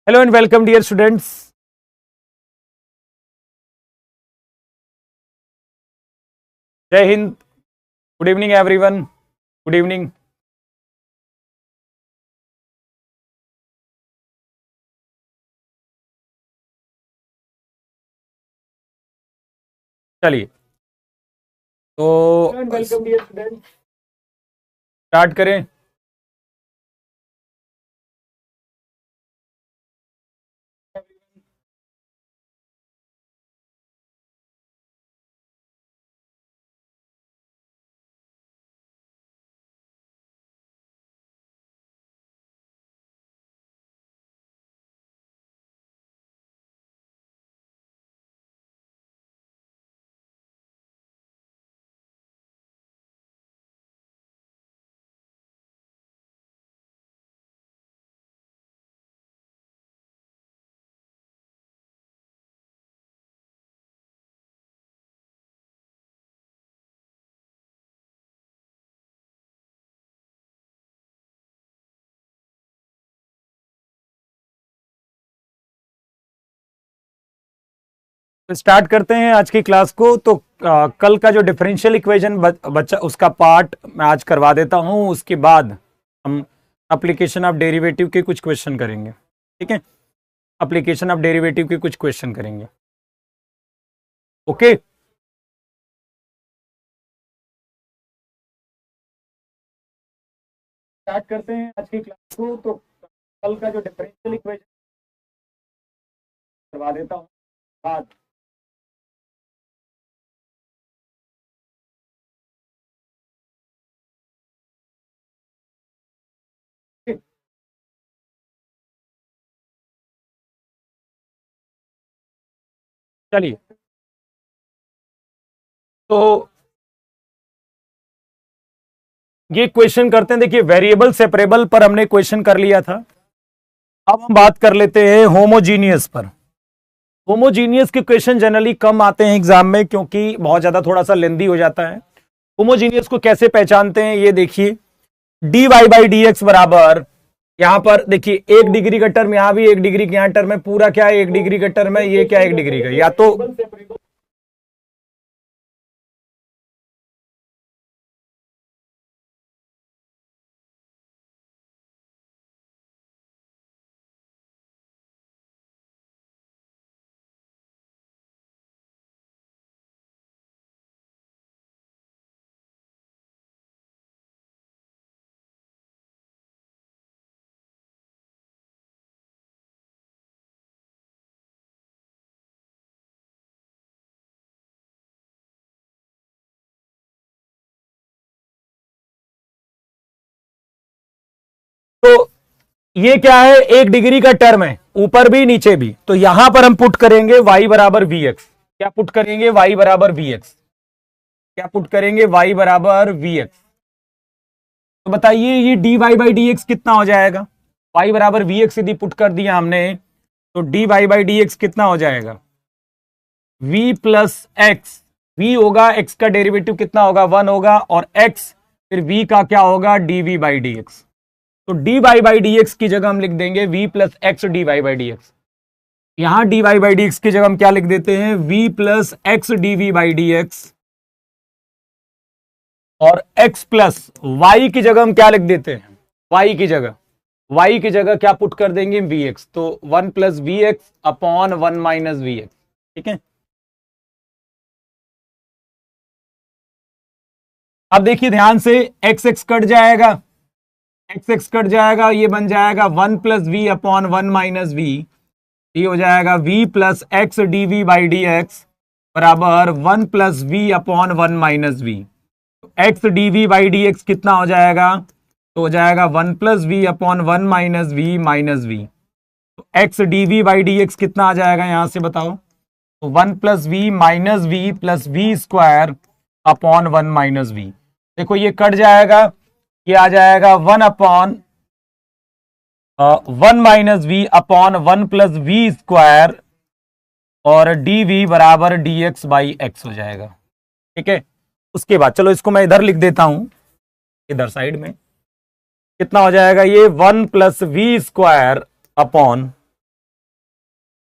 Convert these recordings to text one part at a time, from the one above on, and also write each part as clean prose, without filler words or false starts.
Hello and welcome, dear students. Jai Hind. Good evening, everyone. Good evening. चलिए तो welcome dear student, start करें। तो start करते हैं आज की क्लास को। तो कल का जो डिफरेंशियल इक्वेशन बच्चा उसका पार्ट मैं आज करवा देता हूं, उसके बाद हम एप्लीकेशन ऑफ डेरिवेटिव के कुछ क्वेश्चन करेंगे। ठीक है, एप्लीकेशन ऑफ डेरिवेटिव के कुछ क्वेश्चन करेंगे। ओके, स्टार्ट करते हैं आज की क्लास को। तो कल का जो डिफरेंशियल इक्वेशन करवा देता हूं बाद। चलिए तो ये क्वेश्चन करते हैं। देखिए, वेरिएबल सेपरेबल पर हमने क्वेश्चन कर लिया था। अब हम बात कर लेते हैं होमोजीनियस पर। होमोजीनियस के क्वेश्चन जनरली कम आते हैं एग्जाम में, क्योंकि बहुत ज्यादा थोड़ा सा लेंदी हो जाता है। होमोजीनियस को कैसे पहचानते हैं ये देखिए। D Y by D x बराबर, यहां पर देखिए 1 डिग्री का टर्म, यहां भी 1 डिग्री, यहां टर्म है पूरा क्या है 1 डिग्री का टर्म है, ये क्या 1 डिग्री का, या तो ये क्या है 1 डिग्री का टर्म है, ऊपर भी नीचे भी। तो यहां पर हम पुट करेंगे y बराबर वी एक्स। क्या पुट करेंगे? y बराबर वी एक्स। क्या पुट करेंगे? y बराबर वी एक्स। तो बताइए ये d Y by D x कितना हो जाएगा? y बराबर वी एक्स यदि पुट कर दिया हमने, तो D Y by D x कितना हो जाएगा? v plus x. v होगा, x का डेरिवेटिव कितना होगा? 1 होगा, और x फिर v का क्या होगा? D we by D x. तो D Y by D X की जगह हम लिख देंगे v plus x D Y by D X. यहां D Y by D X की जगह हम क्या लिख देते हैं? v plus x D we by D x, और x प्लस y की जगह हम क्या लिख देते हैं? y की जगह क्या पुट कर देंगे? vx। तो 1 plus v x upon 1 minus v x. ठीक है, अब देखिए ध्यान से, x कट जाएगा, x कट जाएगा, ये बन जाएगा 1 plus v upon 1 minus v. ये हो जाएगा v plus x D we by D x बराबर 1 plus v upon 1 minus v. X D we by D x कितना हो जाएगा? तो हो जाएगा 1 plus v upon 1 minus V minus V. तो X D we by D x कितना आ जाएगा यहां से बताओ? तो 1 plus we minus we plus we square upon 1 minus V. देखो ये कट जाएगा, ये आ जाएगा 1 upon 1 minus we upon 1 plus we square, और डी वी बराबर डी एक्स बाई एक्स हो जाएगा। ठीक है, उसके बाद चलो इसको मैं इधर लिख देता हूं, इधर साइड में कितना हो जाएगा? ये 1 plus we square upon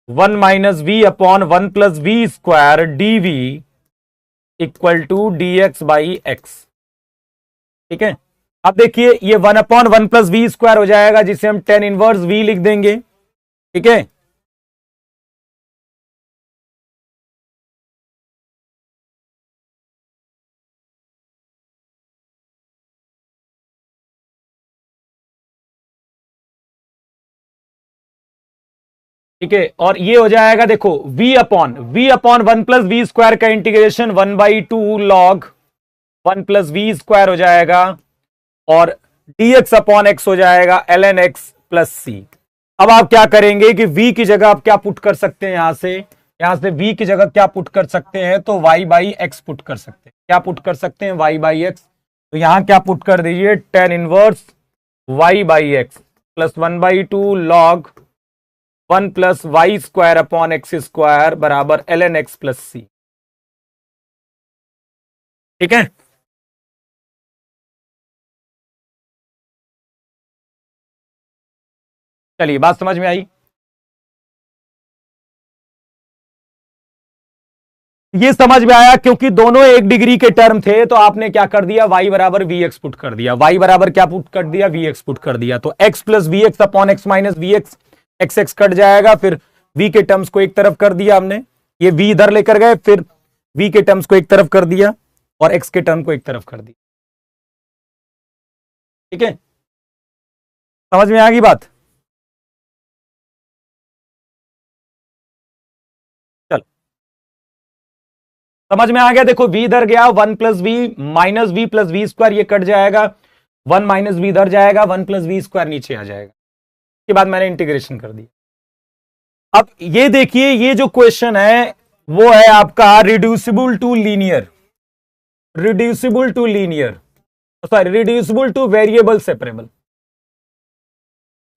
1 minus we upon 1 plus we square d v equal to d x by x. ठीक है, अब देखिए ये 1 अपॉन 1 प्लस वी स्क्वायर हो जाएगा, जिसे हम टेन इनवर्स वी लिख देंगे। ठीक है, ठीक है, और ये हो जाएगा देखो v upon 1 plus we square का integration 1/2 log 1 plus we square हो जाएगा, और dx अपॉन x हो जाएगा ln x प्लस सी। अब आप क्या करेंगे कि v की जगह आप क्या पुट कर सकते हैं, यहां से v की जगह क्या पुट कर सकते हैं, तो y बाई एक्स पुट कर सकते हैं। क्या पुट कर सकते हैं, y बाई एक्स। तो यहां क्या पुट कर दीजिए, tan inverse y by x plus 1/2 log 1 plus y square upon x square बराबर ln x प्लस सी। ठीक है, चलिए बात समझ में आई। ये समझ में आया, क्योंकि दोनों एक डिग्री के टर्म थे, तो आपने क्या कर दिया, y बराबर वी एक्स पुट कर दिया। y बराबर क्या पुट कर दिया, वी एक्स पुट कर दिया। तो x plus v x upon x minus v x, x x cut जाएगा, फिर v के टर्म्स को एक तरफ कर दिया हमने, ये v इधर लेकर गए, फिर v के टर्म्स को एक तरफ कर दिया और x के टर्म को एक तरफ कर दिया। ठीक है, समझ में आ गई बात। चलो समझ में आ गया। देखो v इधर गया, 1 plus we minus we plus we square, ये कट जाएगा, 1 माइनस वी इधर जाएगा, 1 प्लस वी स्क्वायर नीचे आ जाएगा। इसके बाद मैंने इंटीग्रेशन कर दिया। अब ये देखिए, ये जो क्वेश्चन है वो है आपका reducible to linear, reducible to linear, sorry reducible to variable separable.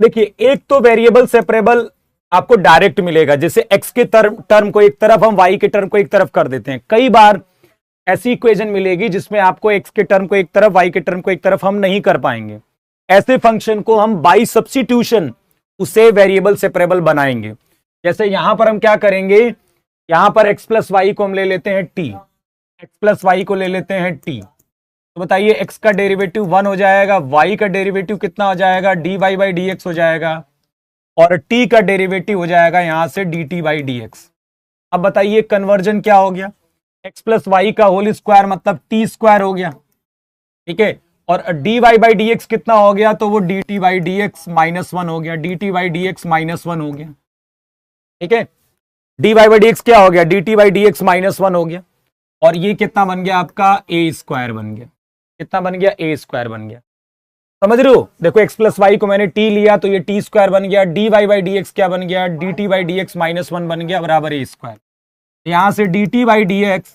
देखिए एक तो वेरिएबल सेपरेबल आपको डायरेक्ट मिलेगा, जैसे x के टर्म को एक तरफ, हम y के टर्म को एक तरफ कर देते हैं। कई बार ऐसी इक्वेशन मिलेगी जिसमें आपको x के टर्म को एक तरफ, y के टर्म को एक तरफ हम नहीं कर पाएंगे। ऐसे फंक्शन को हम बाय सब्स्टिट्यूशन उसे वेरिएबल सेपरेबल बनाएंगे। जैसे यहां पर हम क्या करेंगे, यहां पर x प्लस वाई को हम ले लेते हैं t, x प्लस वाई को ले लेते हैं t। तो बताइए x का डेरिवेटिव 1 हो जाएगा, y का डेरिवेटिव कितना हो जाएगा, dy बाई डी एक्स हो जाएगा, और t का डेरिवेटिव हो जाएगा यहां से dt बाई डी एक्स। अब बताइए कन्वर्जन क्या हो गया, x प्लस वाई का होल स्क्वायर मतलब t स्क्वायर हो गया। ठीक है, और dy बाई डी एक्स कितना हो गया, तो वो dt by D x minus 1 हो गया, dt by D x minus 1 हो गया। ठीक है, dy बाई डी एक्स क्या हो गया, dt by D x minus 1 हो गया, और ये कितना बन गया आपका a स्क्वायर बन गया। कितना बन गया, a स्क्वायर बन गया। समझ रहे हो, देखो x प्लस वाई को मैंने t लिया तो ये t स्क्वायर बन गया, dy बाई डी एक्स क्या बन गया, dt by D x minus 1 बन गया बराबर a स्क्वायर। यहां से dt by D x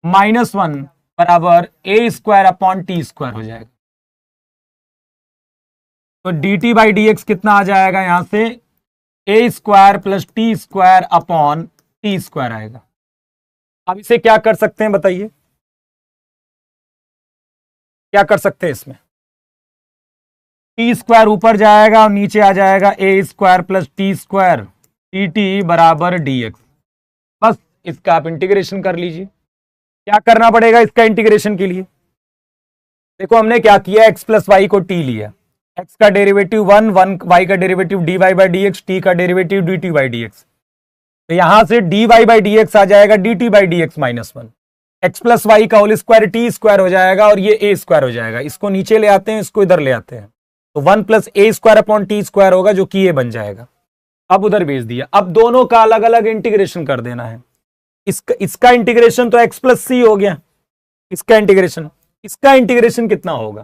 minus 1 बराबर a square upon T square हो जाएगा। तो dt बाई डी एक्स कितना आ जाएगा, यहां से a square plus T square upon T square आएगा। अब इसे क्या कर सकते हैं बताइए, क्या कर सकते हैं इसमें, टी स्क्वायर ऊपर जाएगा और नीचे आ जाएगा A square plus T square T T बराबर डी एक्स। बस इसका आप इंटीग्रेशन कर लीजिए। क्या करना पड़ेगा इसका इंटीग्रेशन के लिए, देखो हमने क्या किया, x प्लस वाई को t लिया, x का डेरिवेटिव 1, y का derivative dy by D x, t का derivative dt by D x. तो यहां से dy बाई डी एक्स आ जाएगा dt by D x minus 1, x plus y का होल स्क्वायर t स्क्वायर हो जाएगा, और ये a स्क्वायर हो जाएगा। इसको नीचे ले आते हैं, इसको इधर ले आते हैं, तो 1 plus a square upon T square होगा, जो कि ये बन जाएगा। अब उधर भेज दिया। अब दोनों का अलग अलग इंटीग्रेशन कर देना है। इसका इंटीग्रेशन तो x प्लस सी हो गया, इसका इंटीग्रेशन कितना होगा,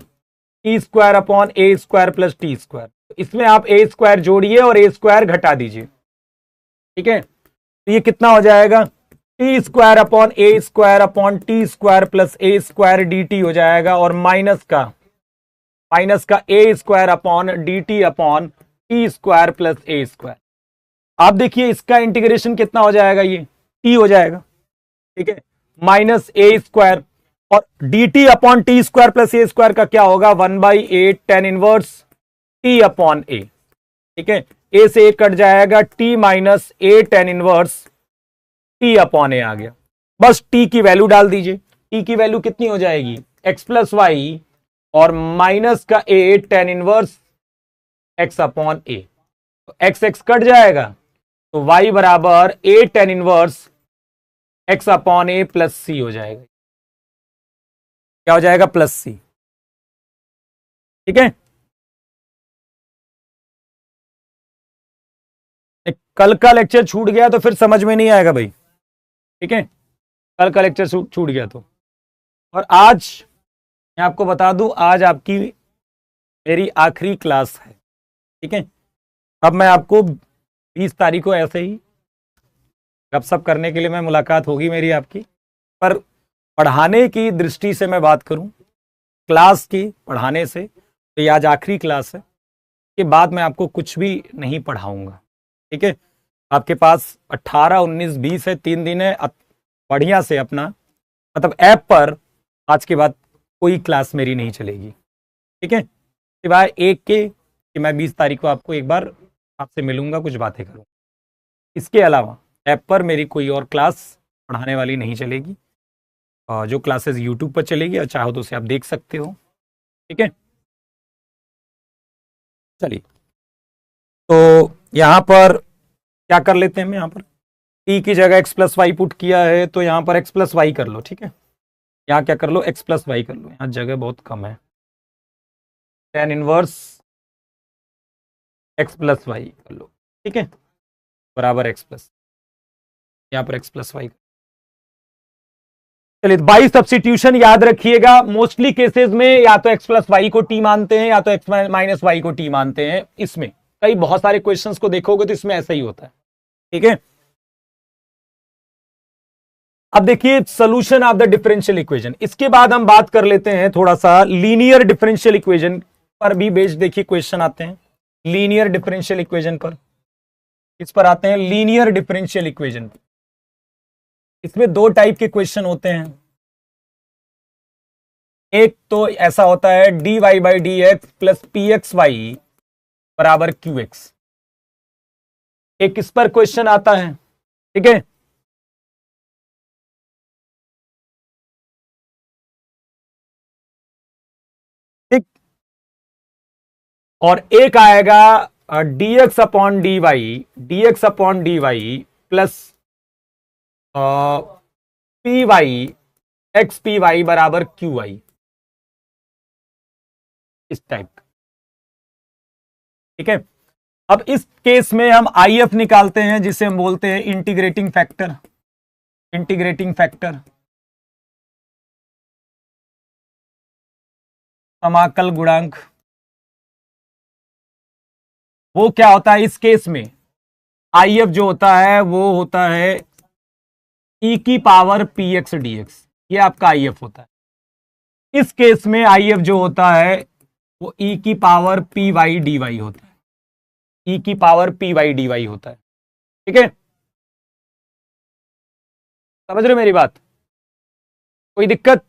T square upon A square plus T square. इसमें आप a स्क्वायर जोड़िए और a स्क्वायर घटा दीजिए। ठीक है, तो ये कितना हो जाएगा, T square upon A square upon T square plus A square D T हो जाएगा, और माइनस का A square upon D T upon T square plus A square. आप देखिए इसका इंटीग्रेशन कितना हो जाएगा, ये टी हो जाएगा। ठीक है, माइनस ए स्क्वायर और D T upon T square plus A square का क्या होगा, 1/8 tan inverse T upon A. ठीक है, ए से ए कट जाएगा, T minus A tan inverse T upon A आ गया। बस टी की वैल्यू डाल दीजिए। टी की वैल्यू कितनी हो जाएगी, एक्स प्लस वाई और माइनस का ए टेन इनवर्स एक्स अपॉन ए। तो एक्स एक्स कट जाएगा, तो वाई बराबर ए टेन इनवर्स एक्स अपॉन ए प्लस सी हो जाएगा। क्या हो जाएगा, प्लस सी। ठीक है, कल का लेक्चर छूट गया तो फिर समझ में नहीं आएगा भाई। ठीक है, कल का लेक्चर छूट गया तो। और आज मैं आपको बता दूं, आज आपकी मेरी आखिरी क्लास है। ठीक है, अब मैं आपको 20 तारीख को ऐसे ही गपशप करने के लिए मैं मुलाकात होगी मेरी आपकी, पर पढ़ाने की दृष्टि से मैं बात करूं, क्लास की पढ़ाने से, तो ये आज आखिरी क्लास है। के बाद मैं आपको कुछ भी नहीं पढ़ाऊंगा। ठीक है, आपके पास 18, 19, 20 है, 3 दिन है, बढ़िया से अपना मतलब ऐप पर आज के बाद कोई क्लास मेरी नहीं चलेगी। ठीक है, सिवाय एक के कि मैं 20 तारीख को आपको एक बार आपसे मिलूंगा, कुछ बातें करूंगा। इसके अलावा ऐप पर मेरी कोई और क्लास पढ़ाने वाली नहीं चलेगी। जो क्लासेस यूट्यूब पर चलेगी, और चाहो तो उसे आप देख सकते हो। ठीक है, चलिए, तो यहां पर क्या कर लेते हैं, हम यहां पर टी की जगह एक्स प्लस वाई पुट किया है, तो यहां पर एक्स प्लस वाई कर लो। ठीक है, यहां क्या कर लो, एक्स प्लस वाई कर लो, यहां जगह बहुत कम है। Tan inverse x plus y कर लो। ठीक है, बराबर एक्स प्लस, यहां पर एक्स प्लस वाई। चलिए, बाई सब्स्टिट्यूशन याद रखिएगा, मोस्टली केसेस में या तो एक्स प्लस वाई को टी मानते हैं, या तो एक्स माइनस वाई को टी मानते हैं। इसमें कई बहुत सारे क्वेश्चंस को देखोगे तो इसमें ऐसा ही होता है। ठीक है, अब देखिए solution of the differential equation. इसके बाद हम बात कर लेते हैं थोड़ा सा लीनियर डिफरेंशियल इक्वेशन पर भी बेस्ड। देखिए क्वेश्चन आते हैं लीनियर डिफरेंशियल इक्वेशन पर, इस पर आते हैं लीनियर डिफरेंशियल इक्वेशन। इसमें दो टाइप के क्वेश्चन होते हैं। एक तो ऐसा होता है dy by D x plus p x y बराबर क्यू एक्स। एक इस पर क्वेश्चन आता है। ठीक है, ठीक, और एक आएगा dx upon d y, dx upon d Y plus p y x p y बराबर क्यू वाई, इस टाइप का। ठीक है, अब इस केस में हम आई एफ निकालते हैं, जिसे हम बोलते हैं इंटीग्रेटिंग फैक्टर। इंटीग्रेटिंग फैक्टर, समाकल गुणांक। वो क्या होता है इस केस में, आई एफ जो होता है वो होता है ई की power P X D x, ये आपका आई एफ होता है। इस केस में आई एफ जो होता है वो ई की power P Y D y होता है, ई की power P Y D y होता है। ठीक है, समझ रहे हो मेरी बात, कोई दिक्कत?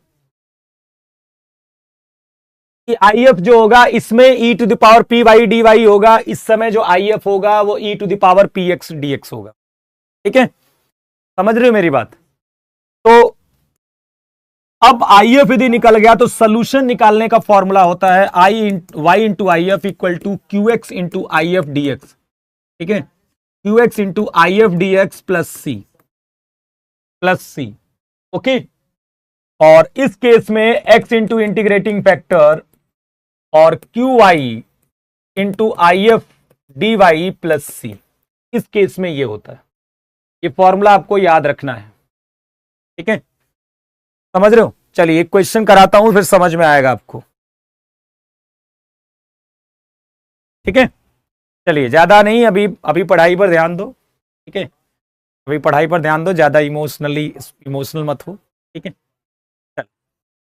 कि आई एफ जो होगा इसमें E to the power P Y D Y होगा, इस समय जो आई एफ होगा वो E to the power P X D X होगा। ठीक है, समझ रहे हो मेरी बात? तो अब आई एफ यदि निकल गया तो सोल्यूशन निकालने का फॉर्मूला होता है I Y into I F equal to Q x into I F D x. ठीक है, Q x into I F D x plus C, plus C. Okay, और इस केस में एक्स इंटू इंटीग्रेटिंग फैक्टर और Q Y into I F D Y plus C, इस case में ये होता है। ये फॉर्मूला आपको याद रखना है। ठीक है, समझ रहे हो? चलिए एक क्वेश्चन कराता हूं, फिर समझ में आएगा आपको। ठीक है, चलिए ज्यादा नहीं, अभी अभी पढ़ाई पर ध्यान दो। ठीक है, अभी पढ़ाई पर ध्यान दो, ज्यादा इमोशनल मत हो। ठीक है, चल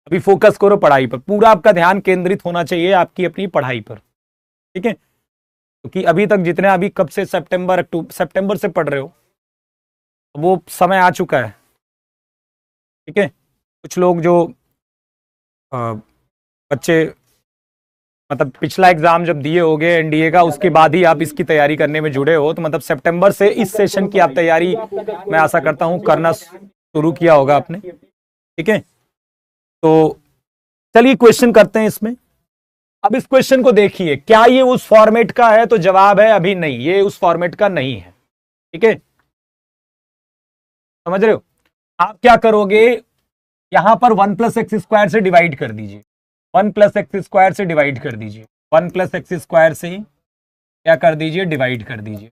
अभी फोकस करो पढ़ाई पर, पूरा आपका ध्यान केंद्रित होना चाहिए आपकी अपनी पढ़ाई पर। ठीक है, क्योंकि अभी तक जितने अभी कब से सितंबर अक्टूबर सितंबर से पढ़ रहे हो, वो समय आ चुका है। ठीक है, कुछ लोग जो बच्चे मतलब पिछला एग्जाम जब दिए होगे एनडीए का, उसके बाद ही आप इसकी तैयारी करने में जुड़े हो, तो मतलब सितंबर से इस सेशन की आप तैयारी, मैं आशा करता हूं, करना शुरू किया होगा आपने। ठीक है, तो चलिए क्वेश्चन करते हैं इसमें। अब इस क्वेश्चन को देखिए, क्या ये उस फॉर्मेट का है, तो जवाब है अभी नहीं, ये उस फॉर्मेट का नहीं है। ठीक है, समझ रहे हो? आप क्या करोगे, यहां पर 1+x² से डिवाइड कर दीजिए, 1+x² से डिवाइड कर दीजिए, 1+x² से क्या कर दीजिए, डिवाइड कर दीजिए।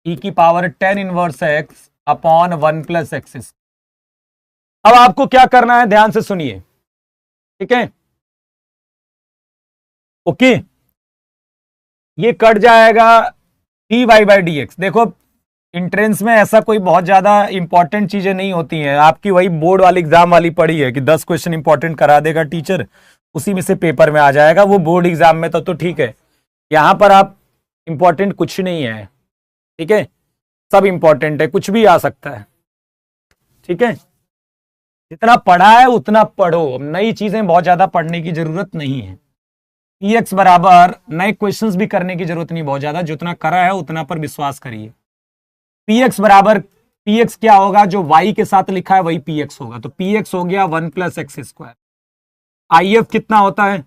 e की power 10 inverse x upon 1+x। अब आपको क्या करना है, ध्यान से सुनिए। ठीक है, ओके, ये कट जाएगा dy/dx। देखो इंट्रेंस में ऐसा कोई बहुत ज्यादा इंपॉर्टेंट चीजें नहीं होती हैं, आपकी वही बोर्ड वाली एग्जाम वाली पड़ी है कि 10 क्वेश्चन इंपॉर्टेंट करा देगा टीचर, उसी में से पेपर में आ जाएगा, वो बोर्ड एग्जाम में तो ठीक है। यहां पर आप इंपॉर्टेंट कुछ नहीं है। ठीक है, सब इंपॉर्टेंट है, कुछ भी आ सकता है। ठीक है, जितना पढ़ा है उतना पढ़ो, नई चीजें बहुत ज्यादा पढ़ने की जरूरत नहीं है। px बराबर, नए क्वेश्चंस भी करने की जरूरत नहीं बहुत ज्यादा, जितना करा है उतना पर विश्वास करिए। px बराबर, px क्या होगा, जो y के साथ लिखा है वही px होगा, तो px हो गया 1+x²। if कितना होता है,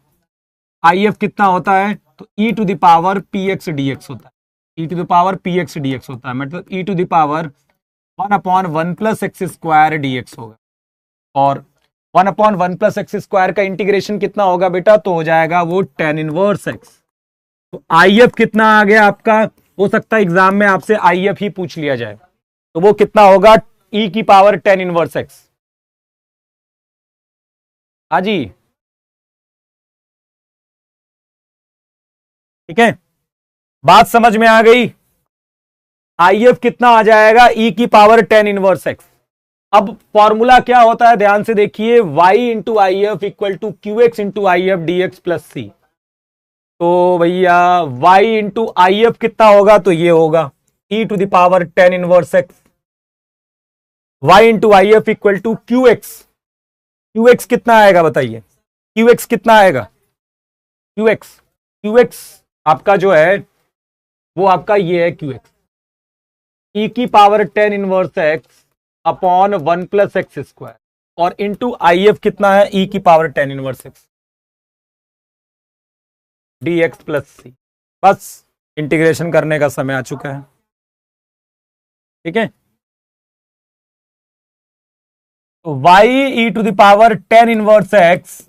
if कितना होता है, तो e to the power px dx होता है, e to the power px dx होता है, मतलब e to the power 1/1+x² dx होगा। और 1/1+x² का इंटीग्रेशन कितना होगा बेटा, तो हो जाएगा वो tan इनवर्स x। तो if कितना आ गया आपका, हो सकता है एग्जाम में आपसे if ही पूछ लिया जाए, तो वो कितना होगा, e की पावर 10 इनवर्स x। हाँ जी, ठीक है, बात समझ में आ गई। if कितना आ जाएगा, e की पावर 10 इनवर्स x। अब फॉर्मूला क्या होता है, ध्यान से देखिए, y into I F equal to Q x into I F D x plus C. तो भैया y इंटू आई एफ कितना होगा, तो ये होगा e to the power 10 inverse x। y into I F equal to Q x कितना आएगा बताइए, क्यू एक्स कितना आएगा, क्यू एक्स आपका जो है वो आपका ये है क्यू एक्स, e की power 10 inverse x upon 1+x², और इंटू आई एफ कितना है, e की power 10 inverse x dx plus C. बस इंटीग्रेशन करने का समय आ चुका है। ठीक है, तो y e to the power 10 inverse x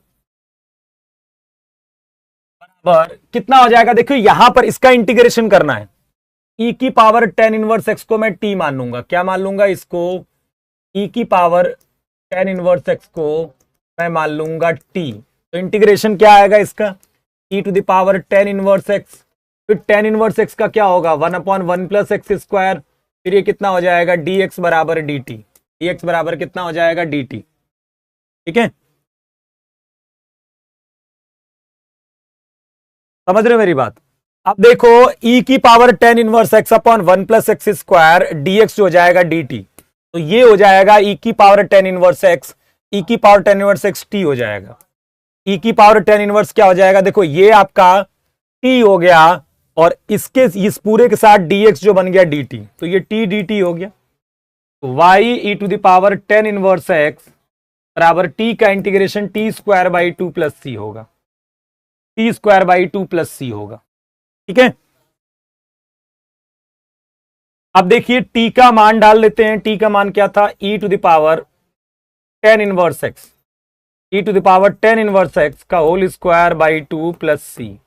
बराबर कितना हो जाएगा, देखिए यहां पर इसका इंटीग्रेशन करना है। e की पावर 10 इनवर्स x को मैं t मान लूंगा, क्या मान लूंगा इसको, e की पावर 10 इनवर्स x को मैं मान लूंगा t। तो इंटीग्रेशन क्या आएगा इसका, e to the power 10 inverse x, फिर 10 इनवर्स x का क्या होगा, 1/1+x², फिर ये कितना हो जाएगा, dx बराबर dt, dx बराबर कितना हो जाएगा, dt। ठीक है, समझ रहे हो मेरी बात? अब देखो e की power 10 inverse x upon 1+x² dx जो हो जाएगा dt, तो ये हो जाएगा e की पावर 10 इनवर्स x, e की पावर 10 इनवर्स x t हो जाएगा। e की पावर 10 इनवर्स क्या हो जाएगा, देखो ये आपका t हो गया, और इसके इस पूरे के साथ dx जो बन गया dt, तो ये t dt हो गया। तो y e to the power 10 inverse x बराबर t का इंटीग्रेशन t² 2 प्लस c होगा, t² 2 प्लस c होगा। ठीक है, अब देखिए t का मान डाल लेते हैं, t का मान क्या था, e to the power 10 inverse x, e to the power 10 inverse x का whole square by 2 plus c,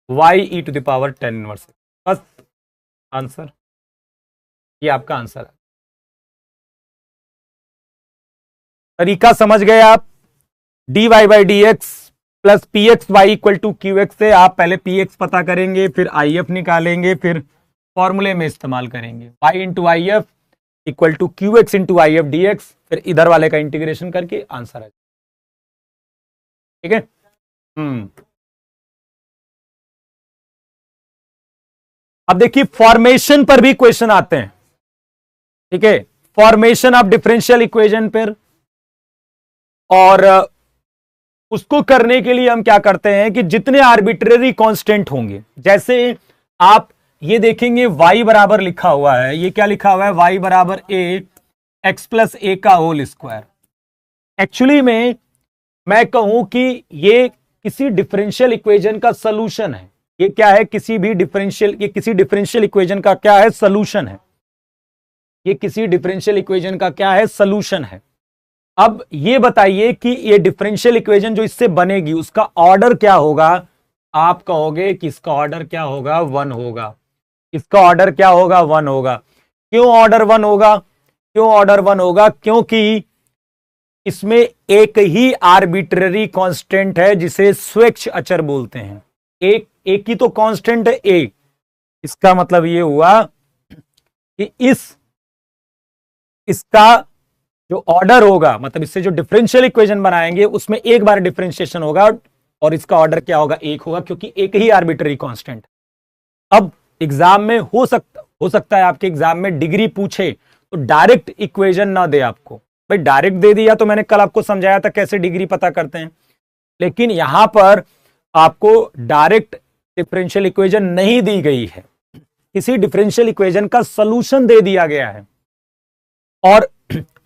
y e to the power 10 inverse x। बस आंसर, ये आपका आंसर है। तरीका समझ गए आप, dy by D x plus p x y equal to Q x से आप पहले पी एक्स पता करेंगे, फिर आई एफ निकालेंगे, फिर फॉर्मूले में इस्तेमाल करेंगे, y into I F equal to Q x into I F D x, फिर इधर वाले का इंटीग्रेशन करके आंसर आ जाए। ठीक है, अब देखिए फॉर्मेशन पर भी क्वेश्चन आते हैं। ठीक है, फॉर्मेशन ऑफ डिफरेंशियल इक्वेशन पर, और उसको करने के लिए हम क्या करते हैं कि जितने आर्बिट्रेरी कांस्टेंट होंगे, जैसे आप ये देखेंगे y बराबर लिखा हुआ है, ये क्या लिखा हुआ है, y बराबर a x प्लस ए का होल स्क्वायर। एक्चुअली में मैं कहूं कि ये किसी डिफरेंशियल इक्वेशन का सॉल्यूशन है। ये क्या है, ये किसी डिफरेंशियल इक्वेशन का क्या है, सॉल्यूशन है। ये किसी डिफरेंशियल इक्वेशन का क्या है, सॉल्यूशन है। अब ये बताइए कि ये डिफरेंशियल इक्वेशन जो इससे बनेगी उसका ऑर्डर क्या होगा। आप कहोगे कि इसका ऑर्डर क्या होगा, वन होगा। इसका ऑर्डर क्या होगा, वन होगा। क्यों ऑर्डर वन होगा, क्यों ऑर्डर वन होगा, क्योंकि इसमें एक ही आर्बिट्ररी कांस्टेंट है जिसे स्वेच्छ अचर बोलते हैं। एक ही तो कांस्टेंट है ए। इसका मतलब ये हुआ कि इसका जो ऑर्डर होगा, मतलब इससे जो डिफरेंशियल इक्वेशन बनाएंगे उसमें एक बार डिफरेंशिएशन होगा और इसका ऑर्डर क्या होगा, एक होगा, क्योंकि एक ही आर्बिट्ररी कांस्टेंट। अब एग्जाम में हो सकता है आपके एग्जाम में डिग्री पूछे तो डायरेक्ट इक्वेशन ना दे आपको। भाई डायरेक्ट दे दिया तो मैंने कल आपको समझाया था कैसे डिग्री पता करते हैं, लेकिन यहां पर आपको डायरेक्ट डिफरेंशियल इक्वेशन नहीं दी गई है, किसी डिफरेंशियल इक्वेशन का सॉल्यूशन दे दिया गया है। और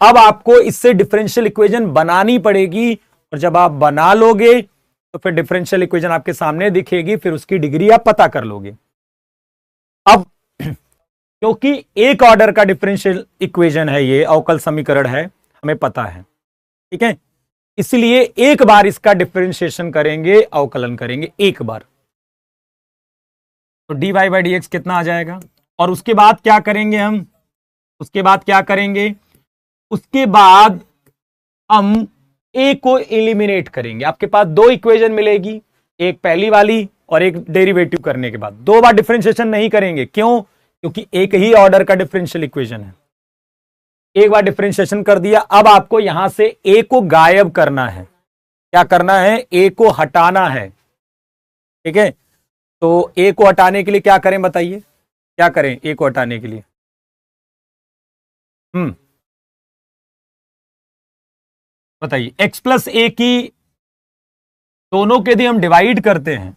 अब आपको इससे डिफरेंशियल इक्वेशन बनानी पड़ेगी, और जब आप बना लोगे तो फिर डिफरेंशियल इक्वेशन आपके सामने दिखेगी, फिर उसकी डिग्री आप पता कर लोगे। अब क्योंकि एक ऑर्डर का डिफरेंशियल इक्वेशन है, ये अवकल समीकरण है, हमें पता है, ठीक है, इसलिए एक बार इसका डिफरेंशिएशन करेंगे, अवकलन करेंगे एक बार, तो dy बाई डी एक्स कितना आ जाएगा। और उसके बाद क्या करेंगे हम, उसके बाद क्या करेंगे, उसके बाद हम ए को एलिमिनेट करेंगे। आपके पास दो इक्वेशन मिलेगी, एक पहली वाली और एक डेरिवेटिव करने के बाद। दो बार डिफरेंशिएशन नहीं करेंगे, क्यों, क्योंकि एक ही ऑर्डर का डिफरेंशियल इक्वेशन है। एक बार डिफरेंशिएशन कर दिया, अब आपको यहां से ए को गायब करना है। क्या करना है, ए को हटाना है, ठीक है। तो ए को हटाने के लिए क्या करें बताइए, क्या करें ए को हटाने के लिए। बताइए, एक्स प्लस ए की दोनों के यदि हम डिवाइड करते हैं,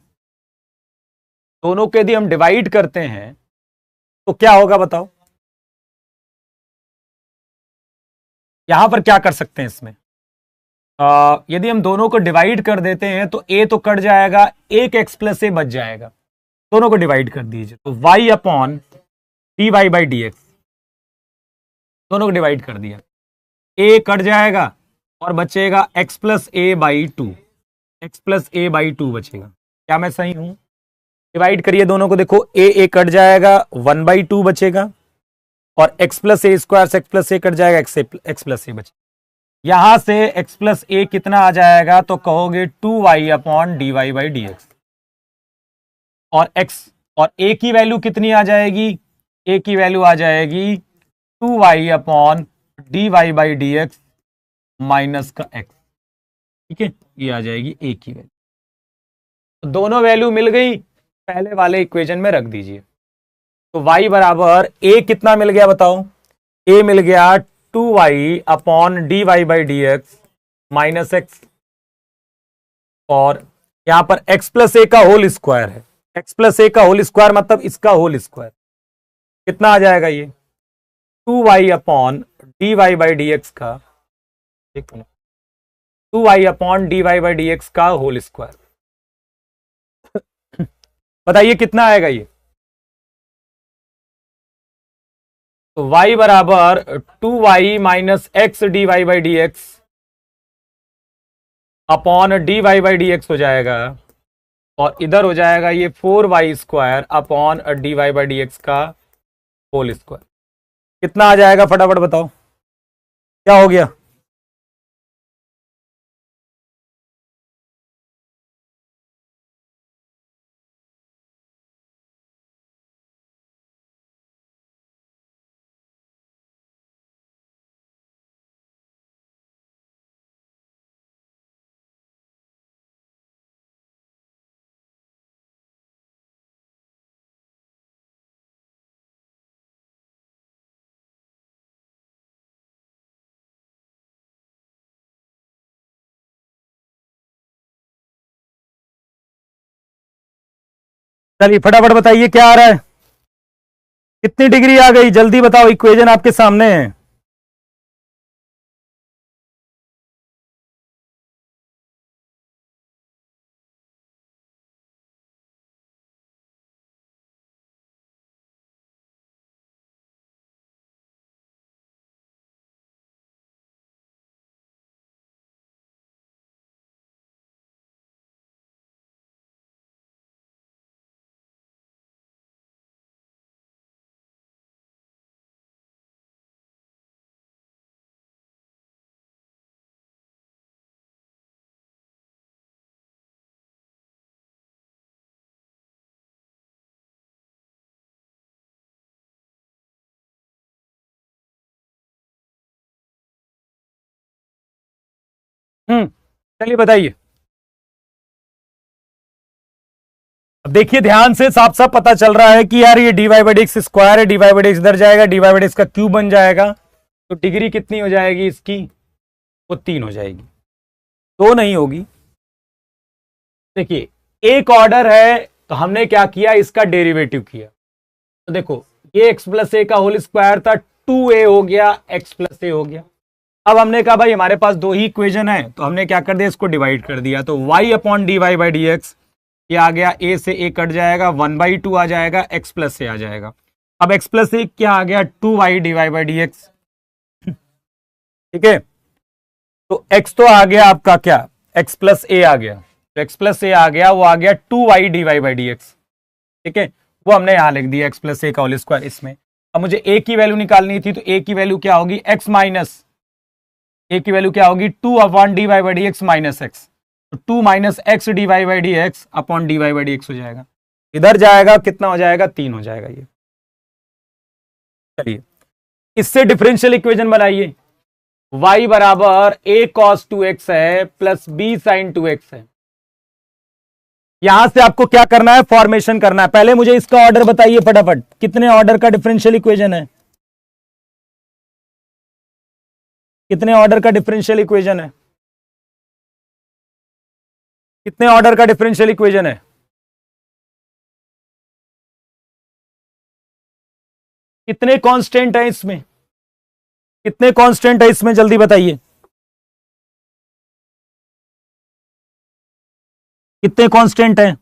दोनों के यदि हम डिवाइड करते हैं तो क्या होगा बताओ। यहां पर क्या कर सकते हैं इसमें, यदि हम दोनों को डिवाइड कर देते हैं तो ए तो कट जाएगा, एक एक्स प्लस ए बच जाएगा। दोनों को डिवाइड कर दीजिए तो y upon d Y by D x, दोनों को डिवाइड कर दिया, ए कट जाएगा और बचेगा x plus A by two, x plus A by two बचेगा। क्या मैं सही हूं, डिवाइड करिए दोनों को, देखो ए कट जाएगा, वन बाई टू बचेगा, और एक्स प्लस ए स्क्वायर से एक्स प्लस ए कट जाएगा, एक्स प्लस ए बचेगा। यहां से एक्स प्लस ए कितना आ जाएगा, तो कहोगे two y upon d Y by D x, और एक्स और ए की वैल्यू कितनी आ जाएगी, ए की वैल्यू आ जाएगी two y upon d Y by D x minus का एक्स, ठीक है, ये आ जाएगी ए की वैल्यू। तो दोनों वैल्यू मिल गई, पहले वाले इक्वेशन में रख दीजिए। तो y बराबर a कितना मिल गया बताओ, a मिल गया two y upon d Y by D x minus x, और यहां पर x प्लस ए का होल स्क्वायर है, x प्लस ए का होल स्क्वायर मतलब इसका होल स्क्वायर, कितना आ जाएगा ये, two y upon d Y by D x का, एक minute, two y upon d Y by D x का होल स्क्वायर। बताइए कितना आएगा ये, तो y बराबर two y minus x D Y by D x upon d Y by D x हो जाएगा, और इधर हो जाएगा ये four y square upon d Y by D x का होल स्क्वायर। कितना आ जाएगा फटाफट बताओ, क्या हो गया। चलिए फटाफट बताइए क्या आ रहा है, कितनी डिग्री आ गई, जल्दी बताओ, इक्वेशन आपके सामने है। चलिए बताइए। अब देखिए ध्यान से, साफ साफ पता चल रहा है कि यार ये डीवाई बाई एक्स स्क्वायर है, डीवाई बाई एक्स इधर जाएगा, डीवाई बाई एक्स का क्यूब बन जाएगा, तो डिग्री कितनी हो जाएगी इसकी, वो 3 हो जाएगी, 2 नहीं होगी। देखिए एक ऑर्डर है तो हमने क्या किया, इसका डेरिवेटिव किया, तो देखो ये एक्स प्लस ए का होल स्क्वायर था, 2a हो गया, एक्स प्लस ए हो गया। अब हमने कहा भाई हमारे पास 2 ही इक्वेशन है, तो हमने क्या कर दिया, इसको डिवाइड कर दिया, तो y upon d Y by D x, ये आ गया, a से a कट जाएगा, 1/2 आ जाएगा, x प्लस ए आ जाएगा। अब x प्लस ए क्या आ गया, 2y d Y by D x, ठीक है। तो x तो आ गया आपका क्या, x प्लस ए आ गया, तो x प्लस ए आ गया, वो आ गया 2y d Y by D x, ठीक है, वो हमने यहां लिख दिया, x प्लस ए का होल स्क्वायर इसमें। अब मुझे a की वैल्यू निकालनी थी, तो a की वैल्यू क्या होगी, x माइनस ए की वैल्यू क्या होगी, 2 upon d Y by D x minus x, तो 2 minus x D Y by D x upon d Y by D x हो जाएगा, इधर जाएगा कितना हो जाएगा, 3 हो जाएगा ये। चलिए इससे डिफरेंशियल इक्वेशन बनाइए, y बराबर a cos 2x है प्लस b sin 2x है। यहां से आपको क्या करना है, फॉर्मेशन करना है। पहले मुझे इसका ऑर्डर बताइए फटाफट, कितने ऑर्डर का डिफरेंशियल इक्वेशन है, कितने ऑर्डर का डिफरेंशियल इक्वेशन है, कितने ऑर्डर का डिफरेंशियल इक्वेशन है, कितने कांस्टेंट है इसमें, कितने कांस्टेंट है इसमें, जल्दी बताइए, कितने कांस्टेंट हैं,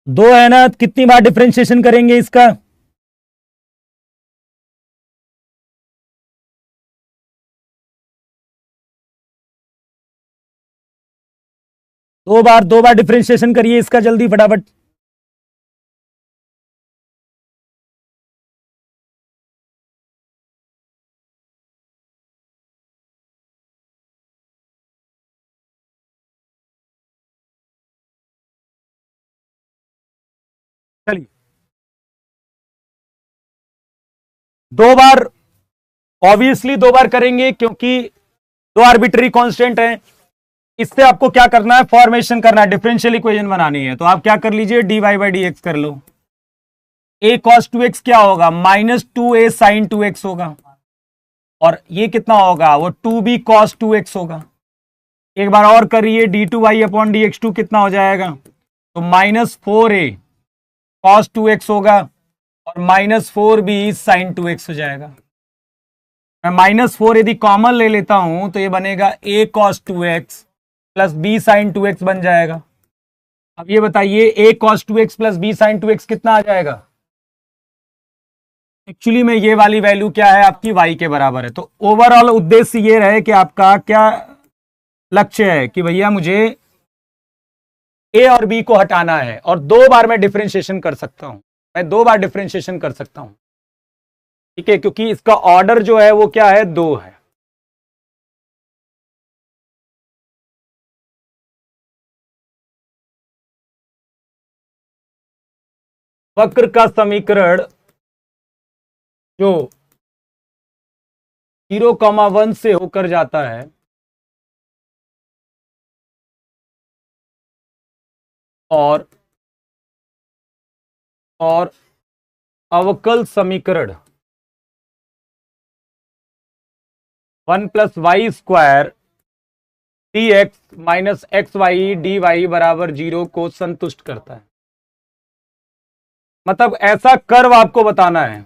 दो है ना, कितनी बार डिफरेंशिएशन करेंगे इसका, दो बार डिफरेंशिएशन करिए इसका, जल्दी फटाफट। चलिए 2 बार, ऑब्वियसली 2 बार करेंगे क्योंकि 2 आर्बिट्री कांस्टेंट हैं। इससे आपको क्या करना है, फॉर्मेशन करना है, डिफरेंशियल इक्वेशन बनानी है, तो आप क्या कर लीजिए, d Y by D x कर लो। a cos 2x क्या होगा, माइनस 2a sin 2x होगा, और ये कितना होगा, वो 2b cos 2x होगा। एक बार और करिए, d2y upon D x to कितना हो जाएगा, तो माइनस 4a cos 2x होगा, और माइनस 4b sin 2x हो जाएगा। मैं माइनस 4 यदि कॉमन ले लेता हूं तो ये बनेगा a cos 2x plus b sin 2x बन जाएगा। अब ये बताइए a cos 2x plus b sin 2x कितना आ जाएगा, एक्चुअली में ये वाली वैल्यू क्या है, आपकी y के बराबर है। तो ओवरऑल उद्देश्य ये रहे कि आपका क्या लक्ष्य है कि भैया मुझे a और b को हटाना है, और 2 बार मैं डिफरेंशिएशन कर सकता हूं, मैं 2 बार डिफरेंशिएशन कर सकता हूं, ठीक है, क्योंकि इसका ऑर्डर जो है वो क्या है, 2 है। वक्र का समीकरण जो 0,1 से होकर जाता है, और अवकल समीकरण 1 + y² dx - xy dy बराबर 0 को संतुष्ट करता है। मतलब ऐसा कर्व आपको बताना है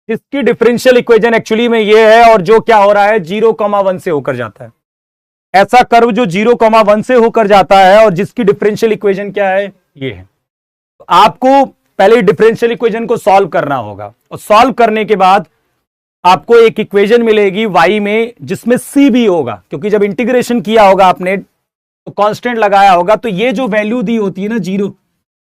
जिसकी डिफरेंशियल इक्वेशन एक्चुअली में ये है और जो क्या हो रहा है 0,1 से होकर जाता है। ऐसा कर्व जो 0,1 से होकर जाता है और जिसकी डिफरेंशियल इक्वेशन क्या है, ये है। तो आपको पहले डिफरेंशियल इक्वेशन को सॉल्व करना होगा और सॉल्व करने के बाद आपको एक इक्वेशन मिलेगी y में जिसमें c भी होगा, क्योंकि जब इंटीग्रेशन किया होगा आपने तो कांस्टेंट लगाया होगा, तो ये जो वैल्यू दी होती है ना 0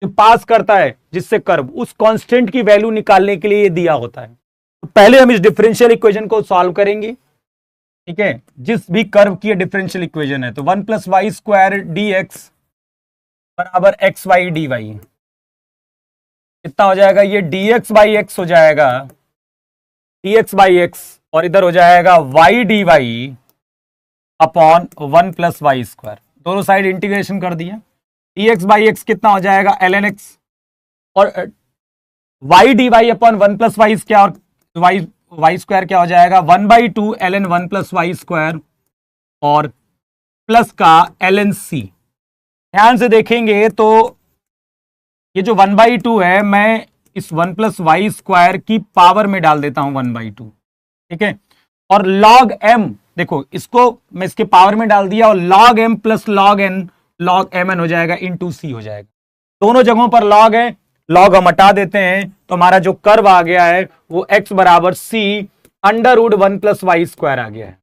जो पास करता है जिससे कर्व, उस कांस्टेंट की वैल्यू निकालने के लिए ये दिया होता है। तो पहले हम इस डिफरेंशियल इक्वेशन को सॉल्व करेंगे, ठीक है, जिस भी कर्व की डिफरेंशियल इक्वेशन है। तो 1 + y² dx बराबर xy dy कितना हो जाएगा, ये dx/x हो जाएगा, dx/x, और इधर हो जाएगा y dy अपॉन 1 + y²। दोनों साइड इंटीग्रेशन कर दिया, dx/x कितना हो जाएगा ln x, और y dy अपॉन 1 + y क्या, और y² क्या हो जाएगा 1/2 ln 1 + y², और प्लस का ln c। ध्यान से देखेंगे तो ये जो 1/2 है, मैं इस 1 + y² की पावर में डाल देता हूं 1/2, ठीक है, और log m, देखो इसको मैं इसके पावर में डाल दिया, और log m + log n log mn हो जाएगा इंटू c हो जाएगा। दोनों जगहों पर log है, log हम हटा देते हैं तो हमारा जो कर्व आ गया है वो x बराबर c √1 + y² आ गया है,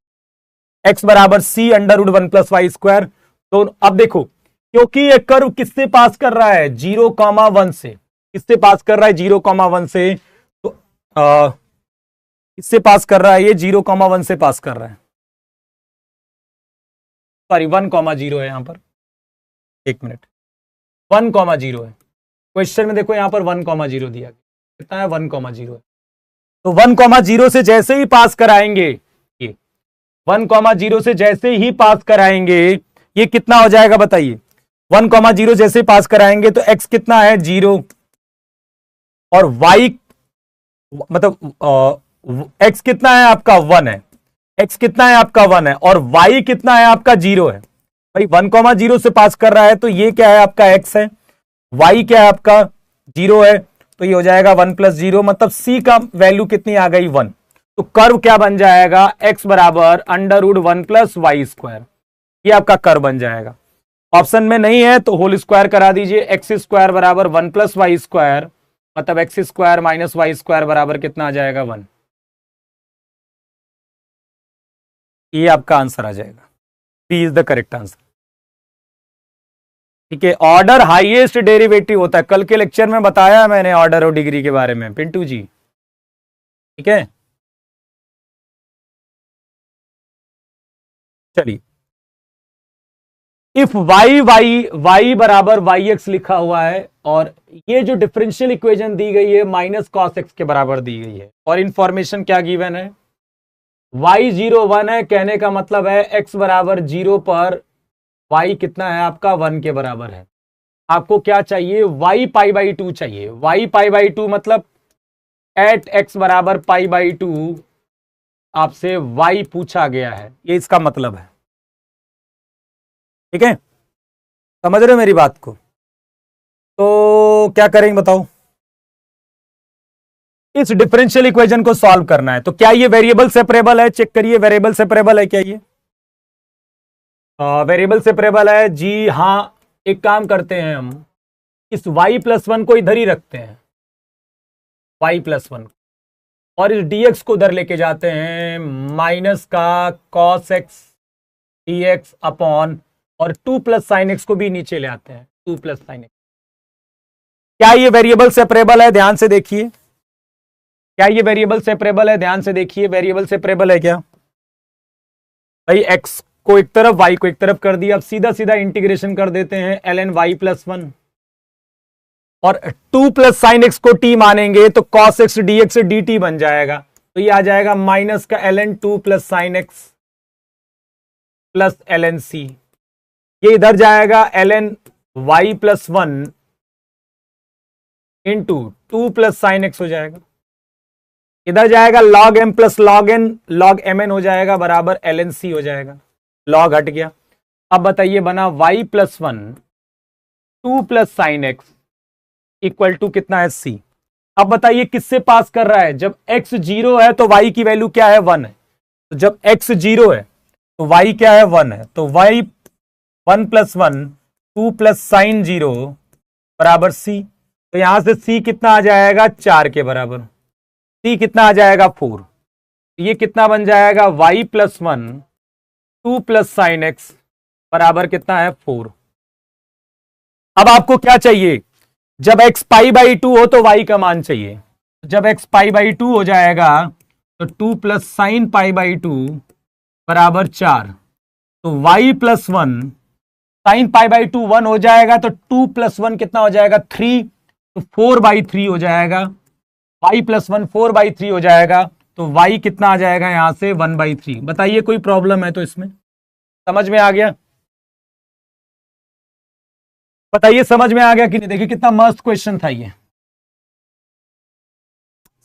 x बराबर c √1 + y²। तो अब देखो, क्योंकि ये कर्व किससे पास कर रहा है 0,1 से, किससे पास कर रहा है 0,1 से, तो इससे पास कर रहा है, ये 0,1 से पास कर रहा है, सॉरी 1,0 है यहां पर, एक मिनट, 1,0 है क्वेश्चन में, देखो यहां पर 1,0 दिया गया, कितना है 1,0 है। तो 1,0 से जैसे ही पास कराएंगे, ये 1,0 से जैसे ही पास कराएंगे ये कितना हो जाएगा बताइए, 1,0 जैसे पास कराएंगे तो x कितना है 0, और y मतलब x कितना है आपका 1 है, x कितना है आपका 1 है, और y कितना है आपका 0 है। भाई 1,0 से पास कर रहा है तो ये क्या है आपका x है, y क्या है आपका 0 है, तो ये हो जाएगा 1 + 0, मतलब c का वैल्यू कितनी आ गई 1। तो कर्व क्या बन जाएगा, x बराबर √1 + y², ये आपका कर्व बन जाएगा। ऑप्शन में नहीं है तो होल स्क्वायर करा दीजिए, x² बराबर 1 + y², मतलब x² - y² बराबर कितना आ जाएगा 1। ये आपका आंसर आ जाएगा, b is the correct answer, ठीक है। ऑर्डर हाईएस्ट डेरिवेटिव होता है, कल के लेक्चर में बताया मैंने ऑर्डर और डिग्री के बारे में पिंटू जी, ठीक है। चलिए, इफ y बराबर yx लिखा हुआ है, और ये जो डिफरेंशियल इक्वेशन दी गई है -cos x के बराबर दी गई है, और इंफॉर्मेशन क्या गिवन है, y 0 1 है, कहने का मतलब है x बराबर 0 पर y कितना है आपका 1 के बराबर है। आपको क्या चाहिए, y π/2 चाहिए, y π/2 मतलब एट x बराबर π/2 आपसे y पूछा गया है, ये इसका मतलब है, ठीक है, समझ रहे हो मेरी बात को। तो क्या करेंगे बताओ, इस डिफरेंशियल इक्वेशन को सॉल्व करना है। तो क्या ये वेरिएबल सेपरेबल है, चेक करिए वेरिएबल सेपरेबल है क्या, ये वेरिएबल सेपरेबल है जी हाँ। एक काम करते हैं, हम इस y + 1 को इधर ही रखते हैं, y + 1, और इस dx को उधर लेके जाते हैं, माइनस का cos x dx अपॉन, और 2 + sin x को भी नीचे ले आते हैं, 2 + sin x। क्या ये वेरिएबल सेपरेबल है, ध्यान से देखिए, क्या ये वेरिएबल सेपरेबल है, ध्यान से देखिए, वेरिएबल सेपरेबल है क्या भाई, x को एक तरफ y को एक तरफ कर दिया, अब सीधा सीधा इंटीग्रेशन कर देते हैं ln y + 1, और 2 + sin x को t मानेंगे तो cos x dx dt बन जाएगा, तो ये आ जाएगा माइनस का ln 2 + sin x plus ln c। ये इधर जाएगा ln y plus 1 into 2 plus sine x हो जाएगा, इधर जाएगा log m plus log n log mn हो जाएगा बराबर ln c हो जाएगा, log हट गया। अब बताइए बना y plus 1 2 plus sine x equal to कितना है c। अब बताइए किससे पास कर रहा है, जब x 0 है तो y की वैल्यू क्या है 1 है, तो जब x 0 है तो y क्या है 1 है, तो y 1 प्लस 1 2 प्लस साइन 0 बराबर c। तो यहां से c कितना आ जाएगा 4 के बराबर, c कितना आ जाएगा 4, ये कितना बन जाएगा y plus 1 2 plus sine x बराबर कितना है 4। अब आपको क्या चाहिए, जब x पाई बाई 2 हो तो y का मान चाहिए, जब x पाई बाई 2 हो जाएगा तो 2 प्लस साइन पाई बाई 2 बराबर 4, तो y plus 1 sine pi by 2 1 हो जाएगा, तो 2 प्लस 1 कितना हो जाएगा 3, तो 4 बाई 3 हो जाएगा, y प्लस 1 4 बाई 3 हो जाएगा, तो y कितना आ जाएगा यहां से 1 बाई 3। बताइए कोई प्रॉब्लम है तो इसमें, समझ में आ गया, बताइए समझ में आ गया कि नहीं। देखिए कितना मस्त क्वेश्चन था ये,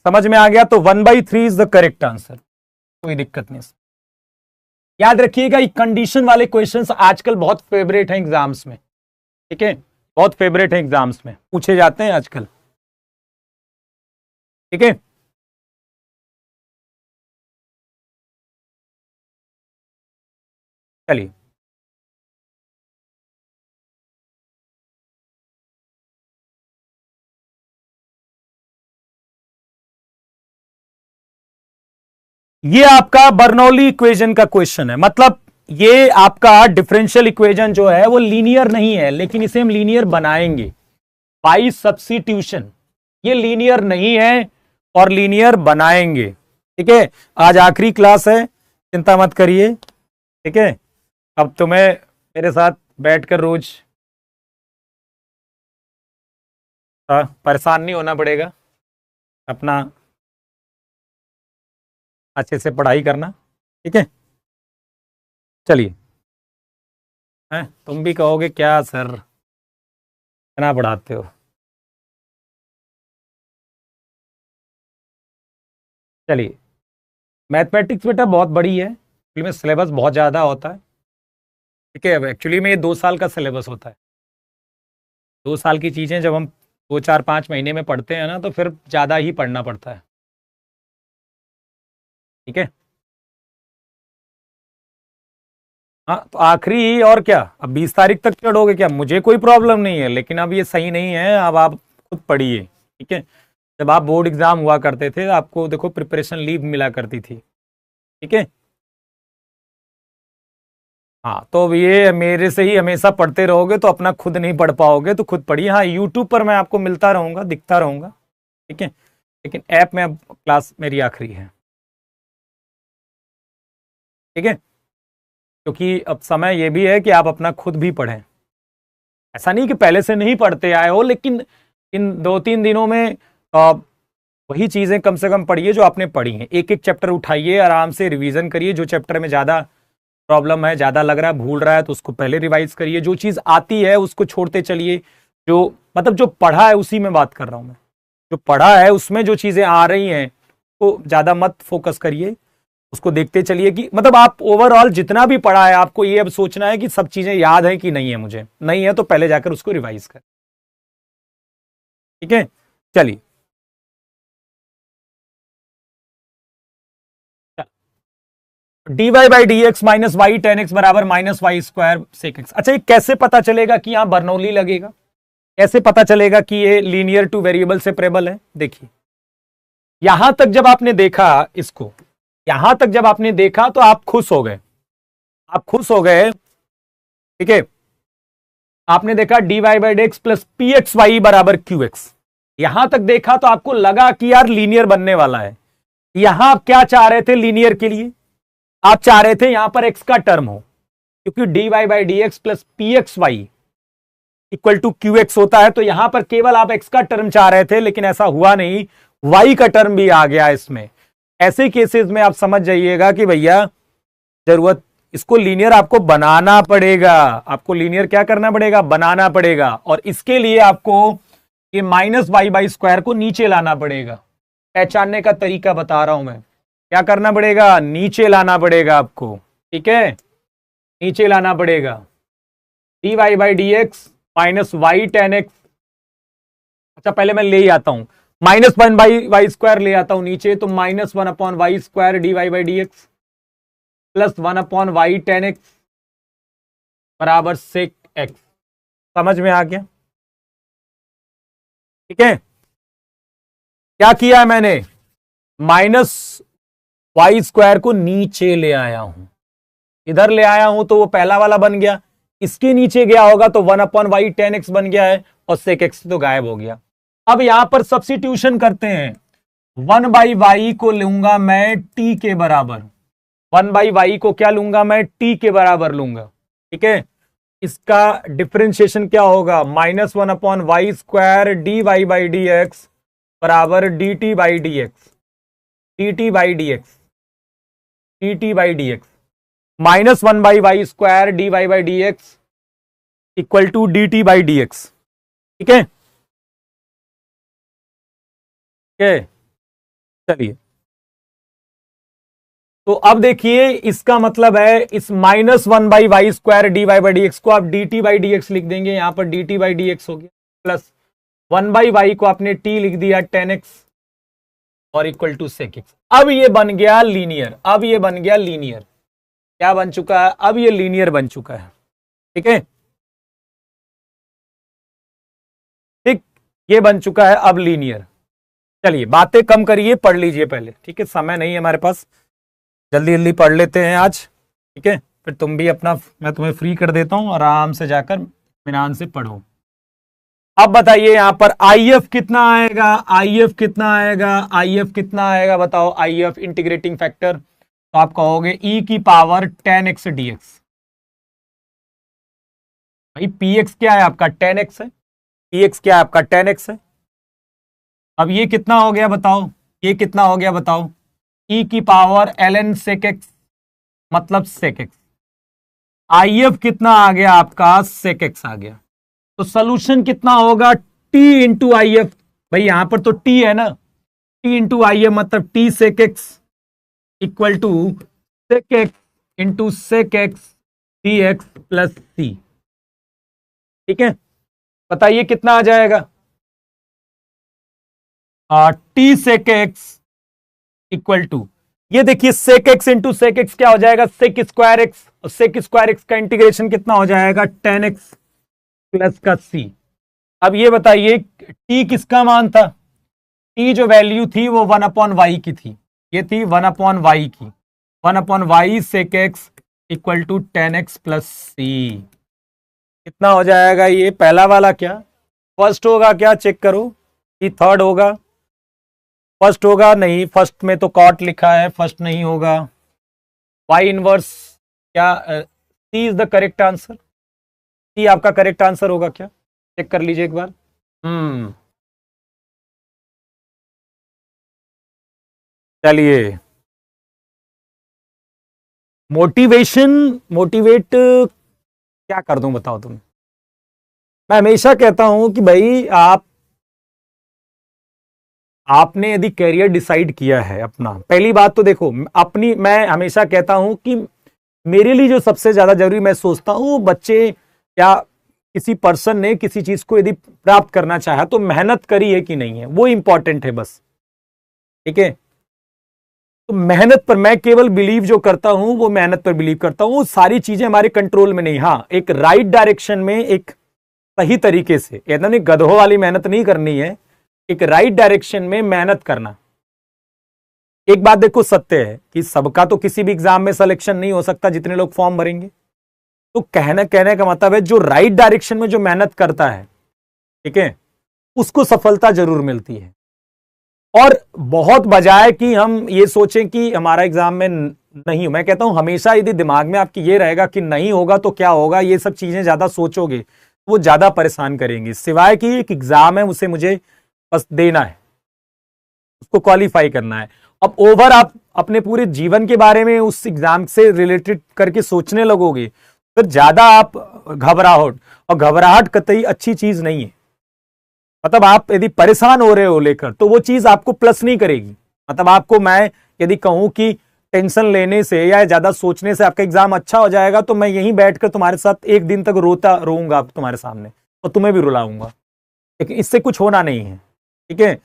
समझ में आ गया, तो 1/3 इज द करेक्ट आंसर, कोई दिक्कत नहीं। याद रखिएगा ये कंडीशन वाले क्वेश्चंस आजकल बहुत फेवरेट हैं एग्जाम्स में, ठीक है, बहुत फेवरेट है एग्जाम्स में, पूछे जाते हैं आजकल, ठीक है। चलिए ये आपका बर्नौली इक्वेशन का क्वेश्चन है, मतलब ये आपका डिफरेंशियल इक्वेशन जो है वो लीनियर नहीं है, लेकिन इसे हम लीनियर बनाएंगे बाय सब्स्टिट्यूशन। ये लीनियर नहीं है और लीनियर बनाएंगे, ठीक है। आज आखिरी क्लास है, चिंता मत करिए, ठीक है। अब तुम्हें मेरे साथ बैठकर रोज परेशान नहीं होना पड़ेगा, अपना अच्छे से पढ़ाई करना, ठीक है। चलिए, हैं तुम भी कहोगे क्या सर इतना पढ़ाते हो। चलिए, मैथमेटिक्स बेटा बहुत बड़ी है, एक्चुअली में सिलेबस बहुत ज़्यादा होता है, ठीक है। अब एक्चुअली में ये 2 साल का सिलेबस होता है, 2 साल की चीज़ें जब हम 2 4 5 महीने में पढ़ते हैं ना तो फिर ज़्यादा ही पढ़ना पड़ता है, ठीक है। हाँ तो आखिरी और क्या, अब 20 तारीख तक चढ़ोगे क्या, मुझे कोई प्रॉब्लम नहीं है, लेकिन अब ये सही नहीं है, अब आप खुद पढ़िए, ठीक है। जब आप बोर्ड एग्जाम हुआ करते थे आपको देखो प्रिपरेशन लीव मिला करती थी, ठीक है। हाँ तो अब ये मेरे से ही हमेशा पढ़ते रहोगे तो अपना खुद नहीं पढ़ पाओगे, तो खुद पढ़िए। हाँ यूट्यूब पर मैं आपको मिलता रहूँगा, दिखता रहूँगा, ठीक है, लेकिन ऐप में अब क्लास मेरी आखिरी है, ठीक है। क्योंकि अब समय ये भी है कि आप अपना खुद भी पढ़ें, ऐसा नहीं कि पहले से नहीं पढ़ते आए हो, लेकिन इन 2-3 दिनों में वही चीज़ें कम से कम पढ़िए जो आपने पढ़ी हैं। एक एक चैप्टर उठाइए, आराम से रिवीजन करिए, जो चैप्टर में ज़्यादा प्रॉब्लम है, ज़्यादा लग रहा है, भूल रहा है, तो उसको पहले रिवाइज करिए, जो चीज़ आती है उसको छोड़ते चलिए, जो मतलब जो पढ़ा है उसी में बात कर रहा हूँ मैं, जो पढ़ा है उसमें जो चीज़ें आ रही हैं तो ज़्यादा मत फोकस करिए, उसको देखते चलिए कि मतलब आप ओवरऑल जितना भी पढ़ा है आपको ये अब सोचना है कि सब चीज़ें याद है कि नहीं है, मुझे नहीं है तो पहले जाकर उसको रिवाइज कर, ठीक है। चलिए dy by D x minus Y tan x बराबर minus Y square sec X. अच्छा ये कैसे पता चलेगा कि यहां बर्नौली लगेगा, कैसे पता चलेगा कि ये लीनियर टू वेरिएबल सेपरेबल है। देखिए यहां तक जब आपने देखा, इसको यहां तक जब आपने देखा तो आप खुश हो गए, आप खुश हो गए, ठीक है। आपने देखा dy by D x plus p x y बराबर क्यू एक्स, यहां तक देखा तो आपको लगा कि यार लीनियर बनने वाला है। यहां आप क्या चाह रहे थे लीनियर के लिए, आप चाह रहे थे यहां पर x का टर्म हो, क्योंकि dy by D x plus p x y equal to Q x होता है, तो यहां पर केवल आप x का टर्म चाह रहे थे, लेकिन ऐसा हुआ नहीं, y का टर्म भी आ गया इसमें। ऐसे केसेस में आप समझ जाइएगा कि भैया जरूरत इसको लीनियर आपको बनाना पड़ेगा, आपको लीनियर क्या करना पड़ेगा, बनाना पड़ेगा। और इसके लिए आपको ये माइनस वाई बाई स्क्वायर को नीचे लाना पड़ेगा। पहचानने का तरीका बता रहा हूं मैं, क्या करना पड़ेगा, नीचे लाना पड़ेगा आपको, ठीक है, नीचे लाना पड़ेगा। D Y by D x minus Y tan x, अच्छा पहले मैं ले ही आता हूं, minus one by Y square ले आता हूं नीचे, तो minus one upon Y square D Y by D x plus one upon y tan x बराबर सेक एक्स। समझ में आ गया, ठीक है। क्या किया है मैंने, माइनस वाई स्क्वायर को नीचे ले आया हूं, इधर ले आया हूं तो वो पहला वाला बन गया, इसके नीचे गया होगा तो one upon y tan x बन गया है और सेक एक्स तो गायब हो गया। अब यहां पर सब्स्टिट्यूशन करते हैं, वन बाई वाई को लूंगा मैं टी के बराबर, वन बाई वाई को क्या लूंगा मैं, टी के बराबर लूंगा, ठीक है। इसका डिफरेंशिएशन क्या होगा, minus one upon Y square D Y by D x बराबर D T by D X, D T by D X, D T by D x, minus one by Y square D Y by D X equal to D T by D x, ठीक है, चलिए। तो अब देखिए इसका मतलब है इस minus one by Y square D Y by D x को आप d T by D x लिख देंगे, यहां पर d T by D x हो गया, प्लस वन बाई वाई को आपने टी लिख दिया टेन एक्स और इक्वल टू सेक एक्स। अब ये बन गया लीनियर, अब ये बन गया लीनियर, क्या बन चुका है, अब ये लीनियर बन चुका है, ठीक है, ठीक, ये बन चुका है अब लीनियर। चलिए बातें कम करिए, पढ़ लीजिए पहले, ठीक है, समय नहीं है हमारे पास, जल्दी जल्दी पढ़ लेते हैं आज, ठीक है, फिर तुम भी अपना, मैं तुम्हें फ्री कर देता हूं, आराम से जाकर इत्मीनान से पढ़ो। अब बताइए यहां पर आई एफ कितना आएगा, आई एफ कितना आएगा, आई एफ कितना आएगा बताओ, आई एफ इंटीग्रेटिंग फैक्टर, तो आप कहोगे ई की power ten x D x. भाई पी एक्स क्या है आपका, टेन एक्स है, पी एक्स क्या है आपका, टेन एक्स है। अब ये कितना हो गया बताओ, ये कितना हो गया बताओ, ई की power l n sec x मतलब सेक एक्स। आई एफ कितना आ गया आपका, सेक एक्स आ गया। तो सोल्यूशन कितना होगा, टी इंटू आई एफ, भाई यहां पर तो टी है ना, टी इंटू आई एफ मतलब T sec X equal to sec X into sec X D x plus सी, ठीक है। बताइए कितना आ जाएगा, T sec X equal to, ये देखिए sec X into sec X क्या हो जाएगा, सेक स्क्वायर एक्स, और सेक स्क्वायर एक्स का इंटीग्रेशन कितना हो जाएगा, टेन एक्स प्लस का सी। अब ये बताइए टी किसका मान था, टी जो वैल्यू थी वो वन अपॉन वाई की थी, ये थी वन अपॉन वाई की, one upon Y sec X equal to tan X plus C. कितना हो जाएगा ये, पहला वाला क्या फर्स्ट होगा, क्या चेक करो कि थर्ड होगा, फर्स्ट होगा नहीं, फर्स्ट में तो कॉट लिखा है, फर्स्ट नहीं होगा, वाई इनवर्स क्या, सी इज द करेक्ट आंसर, सी आपका करेक्ट आंसर होगा क्या, चेक कर लीजिए एक बार। चलिए मोटिवेट क्या कर दूं बताओ तुम, मैं हमेशा कहता हूं कि भाई आपने यदि करियर डिसाइड किया है अपना, पहली बात तो देखो अपनी, मैं हमेशा कहता हूं कि मेरे लिए जो सबसे ज्यादा जरूरी मैं सोचता हूं, बच्चे या किसी पर्सन ने किसी चीज को यदि प्राप्त करना चाहा तो मेहनत करी है कि नहीं है, वो इंपॉर्टेंट है बस, ठीक है। तो मेहनत पर मैं केवल बिलीव जो करता हूं वो मेहनत पर बिलीव करता हूं, सारी चीजें हमारे कंट्रोल में नहीं, हाँ एक राइट डायरेक्शन में, एक सही तरीके से, यानी गधों वाली मेहनत नहीं करनी है, एक राइट डायरेक्शन में मेहनत करना। एक बात देखो सत्य है कि सबका तो किसी भी एग्जाम में सिलेक्शन नहीं हो सकता जितने लोग फॉर्म भरेंगे, तो कहने का मतलब है जो राइट डायरेक्शन में जो मेहनत करता है, ठीक है, उसको सफलता जरूर मिलती है। और बहुत बजाय कि हम ये सोचें कि हमारा एग्जाम में नहीं, मैं कहता हूं हमेशा यदि दिमाग में आपकी ये रहेगा कि नहीं होगा तो क्या होगा, ये सब चीजें ज्यादा सोचोगे वो ज्यादा परेशान करेंगी, सिवाय कि एक एग्जाम है उसे मुझे बस देना है, उसको क्वालिफाई करना है। अब ओवर आप अपने पूरे जीवन के बारे में उस एग्जाम से रिलेटेड करके सोचने लगोगे, फिर ज्यादा आप घबराहट, और घबराहट कतई अच्छी चीज नहीं है। मतलब आप यदि परेशान हो रहे हो लेकर, तो वो चीज आपको प्लस नहीं करेगी। मतलब आपको मैं यदि कहूं कि टेंशन लेने से या ज्यादा सोचने से आपका एग्जाम अच्छा हो जाएगा, तो मैं यहीं बैठकर तुम्हारे साथ एक दिन तक रोता रहूंगा तुम्हारे सामने, और तुम्हें भी रुलाऊंगा, लेकिन इससे कुछ होना नहीं है। ठीक है,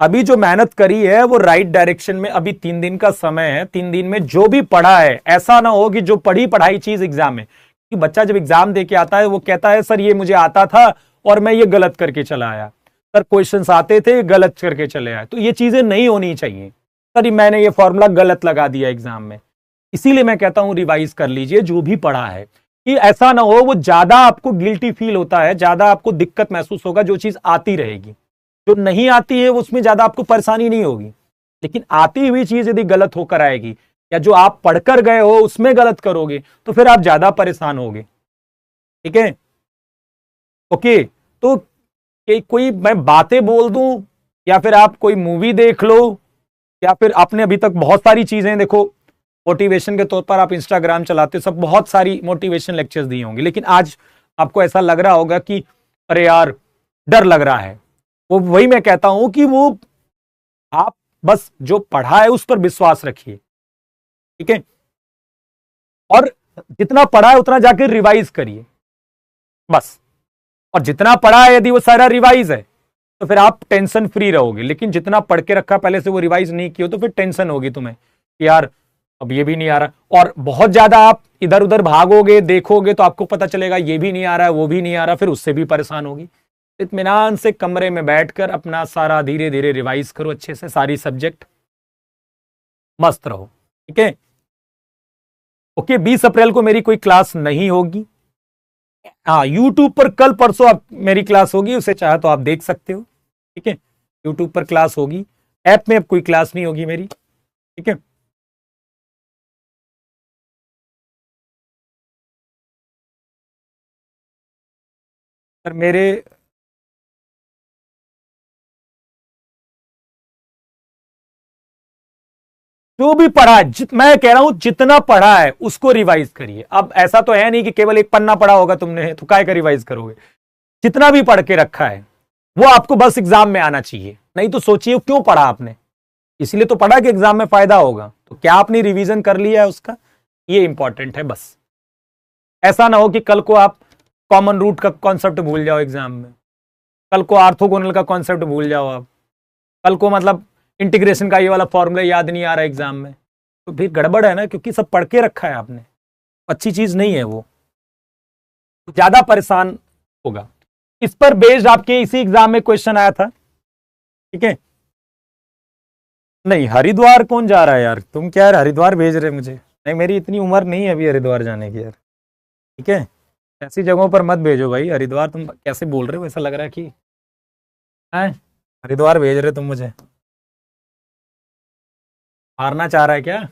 अभी जो मेहनत करी है वो राइट डायरेक्शन में। अभी 3 दिन का समय है, 3 दिन में जो भी पढ़ा है, ऐसा ना हो कि जो पढ़ी पढ़ाई चीज एग्जाम में, कि बच्चा जब एग्जाम दे के आता है वो कहता है सर ये मुझे आता था और मैं ये गलत करके चला आया, सर क्वेश्चंस आते थे गलत करके चले आए। तो ये चीजें नहीं होनी चाहिए। सर मैंने ये फॉर्मूला गलत लगा दिया एग्जाम में। इसीलिए मैं कहता हूं रिवाइज कर लीजिए जो भी पढ़ा है, कि ऐसा ना हो वो ज्यादा आपको गिल्टी फील होता है, ज्यादा आपको दिक्कत महसूस होगा जो चीज आती रहेगी। जो नहीं आती है उसमें ज्यादा आपको परेशानी नहीं होगी, लेकिन आती हुई चीज यदि गलत होकर आएगी, या जो आप पढ़कर गए हो उसमें गलत करोगे, तो फिर आप ज्यादा परेशान होगे। ठीक है, ओके। तो कोई मैं बातें बोल दूं, या फिर आप कोई मूवी देख लो, या फिर आपने अभी तक बहुत सारी चीजें देखो, मोटिवेशन के तौर पर आप इंस्टाग्राम चलाते हो, सब बहुत सारी मोटिवेशन लेक्चर्स दिए होंगे, लेकिन आज आपको ऐसा लग रहा होगा कि अरे यार डर लग रहा है। वो वही मैं कहता हूं कि वो आप बस जो पढ़ा है उस पर विश्वास रखिए। ठीक है, और जितना पढ़ा है उतना जाकर रिवाइज करिए बस। और जितना पढ़ा है यदि वो सारा रिवाइज है तो फिर आप टेंशन फ्री रहोगे, लेकिन जितना पढ़ के रखा पहले से वो रिवाइज नहीं किया तो फिर टेंशन होगी तुम्हें कि यार अब ये भी नहीं आ रहा। और बहुत ज्यादा आप इधर उधर भागोगे देखोगे तो आपको पता चलेगा ये भी नहीं आ रहा है वो भी नहीं आ रहा, फिर उससे भी परेशान होगी। इत्मीनान से कमरे में बैठकर अपना सारा धीरे धीरे रिवाइज करो, अच्छे से सारी सब्जेक्ट, मस्त रहो। ठीक है, ओके। 20 अप्रैल को मेरी कोई क्लास नहीं होगी। हाँ, यूट्यूब पर कल परसों आप मेरी क्लास होगी, उसे चाहे तो आप देख सकते हो। ठीक है, यूट्यूब पर क्लास होगी, ऐप में अब कोई क्लास नहीं होगी मेरी। ठीक है, सर मेरे जो भी पढ़ा है, मैं कह रहा हूं जितना पढ़ा है उसको रिवाइज करिए। अब ऐसा तो है नहीं कि केवल एक पन्ना पढ़ा होगा तुमने तो काय का रिवाइज करोगे। जितना भी पढ़ के रखा है वो आपको बस एग्जाम में आना चाहिए। नहीं तो सोचिए क्यों पढ़ा आपने, इसलिए तो पढ़ा कि एग्जाम में फायदा होगा, तो क्या आपने रिवीजन कर लिया है उसका, ये इंपॉर्टेंट है बस। ऐसा ना हो कि कल को आप कॉमन रूट का कॉन्सेप्ट भूल जाओ एग्जाम में, कल को आर्थोगोनल का कॉन्सेप्ट भूल जाओ आप, कल को मतलब इंटीग्रेशन का ये वाला फॉर्मूला याद नहीं आ रहा एग्जाम में, तो फिर गड़बड़ है ना, क्योंकि सब पढ़ के रखा है आपने, अच्छी चीज नहीं है वो, ज्यादा परेशान होगा। इस पर बेस्ड आपके इसी एग्जाम में क्वेश्चन आया था। ठीक है, नहीं हरिद्वार कौन जा रहा है यार, तुम क्या यार हरिद्वार भेज रहे मुझे, नहीं मेरी इतनी उम्र नहीं है अभी हरिद्वार जाने की यार। ठीक है, ऐसी जगहों पर मत भेजो भाई हरिद्वार, तुम कैसे बोल रहे हो, ऐसा लग रहा है कि है हरिद्वार भेज रहे तुम मुझे, हारना चाह रहा है क्या।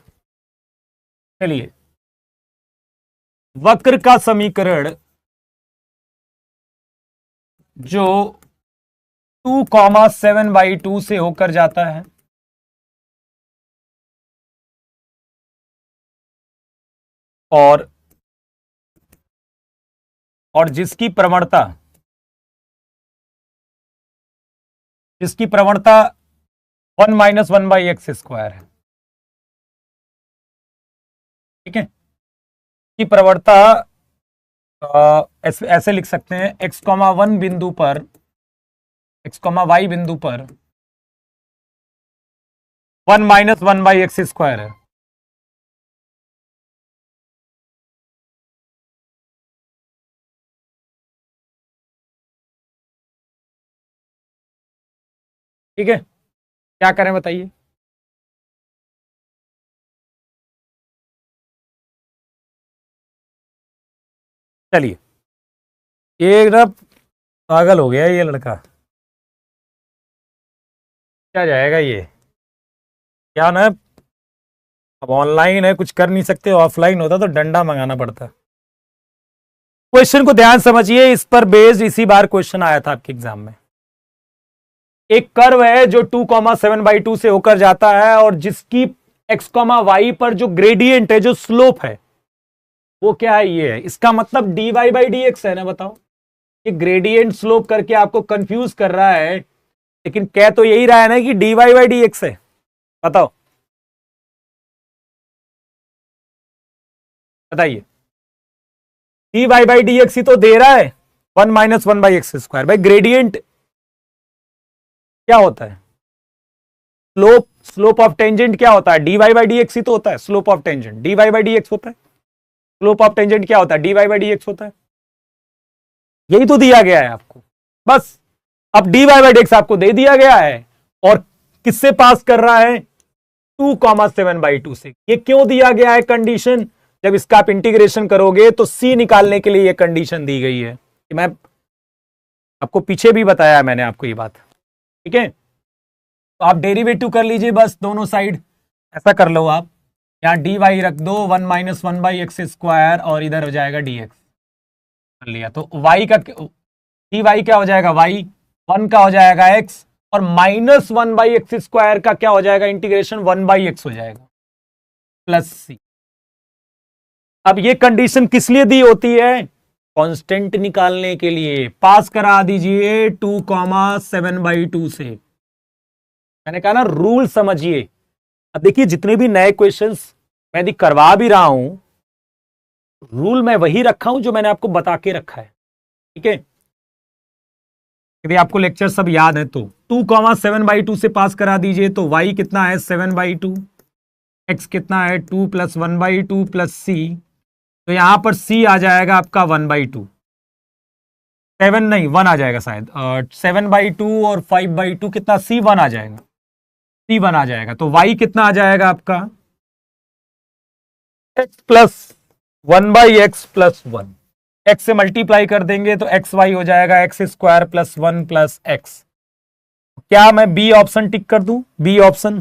चलिए, वक्र का समीकरण जो 2,7/2 से होकर जाता है और जिसकी प्रवणता 1 - 1/x² है। ठीक है, की प्रवणता ऐसे लिख सकते हैं, x,1 बिंदु पर, x,y बिंदु पर 1 - 1/x² है। ठीक है, क्या करें बताइए। चलिए, ये ना पागल हो गया ये लड़का, क्या जाएगा ये, क्या ना, अब ऑनलाइन है कुछ कर नहीं सकते, ऑफलाइन होता तो डंडा मंगाना पड़ता। क्वेश्चन को ध्यान समझिए, इस पर बेस्ड इसी बार क्वेश्चन आया था आपके एग्जाम में। एक कर्व है जो 2,7/2 से होकर जाता है और जिसकी x, y पर जो ग्रेडियंट है, जो स्लोप है, वो क्या है? ये है। इसका मतलब dy/dx है ना। बताओ, ये ग्रेडियंट स्लोप करके आपको कंफ्यूज कर रहा है, लेकिन कह तो यही रहा है ना कि dy/dx है। बताओ, बताइए, dy/dx ही तो दे रहा है, 1 - 1/x²। भाई ग्रेडियंट क्या होता है? स्लोप ऑफ टेंजेंट क्या होता है? dy/dx ही तो होता है। स्लोप ऑफ टेंजेंट dy/dx होता है। स्लोप ऑफ टेंजेंट क्या होता है? dy/dx होता है। यही तो दिया गया है आपको, बस। अब dy/dx आपको दे दिया गया है और किससे पास कर रहा है? 2,7/2 से। ये क्यों दिया गया है कंडीशन? जब इसका आप इंटीग्रेशन करोगे तो c निकालने के लिए ये कंडीशन दी गई है। कि मैं आपको पीछे भी बताया, मैंने आपको ये बात, ठीक है। तो आप डेरिवेटिव कर लीजिए बस दोनों साइड, ऐसा कर लो आप। यहां dy रख दो, 1 - 1/x² और इधर हो जाएगा dx। कर लिया तो y का dy क्या हो जाएगा? y 1 का हो जाएगा x, और -1/x² का क्या हो जाएगा? इंटीग्रेशन 1/x हो जाएगा प्लस c। अब ये कंडीशन किस लिए दी होती है? कांस्टेंट निकालने के लिए। पास करा दीजिए 2,7/2 से। मैंने कहा ना, रूल समझिए। अब देखिए, जितने भी नए क्वेश्चंस मैं यदि करवा भी रहा हूं, रूल मैं वही रखा हूं जो मैंने आपको बता के रखा है, ठीक है। यदि आपको लेक्चर सब याद है तो 2,7/2 से पास करा दीजिए, तो y कितना है? 7/2। x कितना है? 2 + 1/2 प्लस c। तो यहां पर c आ जाएगा आपका 1/2। 7 नहीं, 1 आ जाएगा शायद। 7/2 और 5/2 कितना? c 1 आ जाएगा। c 1 आ जाएगा। तो y कितना आ जाएगा आपका? x plus 1/x plus 1। x से मल्टीप्लाई कर देंगे तो xy हो जाएगा x² + 1 + x। क्या मैं बी ऑप्शन टिक कर दूं? बी ऑप्शन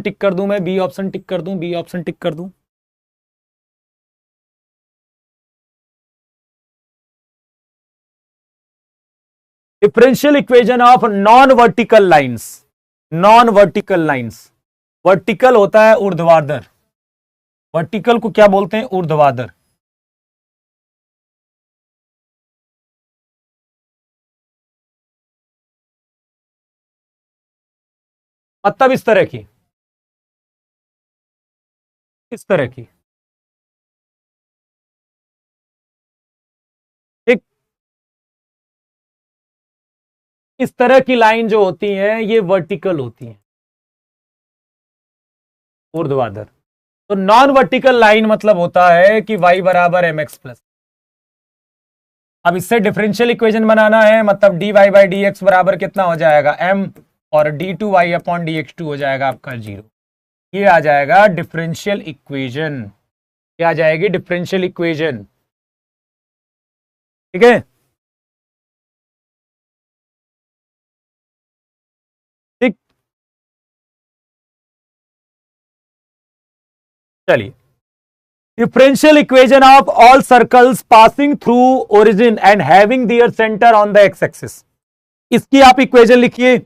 टिक कर दूं। मैं बी ऑप्शन टिक कर दूं, बी ऑप्शन टिक कर दूं। Differential equation of non vertical lines. Non vertical lines, vertical होता है ऊर्ध्वाधर। वर्टिकल को क्या बोलते हैं? ऊर्ध्वाधर। मतलब इस तरह की, इस तरह की, एक इस तरह की लाइन जो होती है ये वर्टिकल होती है, ऊर्ध्वाधर। तो नॉन वर्टिकल लाइन मतलब होता है कि y = mx+। अब इससे डिफरेंशियल इक्वेशन बनाना है, मतलब dy/dx बराबर कितना हो जाएगा? m, और d2y/dx2 हो जाएगा आपका 0। ये आ जाएगा डिफरेंशियल इक्वेशन। ये आ जाएगी डिफरेंशियल इक्वेशन, ठीक है। ठीक, चलिए। Differential equation of all circles passing through origin and having their centre on the x axis. इसकी आप इक्वेशन लिखिए।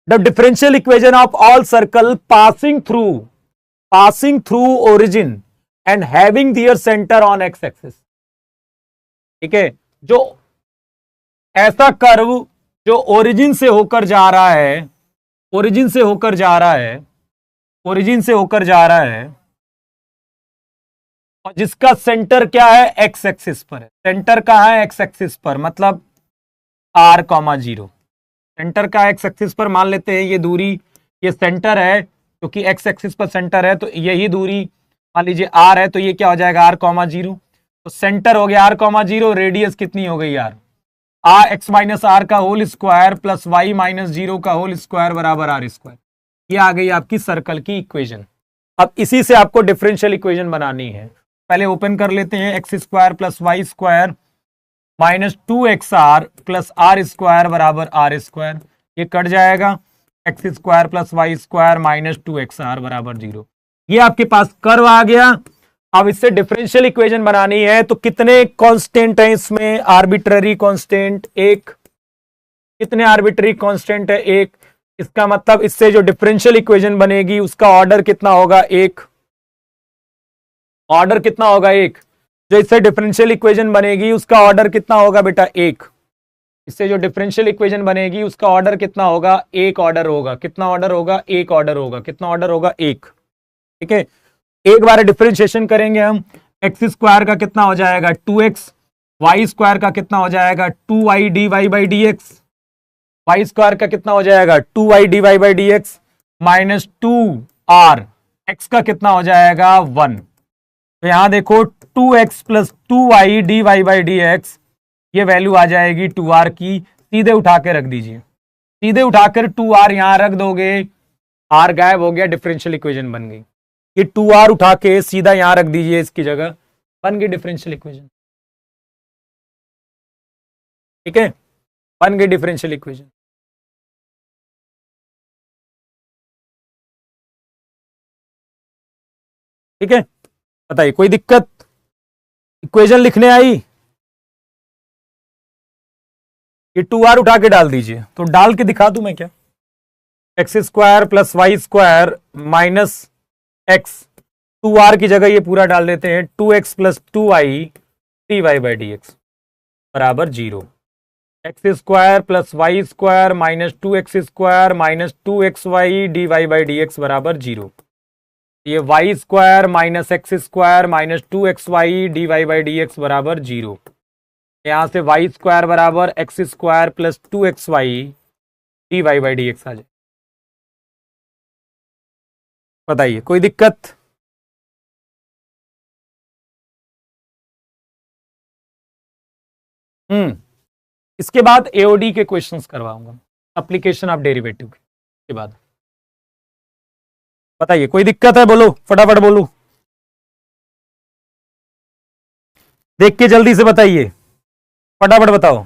The differential equation of all circle passing through origin and having their centre on x axis, ठीक है। जो ऐसा curve जो origin से होकर जा रहा है, ओरिजिन से होकर जा रहा है, ओरिजिन से होकर जा रहा है, और जिसका सेंटर क्या है? एक्स एक्सिस पर है। सेंटर कहां है? एक्स एक्सिस पर, मतलब r,0। सेंटर का एक्स एक्सिस पर मान लेते हैं ये दूरी, ये सेंटर है, क्योंकि एक्स एक्सिस पर सेंटर है तो यही दूरी मान लीजिए r है, तो ये क्या हो जाएगा? r,0। तो सेंटर हो गया r,0, रेडियस कितनी हो गई? r x - r का होल स्क्वायर प्लस y - 0 का होल स्क्वायर बराबर r²। ये आ गई आपकी सर्कल की इक्वेशन। अब इसी से आपको डिफरेंशियल इक्वेशन बनानी है। पहले ओपन कर लेते हैं। x² + y² -2xr + r² बराबर r²। ये कट जाएगा। x² + y² -2xr बराबर 0। ये आपके पास कर्व आ गया। अब इससे डिफरेंशियल इक्वेशन बनानी है तो कितने कांस्टेंट हैं इसमें? आर्बिट्ररी कांस्टेंट एक। कितने आर्बिट्ररी कांस्टेंट है? एक। इसका मतलब इससे जो डिफरेंशियल इक्वेशन बनेगी उसका ऑर्डर कितना होगा? एक। ऑर्डर कितना होगा? एक। जो इससे डिफरेंशियल इक्वेशन बनेगी उसका ऑर्डर कितना होगा बेटा? एक। इससे जो डिफरेंशियल इक्वेशन बनेगी उसका ऑर्डर कितना होगा? एक ऑर्डर होगा। कितना ऑर्डर होगा? एक ऑर्डर होगा। कितना ऑर्डर होगा? एक। ठीक है, एक बार डिफरेंशिएशन करेंगे हम। एक्स स्क्वायर का कितना हो जाएगा? 2x। वाई स्क्वायर का कितना हो जाएगा? 2y dy by D x. Y square का कितना हो जाएगा? 2y dy by D x minus 2r। X का कितना हो जाएगा? 1। तो यहां देखो 2x plus 2y dy by D x, ये वैल्यू आ जाएगी 2r की। सीधे उठा के रख दीजिए। सीधे उठाकर 2r यहां रख दोगे, r गायब हो गया, डिफरेंशियल इक्वेशन बन गई। ये 2r उठा के सीधा यहां रख दीजिए इसकी जगह, बन गई डिफरेंशियल इक्वेशन। ठीक है, बन गई डिफरेंशियल इक्वेशन। ठीक है, बताइए कोई दिक्कत? इक्वेशन लिखने आई? ये 2r उठा के डाल दीजिए, तो डाल के दिखा दूं मैं क्या? X square plus y square minus x, 2r की जगह ये पूरा डाल देते हैं। 2x plus 2y dy by D x बराबर 0। X square plus y square minus 2x square minus 2xy dy by D x बराबर 0। ये y square minus x square minus 2xy dy by D x बराबर 0। यहां से y square बराबर x square plus 2xy dy by D x आ जाए। बताइए कोई दिक्कत? इसके बाद एओडी के क्वेश्चंस करवाऊंगा, एप्लीकेशन ऑफ डेरिवेटिव के बाद। बताइए कोई दिक्कत है? बोलो, फटाफट बोलो, देख के जल्दी से बताइए, फटाफट बताओ।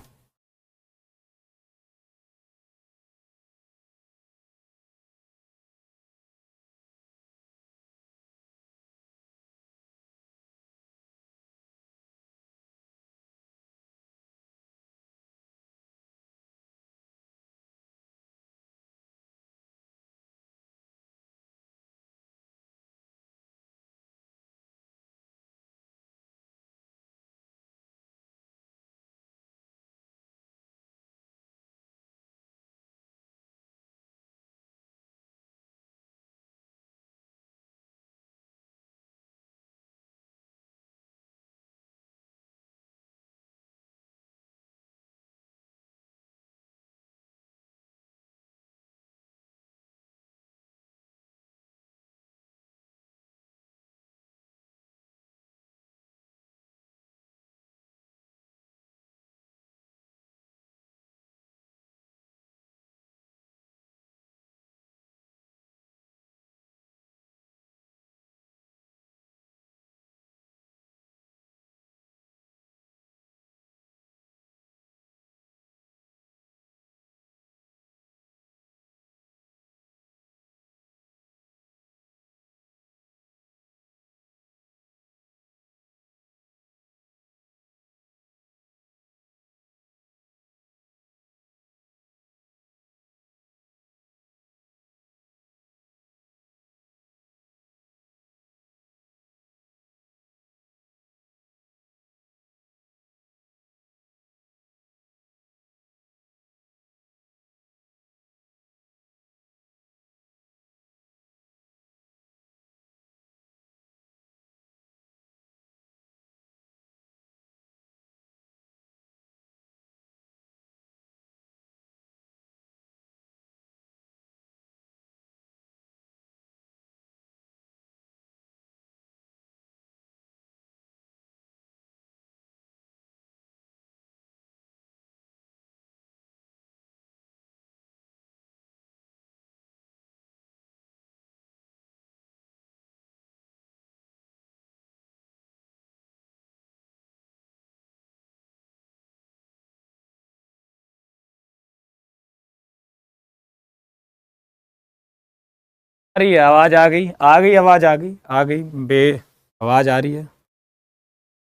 अरे आवाज आ गई, आ गई, आवाज आ गई, आ गई बे। आवाज आ रही है?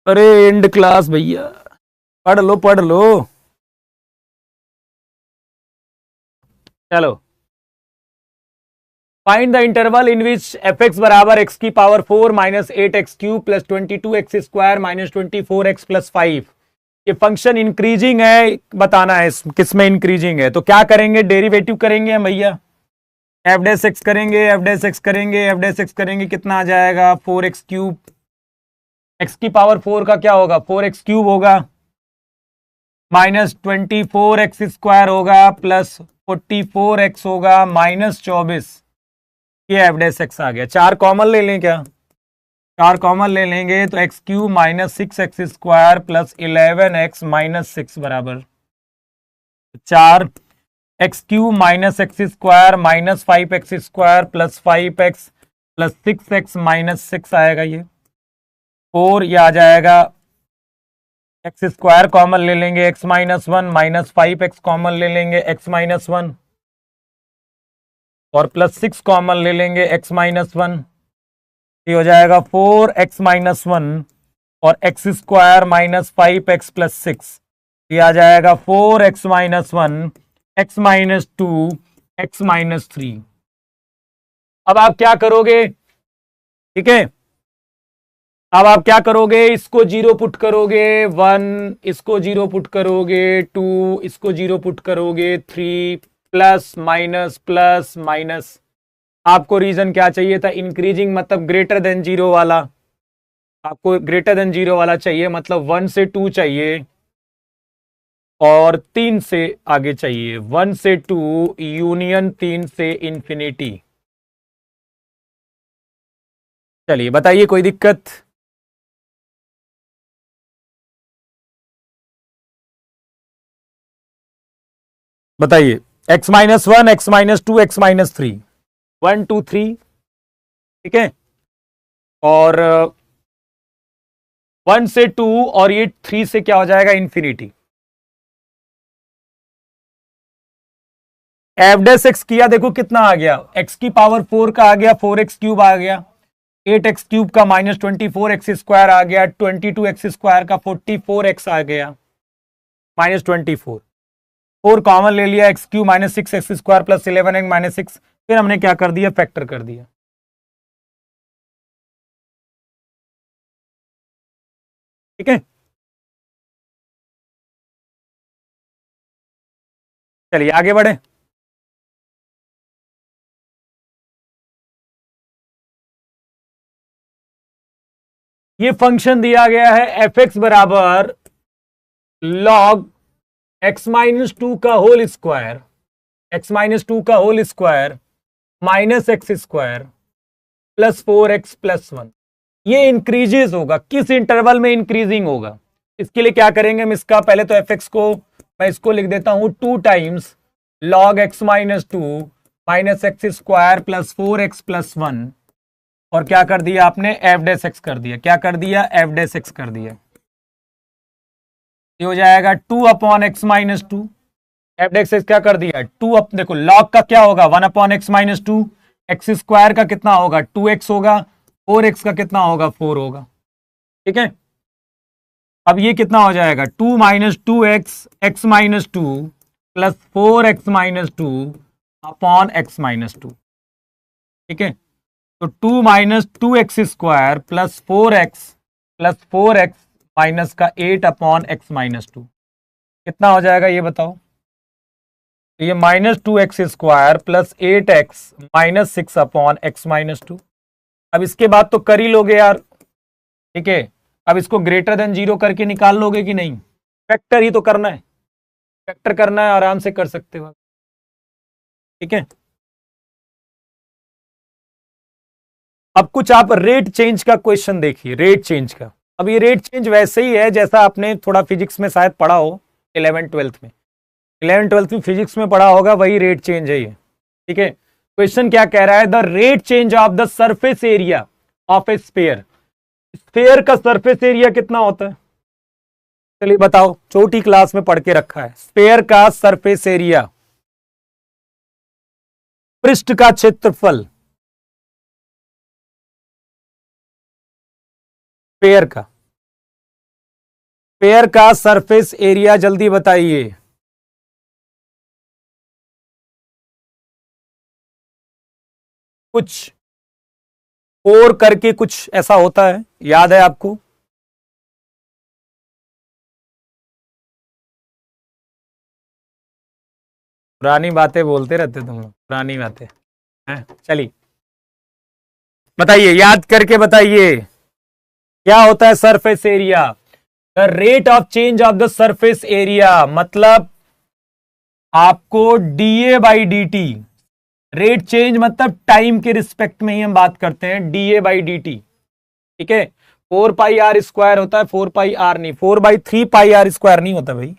अरे एंड क्लास भैया, पढ़ लो पढ़ लो। चलो, find the interval in which F x बराबर एक्स की power 4 minus 8x³ plus 22x² minus 24x plus 5। ये फंक्शन इंक्रीजिंग है, बताना है किस में इंक्रीजिंग है। तो क्या करेंगे, डेरिवेटिव करेंगे हम भैया, एफ डैश एक्स करेंगे, एफ डैश एक्स करेंगे, एफ डैश एक्स करेंगे, कितना आ जाएगा 4x³ एक्स की पावर 4 का क्या होगा 4x³ होगा, माइनस 24x² होगा, प्लस 44x होगा, माइनस 24। ये एफ डैश एक्स आ गया। चार कॉमन ले लें क्या, चार कॉमन ले लेंगे तो x³ minus 6x² plus 11x minus 6 बराबर 4, x³ minus x² minus 5x² plus 5x plus 6x minus 6 आएगा ये 4। ये आ जाएगा x² कॉमन ले लेंगे, x minus 1 minus 5x common ले लेंगे, x माइनस 1 और प्लस 6 कॉमन ले लेंगे, x माइनस 1। ये हो जाएगा 4x माइनस 1 और x² माइनस 5x प्लस 6। ये आ जाएगा 4x minus 1, x minus 2, x minus 3। अब आप क्या करोगे, ठीक है, अब आप क्या करोगे, इसको जीरो पुट करोगे 1, इसको जीरो पुट करोगे 2, इसको जीरो पुट करोगे 3, प्लस माइनस प्लस माइनस। आपको रीजन क्या चाहिए था, इंक्रीजिंग मतलब ग्रेटर देन जीरो वाला। आपको ग्रेटर देन जीरो वाला चाहिए, मतलब 1 से 2 चाहिए और 3 से आगे चाहिए, 1 से 2 यूनियन 3 से इंफिनिटी। चलिए बताइए, कोई दिक्कत? बताइए, x minus 1, x minus 2, x minus 3, 1 2 3, ठीक है, और 1 से 2 और ये 3 से क्या हो जाएगा इंफिनिटी। एफ डैश एक्स किया, देखो कितना आ गया, x की पावर 4 का आ गया 4x³ आ गया, 8x³ का माइनस 24x² आ गया, 22x² का 44x आ गया, माइनस 24। 4 कॉमन ले लिया, x³ minus 6x² plus 11x minus 6। फिर हमने क्या कर दिया, फैक्टर कर दिया, ठीक है। चलिए आगे बढ़े। ये फंक्शन दिया गया है एफ एक्स बराबर लॉग x माइनस 2 का होल स्क्वायर, x माइनस 2 का whole square minus x² plus 4x plus 1। ये इंक्रीजेस होगा, किस इंटरवल में इंक्रीजिंग होगा, इसके लिए क्या करेंगे हम, इसका पहले तो एफ एक्स को मैं इसको लिख देता हूं 2 times log x minus 2 minus x² plus 4x plus 1, और क्या कर दिया आपने, एफ डैश एक्स कर दिया, क्या कर दिया, एफ डैश एक्स कर दिया। ये हो जाएगा 2 upon x minus 2, F dash x क्या कर दिया 2 अप, देखो लॉग का क्या होगा 1 अपॉन एक्स माइनस 2, x² का कितना होगा 2x होगा, 4x का कितना होगा 4 होगा, ठीक है। अब ये कितना हो जाएगा 2 minus 2x x minus 2 plus 4x minus 2 upon x minus 2, ठीक है। तो 2 minus 2x² plus 4x minus का 8 अपॉन एक्स माइनस 2 कितना हो जाएगा ये बताओ। तो ये minus 2x² plus 8x minus 6 upon x minus 2। अब इसके बाद तो कर ही लोगे यार, ठीक है। अब इसको ग्रेटर देन जीरो करके निकाल लोगे कि नहीं, फैक्टर ही तो करना है, फैक्टर करना है, आराम से कर सकते हो, ठीक है। अब कुछ आप रेट चेंज का क्वेश्चन देखिए, रेट चेंज का। अब ये रेट चेंज वैसे ही है जैसा आपने थोड़ा फिजिक्स में शायद पढ़ा हो 11th-12th में, 11th-12th में फिजिक्स में पढ़ा होगा, वही रेट चेंज है ये, ठीक है। क्वेश्चन क्या कह रहा है, the rate change of the surface area of A sphere. Sphere का सरफेस एरिया कितना होता है, चलिए बताओ, छोटी क्लास में पढ़ के रखा है, स्फीयर का सरफेस एरिया, पृष्ठ का क्षेत्रफल, पेयर का सरफेस एरिया जल्दी बताइए। कुछ 4 करके कुछ ऐसा होता है, याद है आपको? पुरानी बातें बोलते रहते तुम लोग, पुरानी बातें हैं। चलिए बताइए, याद करके बताइए क्या होता है surface area. The rate of change of the surface area मतलब आपको DA by d T, rate change मतलब टाइम के रिस्पेक्ट में ही हम बात करते हैं, डीए बाई डी टी। ठीक है, 4 पाई आर स्क्वायर होता है, 4 पाई आर नहीं, 4/3 पाई आर स्क्वायर नहीं होता भाई।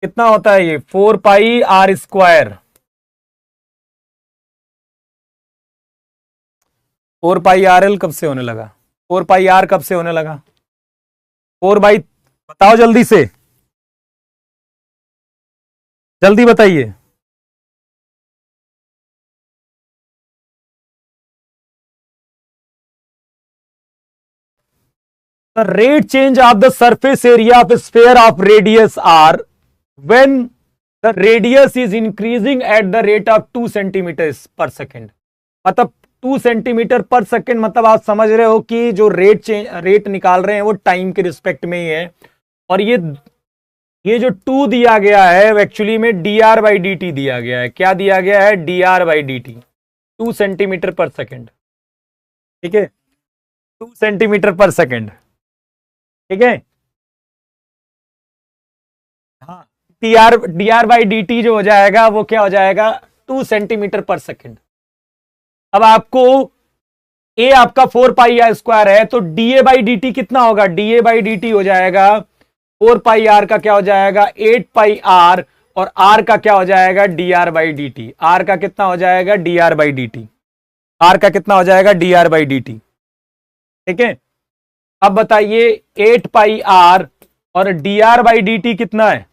कितना होता है ये? 4 pi are square. 4 pi R L कब से होने लगा? 4 पाई आर कब से होने लगा? 4 बाई, बताओ जल्दी से, जल्दी बताइए। The rate change of the surface area of a sphere of radius r when the radius is increasing at the rate of 2 centimeters per second। मतलब 2 सेंटीमीटर पर सेकेंड, मतलब आप समझ रहे हो कि जो रेट निकाल रहे हैं वो टाइम के रिस्पेक्ट में ही है। और ये जो 2 दिया गया है एक्चुअली में D r by d T दिया गया है। क्या दिया गया है? D r by d T, 2 centimetre per second. ठीक है, 2 सेंटीमीटर पर सेकेंड। ठीक है, हाँ, D r by d T जो हो जाएगा वो क्या हो जाएगा? 2 सेंटीमीटर पर सेकेंड। अब आपको ए आपका 4 पाई आर स्क्वायर है, तो डीए बाई डी टी कितना होगा? डीए बाई डी टी हो जाएगा 4 पाई आर का क्या हो जाएगा? 8 पाई आर, और आर का क्या हो जाएगा? D r by d t. R का कितना हो जाएगा? D r by d t. R का कितना हो जाएगा? D r by d t. ठीक है, अब बताइए 8 पाई आर और d r by d t कितना है?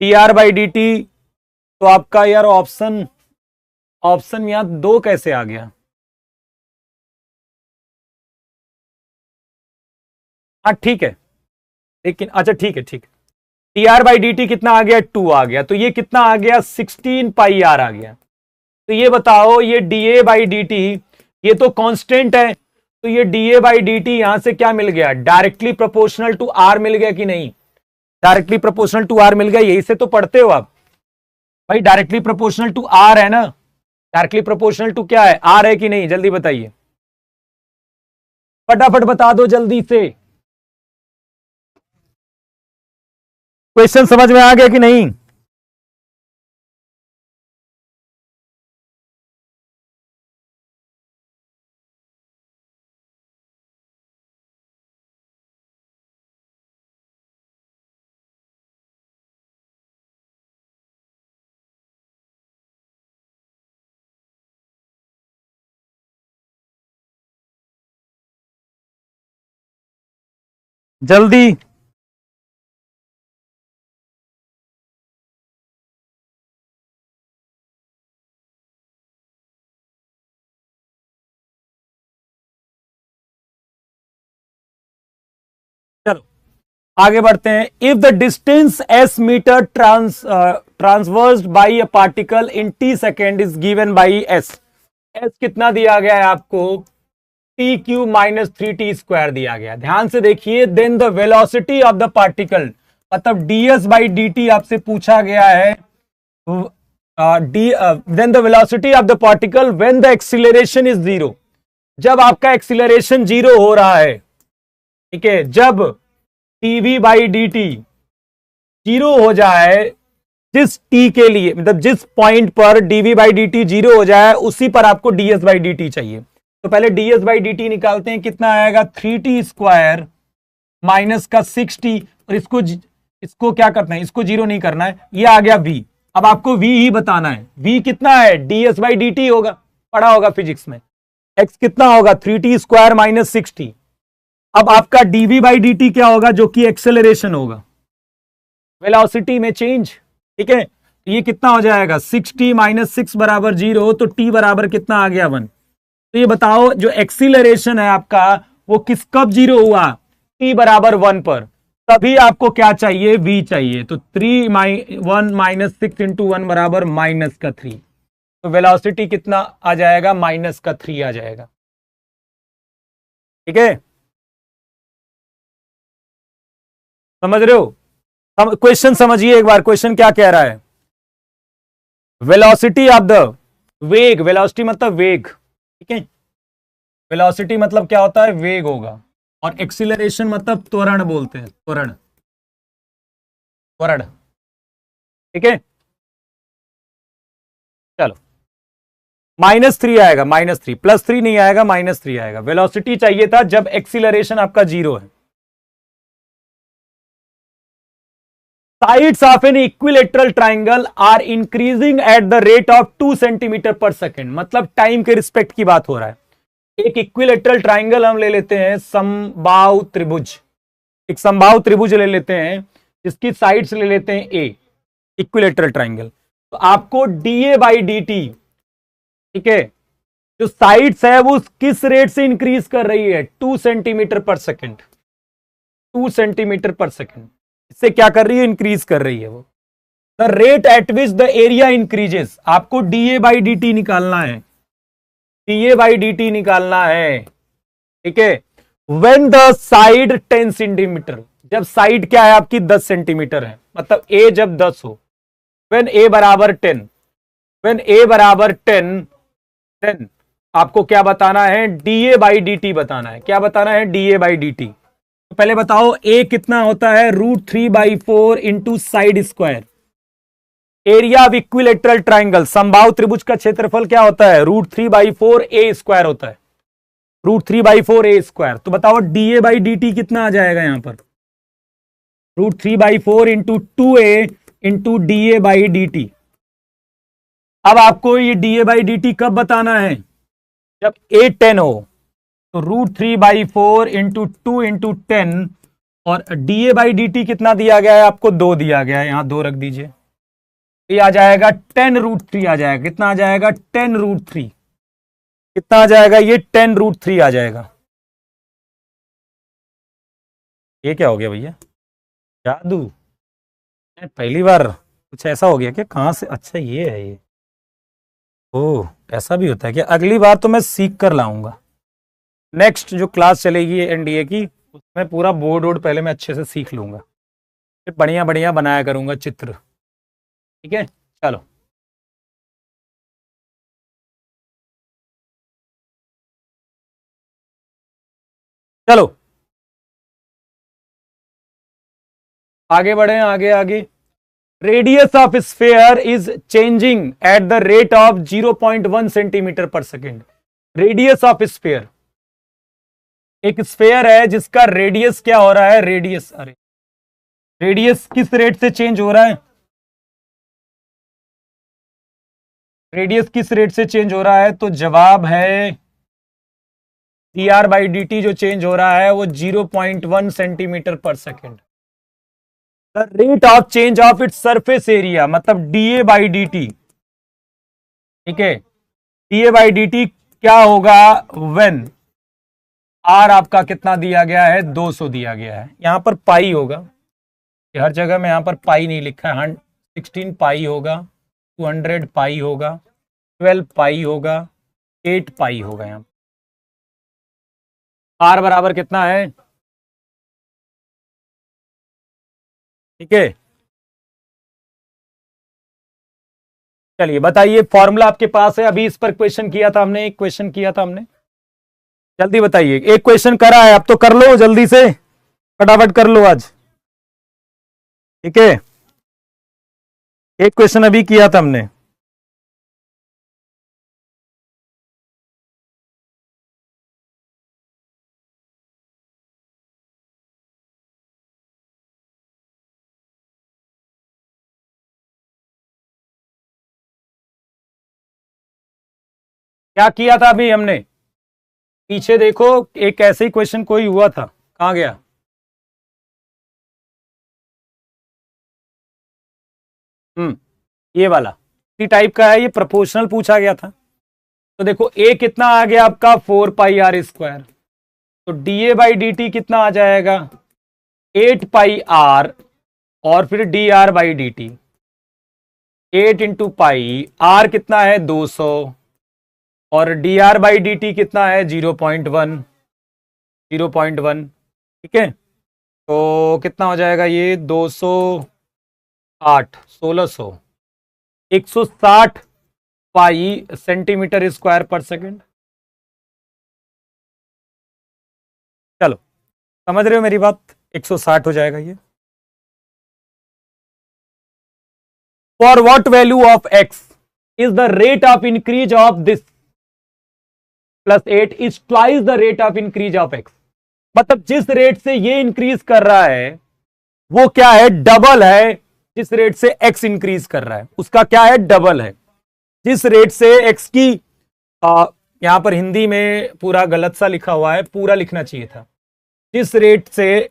D r by d t, तो आपका यार ऑप्शन यहां 2 कैसे आ गया? हाँ ठीक है, लेकिन अच्छा ठीक है d r by d t कितना आ गया? 2 आ गया, तो ये कितना आ गया? 16 पाई आर आ गया। तो ये बताओ, ये D A by d T ये तो कांस्टेंट है, तो ये D A by d T यहां से क्या मिल गया? डायरेक्टली प्रोपोर्शनल टू आर मिल गया कि नहीं? डायरेक्टली प्रोपोर्शनल टू आर मिल गया, यही से तो पढ़ते हो आप भाई। डायरेक्टली प्रोपोर्शनल टू आर है ना? डायरेक्टली प्रोपोर्शनल टू क्या है? आर है कि नहीं? जल्दी बताइए, फटाफट बता दो जल्दी से। क्वेश्चन समझ में आ गया कि नहीं? जल्दी, चलो आगे बढ़ते हैं। If the distance S metre traversed by a particle in T second is given by S. S कितना दिया गया है आपको? T Q minus 3t square दिया गया। ध्यान से देखिए, then the velocity of the particle, मतलब ds बाई डी टी आपसे पूछा गया है। Then the velocity of the particle when the acceleration is 0, जब आपका एक्सीलरेशन 0 हो रहा है। ठीक है, जब टीवी बाई डी टी 0 हो जाए, जिस टी के लिए, मतलब जिस पॉइंट पर डीवी बाई डी टी 0 हो जाए, उसी पर आपको डीएस बाई डी टी चाहिए। तो पहले डीएस बाई डी टी निकालते हैं, कितना आएगा? 3t स्क्वायर माइनस का 6t, और इसको क्या करना है? इसको 0 नहीं करना है, ये आ गया v। अब आपको v ही बताना है। v कितना है? ds बाई डी टी होगा, पढ़ा होगा फिजिक्स में। x कितना होगा? 3t square minus 6t। अब आपका dv बाई डी टी क्या होगा? जो कि एक्सेलरेशन होगा, वेलोसिटी में चेंज। ठीक है, तो ये कितना हो जाएगा? 6t माइनस 6 बराबर 0, तो t बराबर कितना आ गया? 1। तो ये बताओ, जो एक्सीलरेशन है आपका वो किस कब जीरो हुआ, t बराबर 1 पर, तभी आपको क्या चाहिए, v चाहिए। तो 1 माइनस 6 इंटू 1 बराबर -3, तो वेलोसिटी कितना आ जाएगा, -3 आ जाएगा। ठीक है, समझ रहे हो? क्वेश्चन समझिए एक बार, क्वेश्चन क्या कह रहा है, वेलोसिटी ऑफ द वेग, वेलोसिटी मतलब वेग, ठीक है, वेलोसिटी मतलब क्या होता है, वेग होगा, और एक्सीलरेशन मतलब त्वरण बोलते हैं, त्वरण, त्वरण, ठीक है। चलो, -3 आएगा, -3, +3 नहीं आएगा, -3 आएगा। वेलोसिटी चाहिए था जब एक्सीलरेशन आपका 0 है। Sides of an equilateral triangle are increasing at the rate of 2 centimetre per second, मतलब टाइम के रिस्पेक्ट की बात हो रहा है। एक इक्विलेटरल ट्राइंगल हम ले लेते हैं, समबाहु त्रिभुज, एक समबाहु त्रिभुज ले लेते हैं जिसकी साइड्स ले लेते हैं ए, इक्विलेटरल ट्राइंगल। तो आपको डीए बाई डी टी, ठीक है, जो साइड्स है वो किस रेट से इंक्रीज कर रही है, 2 centimetre per second, 2 centimetre per second, इससे क्या कर रही है, इंक्रीज कर रही है वो। The rate at which the area increases, आपको डीए बाई डी टी निकालना है, डीए बाई डी टी निकालना है, ठीक है। व्हेन द साइड 10 सेंटीमीटर, जब साइड क्या है आपकी 10 सेंटीमीटर है, मतलब ए जब 10 हो, व्हेन ए बराबर 10, व्हेन ए बराबर 10, देन आपको क्या बताना है, डीए बाई डी टी बताना है। क्या बताना है, डीए बाई डी टी। तो पहले बताओ ए कितना होता है, √3/4 into side square. Area of equilateral triangle, समबाहु त्रिभुज का क्षेत्रफल क्या होता है, √3/4 ए स्क्वायर होता है, √3/4 ए स्क्वायर। तो बताओ डीए बाई डी टी कितना आ जाएगा यहां पर, √3/4 into 2a into DA by d T. अब आपको ये डीए बाई डी टी कब बताना है, जब ए 10 हो, तो √3/4 इंटू 2 इंटू 10, और डीए बाई डी टी कितना दिया गया है आपको, 2 दिया गया है, यहां 2 रख दीजिए, ये आ जाएगा 10√3 आ जाएगा। कितना आ जाएगा, 10√3, कितना आ जाएगा, ये 10√3 आ जाएगा। ये क्या हो गया भैया, जादू, पहली बार कुछ ऐसा हो गया क्या, कहां से, अच्छा ये है ये, ओह ऐसा भी होता है क्या, अगली बार तो मैं सीख कर लाऊंगा। नेक्स्ट जो क्लास चलेगी एनडीए की, उसमें पूरा बोर्ड वोर्ड पहले मैं अच्छे से सीख लूंगा, फिर बढ़िया बढ़िया बनाया करूंगा चित्र, ठीक है। चलो, चलो आगे बढ़े, आगे आगे। Radius of sphere is changing eight the rate of 0.1 centimetre per second. Radius of sphere, एक स्फेयर है जिसका रेडियस क्या हो रहा है, रेडियस, अरे रेडियस किस रेट से चेंज हो रहा है, रेडियस किस रेट से चेंज हो रहा है, तो जवाब है dr बाई डी टी जो चेंज हो रहा है वो 0.1 centimetre per second. The rate of change of its surface area, मतलब डीए बाई डी टी, ठीक है, डीए बाई डी टी क्या होगा, व्हेन आर आपका कितना दिया गया है, 200 दिया गया है, यहां पर पाई होगा, हर जगह में यहां पर पाई नहीं लिखा है, 16 पाई होगा, 200 पाई होगा, 12 पाई होगा, 8 पाई होगा। यहां आर बराबर कितना है, ठीक है। चलिए बताइए, फॉर्मूला आपके पास है, अभी इस पर क्वेश्चन किया था हमने, एक क्वेश्चन किया था हमने, जल्दी बताइए, एक क्वेश्चन करा है, अब तो कर लो जल्दी से, फटाफट कर लो आज, ठीक है। एक क्वेश्चन अभी किया था हमने, क्या किया था अभी हमने, पीछे देखो, एक ऐसे ही क्वेश्चन कोई हुआ था, कहां गया, ये वाला इसी टाइप का है, ये प्रोपोर्शनल पूछा गया था। तो देखो ए कितना आ गया आपका, 4 पाई आर स्क्वायर, तो डीए बाई डी टी कितना आ जाएगा 8 पाई आर और फिर d r by d t 8 into pi r कितना है 200 और d r by d t कितना है 0.1 ठीक है। तो कितना हो जाएगा ये 208 1600 160 पाई सेंटीमीटर स्क्वायर पर सेकेंड। चलो समझ रहे हो मेरी बात, 160 हो जाएगा ये। For what value of x is the rate of increase of this plus 8 is twice the rate of increase of x. मतलब जिस रेट से ये इंक्रीज कर रहा है वो क्या है, डबल है। जिस रेट से एक्स इंक्रीज कर रहा है उसका क्या है, डबल है। जिस रेट से एक्स की यहां पर हिंदी में पूरा गलत सा लिखा हुआ है, पूरा लिखना चाहिए था। जिस रेट से,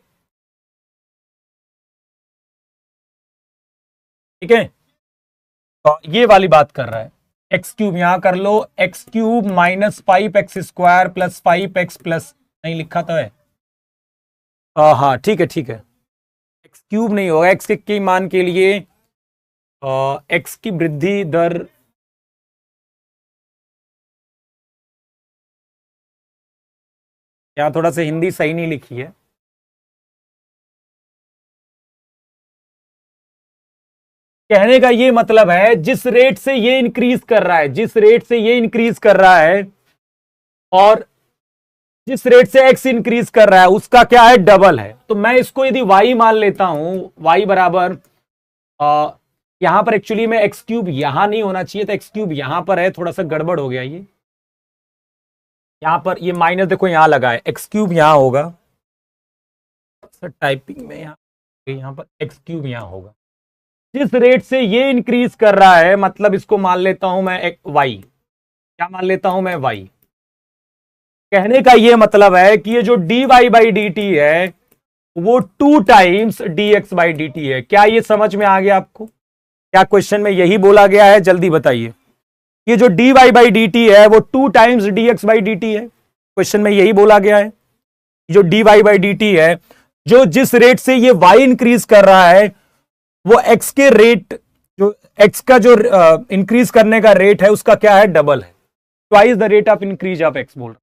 ठीक है, तो ये वाली बात कर रहा है। एक्स क्यूब यहां कर लो, X cube minus 5x² plus 5x plus, नहीं लिखा तो है, हाँ ठीक है ठीक है, एक्स क्यूब नहीं होगा। एक्स के मान के लिए एक्स की वृद्धि दर यहाँ थोड़ा सा हिंदी सही नहीं लिखी है। कहने का ये मतलब है जिस रेट से ये इंक्रीज कर रहा है, जिस रेट से ये इंक्रीज कर रहा है और जिस रेट से एक्स इंक्रीज कर रहा है उसका क्या है, डबल है। तो मैं इसको यदि वाई मान लेता हूं, वाई बराबर यहां पर एक्चुअली में एक्स क्यूब यहां नहीं होना चाहिए था, एक्स क्यूब यहां पर है, थोड़ा सा गड़बड़ हो गया ये। यहां पर ये माइनस देखो यहां लगा है, एक्स क्यूब यहां होगा, सर टाइपिंग में यहां पर एक्स क्यूब यहां होगा। जिस रेट से ये इंक्रीज कर रहा है मतलब इसको मान लेता हूं मैं एक वाई, क्या मान लेता हूं मैं, वाई। कहने का ये मतलब है कि ये जो d Y by d t है वो 2 times d x by d t है। क्या ये समझ में आ गया आपको? क्या क्वेश्चन में यही बोला गया है? जल्दी बताइए। ये जो d Y by d t है वो 2 times d x by d t है। क्वेश्चन में यही बोला गया है। जो d Y by d t है, जो जिस रेट से ये वाई इंक्रीज कर रहा है वो एक्स के रेट, जो एक्स का जो इंक्रीज करने का रेट है उसका क्या है, डबल है। Twice the rate of increase of x बोल रहा।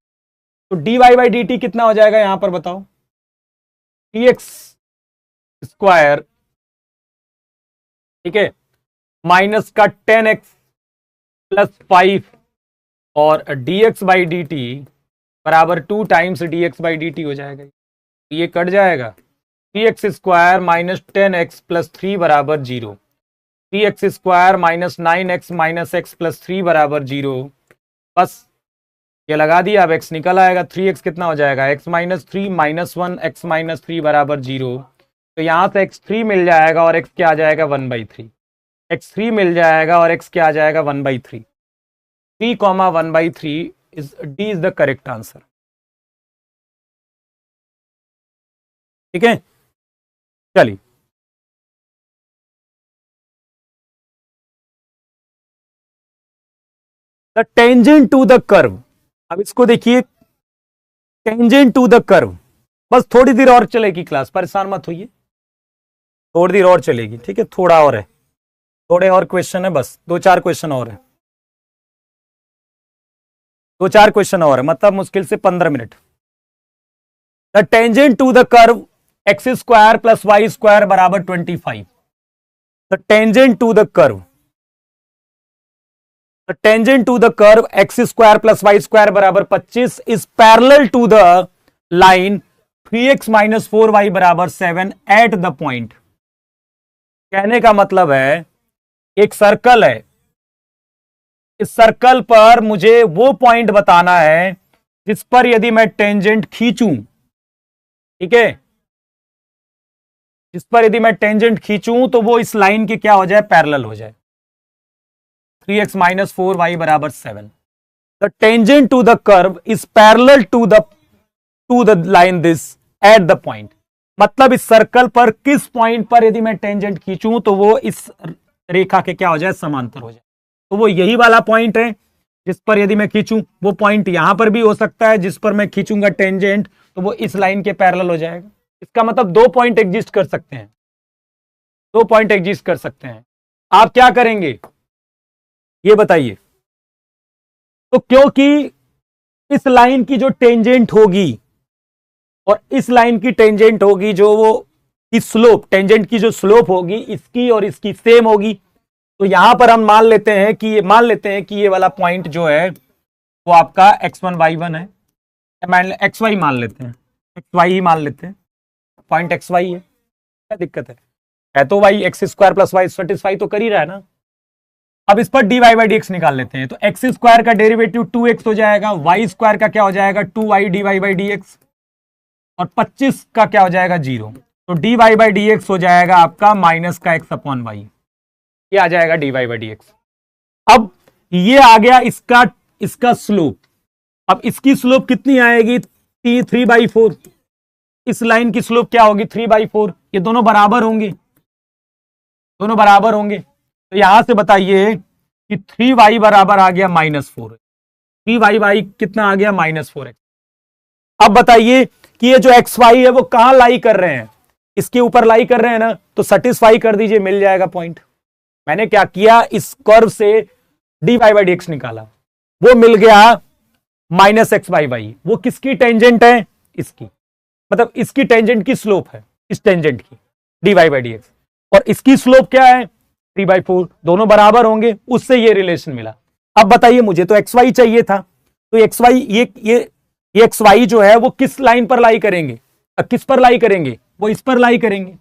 तो D Y by d t कितना हो जाएगा यहां पर बताओ, डी एक्स स्क्वायर, ठीक है, माइनस का 10x प्लस 5 और D x by d T बराबर 2 times d x by d T हो जाएगा। ये कट जाएगा, 3x square minus 10x plus 3 बराबर 0, 3x square minus 9x minus x plus 3 बराबर 0। बस ये लगा दिया, अब x निकल आएगा। 3x कितना हो जाएगा, x minus 3 minus 1 x minus 3 बराबर 0। तो यहां से x3 मिल जाएगा और x क्या आ जाएगा 1/3। x3 मिल जाएगा और x क्या आ जाएगा 1/3। 3, 1/3 is D is the correct answer. ठीक है, चलिए the tangent to the curve. अब इसको देखिए, टेंजेंट टू द कर्व। बस थोड़ी देर और चलेगी क्लास, परेशान मत होइए, थोड़ी देर और चलेगी, ठीक है। थोड़ा और है, थोड़े और क्वेश्चन है, बस 2-4 क्वेश्चन और है, 2-4 क्वेश्चन और है, मतलब मुश्किल से 15 मिनट। The tangent to the curve x square plus y square बराबर 25। The tangent to the curve, the tangent to the curve x square plus y square बराबर 25 is parallel to the line 3x minus 4y बराबर 7 eight the point. कहने का मतलब है एक circle है, इस सर्कल पर मुझे वो पॉइंट बताना है जिस पर यदि मैं टेंजेंट खींचूं, ठीक है, जिस पर यदि मैं टेंजेंट खींचूं तो वो इस लाइन के क्या हो जाए, पैरेलल हो जाए। 3x माइनस 4y बराबर 7। The tangent to the curve is parallel to the line this at the point. मतलब इस सर्कल पर किस पॉइंट पर यदि मैं टेंजेंट खींचूं तो वो इस रेखा के क्या हो जाए, समांतर हो जाए। तो वो यही वाला पॉइंट है जिस पर यदि मैं खींचूं वो पॉइंट यहां पर भी हो सकता है, जिस पर मैं खींचूंगा टेंजेंट तो वो इस लाइन के पैरेलल हो जाएगा। इसका मतलब 2 पॉइंट एग्जिस्ट कर सकते हैं, 2 पॉइंट एग्जिस्ट कर सकते हैं। आप क्या करेंगे ये बताइए। तो क्योंकि इस लाइन की जो टेंजेंट होगी और इस लाइन की टेंजेंट होगी, जो वो इस स्लोप, टेंजेंट की जो स्लोप होगी इसकी और इसकी सेम होगी, तो यहां पर हम मान लेते हैं कि ये वाला पॉइंट जो है वो आपका x1 y1 है, xy मान लेते हैं, xy ही मान लेते हैं, पॉइंट xy है, क्या दिक्कत है तो y x square plus y satisfy तो कर ही रहा है ना। अब इस पर dy बाई dx निकाल लेते हैं, तो x स्क्वायर का डेरिवेटिव 2x हो जाएगा, y स्क्वायर का क्या हो जाएगा 2y dy बाई dx, और 25 का क्या हो जाएगा 0, तो dy बाई dx हो जाएगा आपका माइनस का x अपॉन वाई, ये आ जाएगा dy बाई dx। अब ये आ गया इसका स्लोप। अब इसकी स्लोप कितनी आएगी 3/4, इस लाइन की स्लोप क्या होगी 3/4, ये दोनों बराबर होंगे, दोनों बराबर होंगे। तो यहां से बताइए कि 3y बराबर आ गया -4, 3y कितना आ गया -4x। अब बताइए कि ये जो xy है वो कहां लाई कर रहे हैं, इसके ऊपर लाई कर रहे हैं ना, तो सेटिस्फाई कर दीजिए, मिल जाएगा पॉइंट। मैंने क्या किया, इस कर्व से dy बाई dx निकाला, वो मिल गया -x/y। वो किसकी टेंजेंट है, इसकी, मतलब इसकी टेंजेंट की स्लोप है, इस टेंजेंट की dy बाई dx, और इसकी स्लोप क्या है 3/4, दोनों बराबर होंगे, उससे ये रिलेशन मिला। अब बताइए मुझे तो xy चाहिए था, तो xy ये xy जो है वो किस लाइन पर लाई करेंगे, किस पर लाई करेंगे, वो इस पर लाई करेंगे,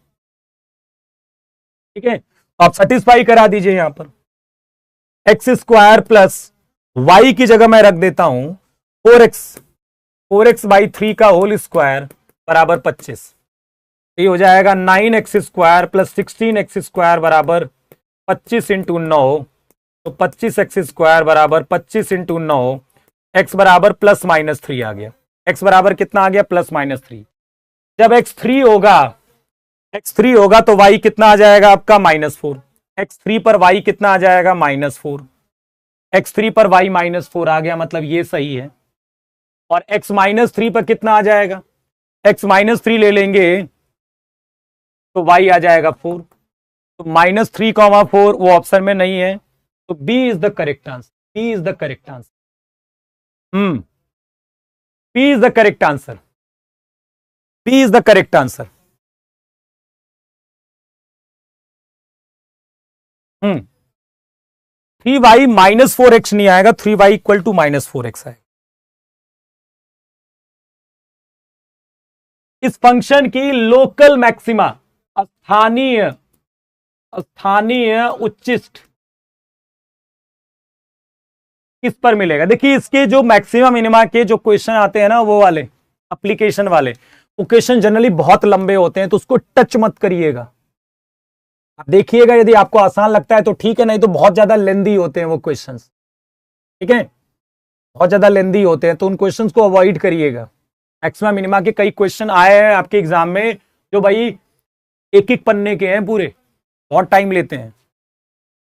ठीक है। तो आप सेटिस्फाई करा दीजिए, यहां पर एक्स स्क्वायर प्लस वाई की जगह मैं रख देता हूं 4x बाई 3 का होल स्क्वायर बराबर 25, ये हो जाएगा 9x square plus 16x square बराबर 25 इंटू 9, तो 25x स्क्वायर बराबर 25 इंटू 9, x बराबर प्लस माइनस 3 आ गया। x बराबर कितना आ गया +3। जब x3 होगा तो y कितना आ जाएगा आपका -4, x3 पर y कितना आ जाएगा -4, x3 पर y -4 आ गया, मतलब ये सही है। और x -3 पर कितना आ जाएगा, x -3 ले लेंगे तो y आ जाएगा 4, तो -3,4 वो ऑप्शन में नहीं है, तो B is the correct answer, B is the correct answer, B is the correct answer, B is the correct answer. 3y -4x नहीं आएगा, 3y इक्वल टू -4x है। इस फंक्शन की लोकल मैक्सिमा, स्थानीय उच्चिष्ट किस पर मिलेगा। देखिए इसके जो मैक्सिमा मिनिमा के जो क्वेश्चन आते हैं ना, वो वाले एप्लीकेशन वाले, वो क्वेश्चन जनरली बहुत लंबे होते हैं, तो उसको टच मत करिएगा, आप देखिएगा, यदि आपको आसान लगता है तो ठीक है, नहीं तो बहुत ज्यादा लेंदी होते हैं वो क्वेश्चंस, ठीक है, बहुत ज्यादा लेंदी होते हैं, तो उन क्वेश्चंस को अवॉइड करिएगा। मैक्सिमा मिनिमा के कई क्वेश्चन आए हैं आपके एग्जाम में जो भाई एक एक पन्ने के हैं पूरे, बहुत टाइम लेते हैं।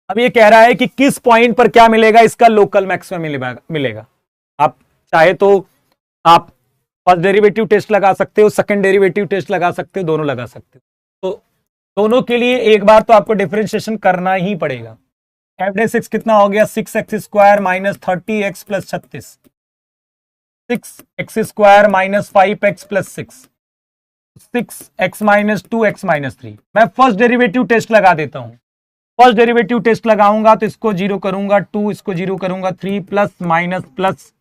अब ये कह रहा है कि किस पॉइंट पर क्या मिलेगा, इसका लोकल मैक्सिमम मिलेगा। आप चाहे तो आप फर्स्ट डेरिवेटिव टेस्ट लगा सकते हो, सेकंड डेरिवेटिव टेस्ट लगा सकते हो, दोनों लगा सकते हो, तो दोनों के लिए एक बार तो आपको डिफरेंशिएशन करना ही पड़ेगा। f(6) कितना हो गया 6x square minus 30x plus 36, 6x square minus 5x plus 6, 6x minus 2x minus 3। मैं फर्स्ट डेरिवेटिव टेस्ट लगा देता हूं, फर्स्ट डेरिवेटिव टेस्ट लगाऊंगा तो इसको 0 करूंगा, 2 इसको 0 करूंगा, 3 प्लस माइनस प्लस।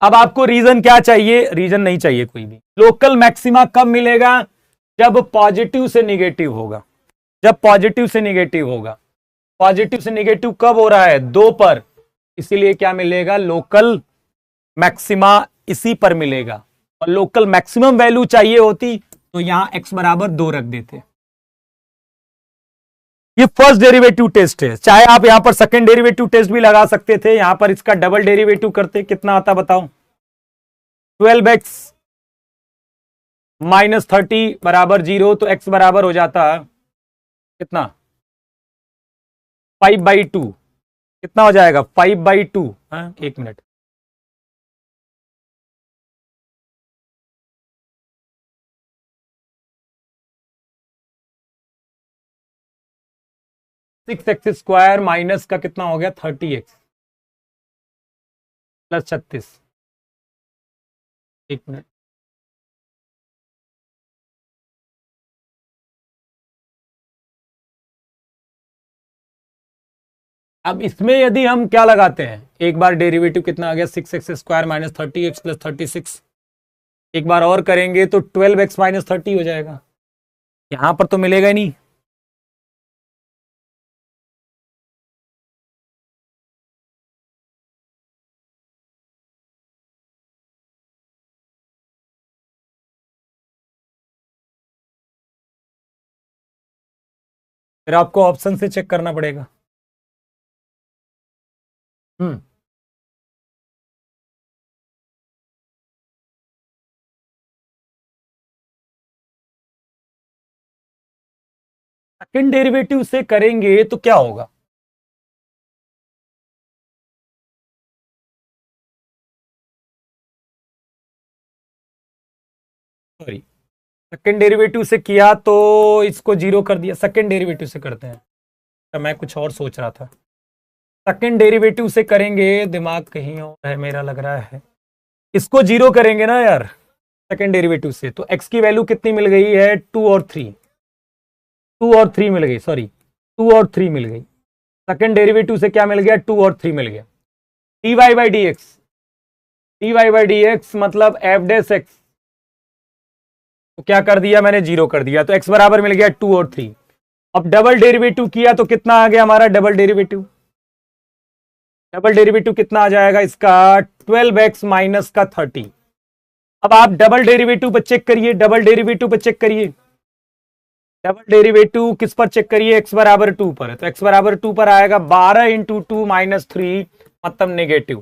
अब आपको रीजन क्या चाहिए, रीजन नहीं चाहिए कोई भी। लोकल मैक्सिमा कब मिलेगा, जब पॉजिटिव से निगेटिव होगा, जब पॉजिटिव से निगेटिव होगा। पॉजिटिव से निगेटिव कब हो रहा है 2 पर, इसीलिए क्या मिलेगा लोकल मैक्सिमा इसी पर मिलेगा। और लोकल मैक्सिमम वैल्यू चाहिए होती तो यहां x बराबर 2 रख देते। ये फर्स्ट डेरिवेटिव टेस्ट है, चाहे आप यहां पर सेकंड डेरिवेटिव टेस्ट भी लगा सकते थे, यहां पर इसका डबल डेरिवेटिव करते कितना आता बताओ, 12x माइनस 30 बराबर 0, तो x बराबर हो जाता कितना 5/2, कितना हो जाएगा 5/2। हाँ, 1 minute. Six x square minus का कितना हो गया 30x प्लस 36। 1 मिनट। अब इसमें यदि हम क्या लगाते हैं, एक बार डेरिवेटिव कितना आ गया 6x² माइनस 30x प्लस 36। एक बार और करेंगे तो 12x माइनस 30 हो जाएगा। यहां पर तो मिलेगा ही नहीं। फिर आपको ऑप्शन से चेक करना पड़ेगा। सेकंड डेरिवेटिव से करेंगे तो क्या होगा, सॉरी सेकंड डेरिवेटिव से किया तो इसको 0 कर दिया। सेकंड डेरिवेटिव से करते हैं, तो मैं कुछ और सोच रहा था। सेकंड डेरिवेटिव से करेंगे, दिमाग कहीं और है मेरा लग रहा है। इसको 0 करेंगे ना यार सेकंड डेरिवेटिव से, तो x की वैल्यू कितनी मिल गई है 2 और 3। 2 और 3 मिल गई, सॉरी 2 और 3 मिल गई। सेकंड डेरिवेटिव से क्या मिल गया 2 और 3 मिल गया। dy/dx मतलब f' x तो क्या कर दिया मैंने 0 कर दिया, तो x बराबर मिल गया 2 और 3। अब डबल डेरिवेटिव किया तो कितना आ गया हमारा डबल डेरिवेटिव कितना आ जाएगा इसका 12x माइनस का 30। अब आप डबल डेरिवेटिव पर चेक करिए, डबल डेरिवेटिव किस पर चेक करिए, x बराबर 2 पर है, तो x बराबर 2 पर आएगा 12 इंटू 2 माइनस 3 मतलब नेगेटिव,